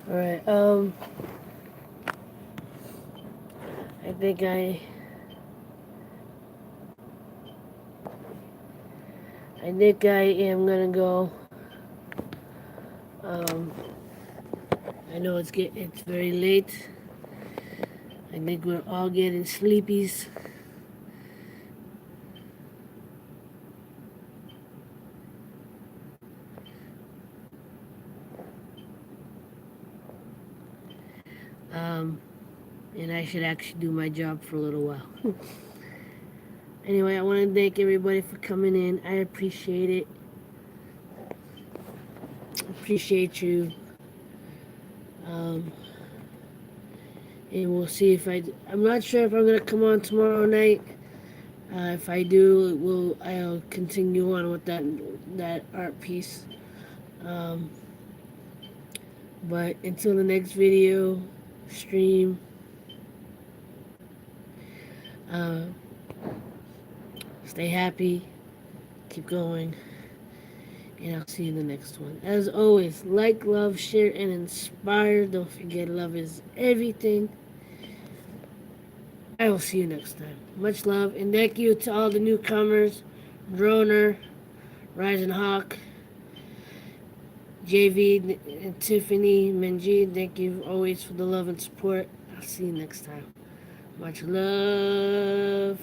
Alright, I think I am gonna go. I know it's very late. I think we're all getting sleepies. And I should actually do my job for a little while. Anyway, I want to thank everybody for coming in. I appreciate it. Appreciate you. And we'll see if I'm not sure if I'm gonna come on tomorrow night. If I do, I'll continue on with that art piece. But until the next video, stream, stay happy, keep going, And I'll see you in the next one. As always, like, love, share, and inspire. Don't forget, love is everything. I will see you next time. Much love, and thank you to all the newcomers, Droner, Rising Hawk, JV, and Tiffany, Menji. Thank you always for the love and support. I'll see you next time. Much love.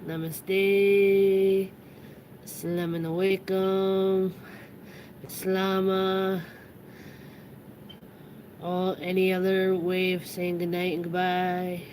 Namaste. Assalamualaikum. Islama. Or any other way of saying goodnight and goodbye.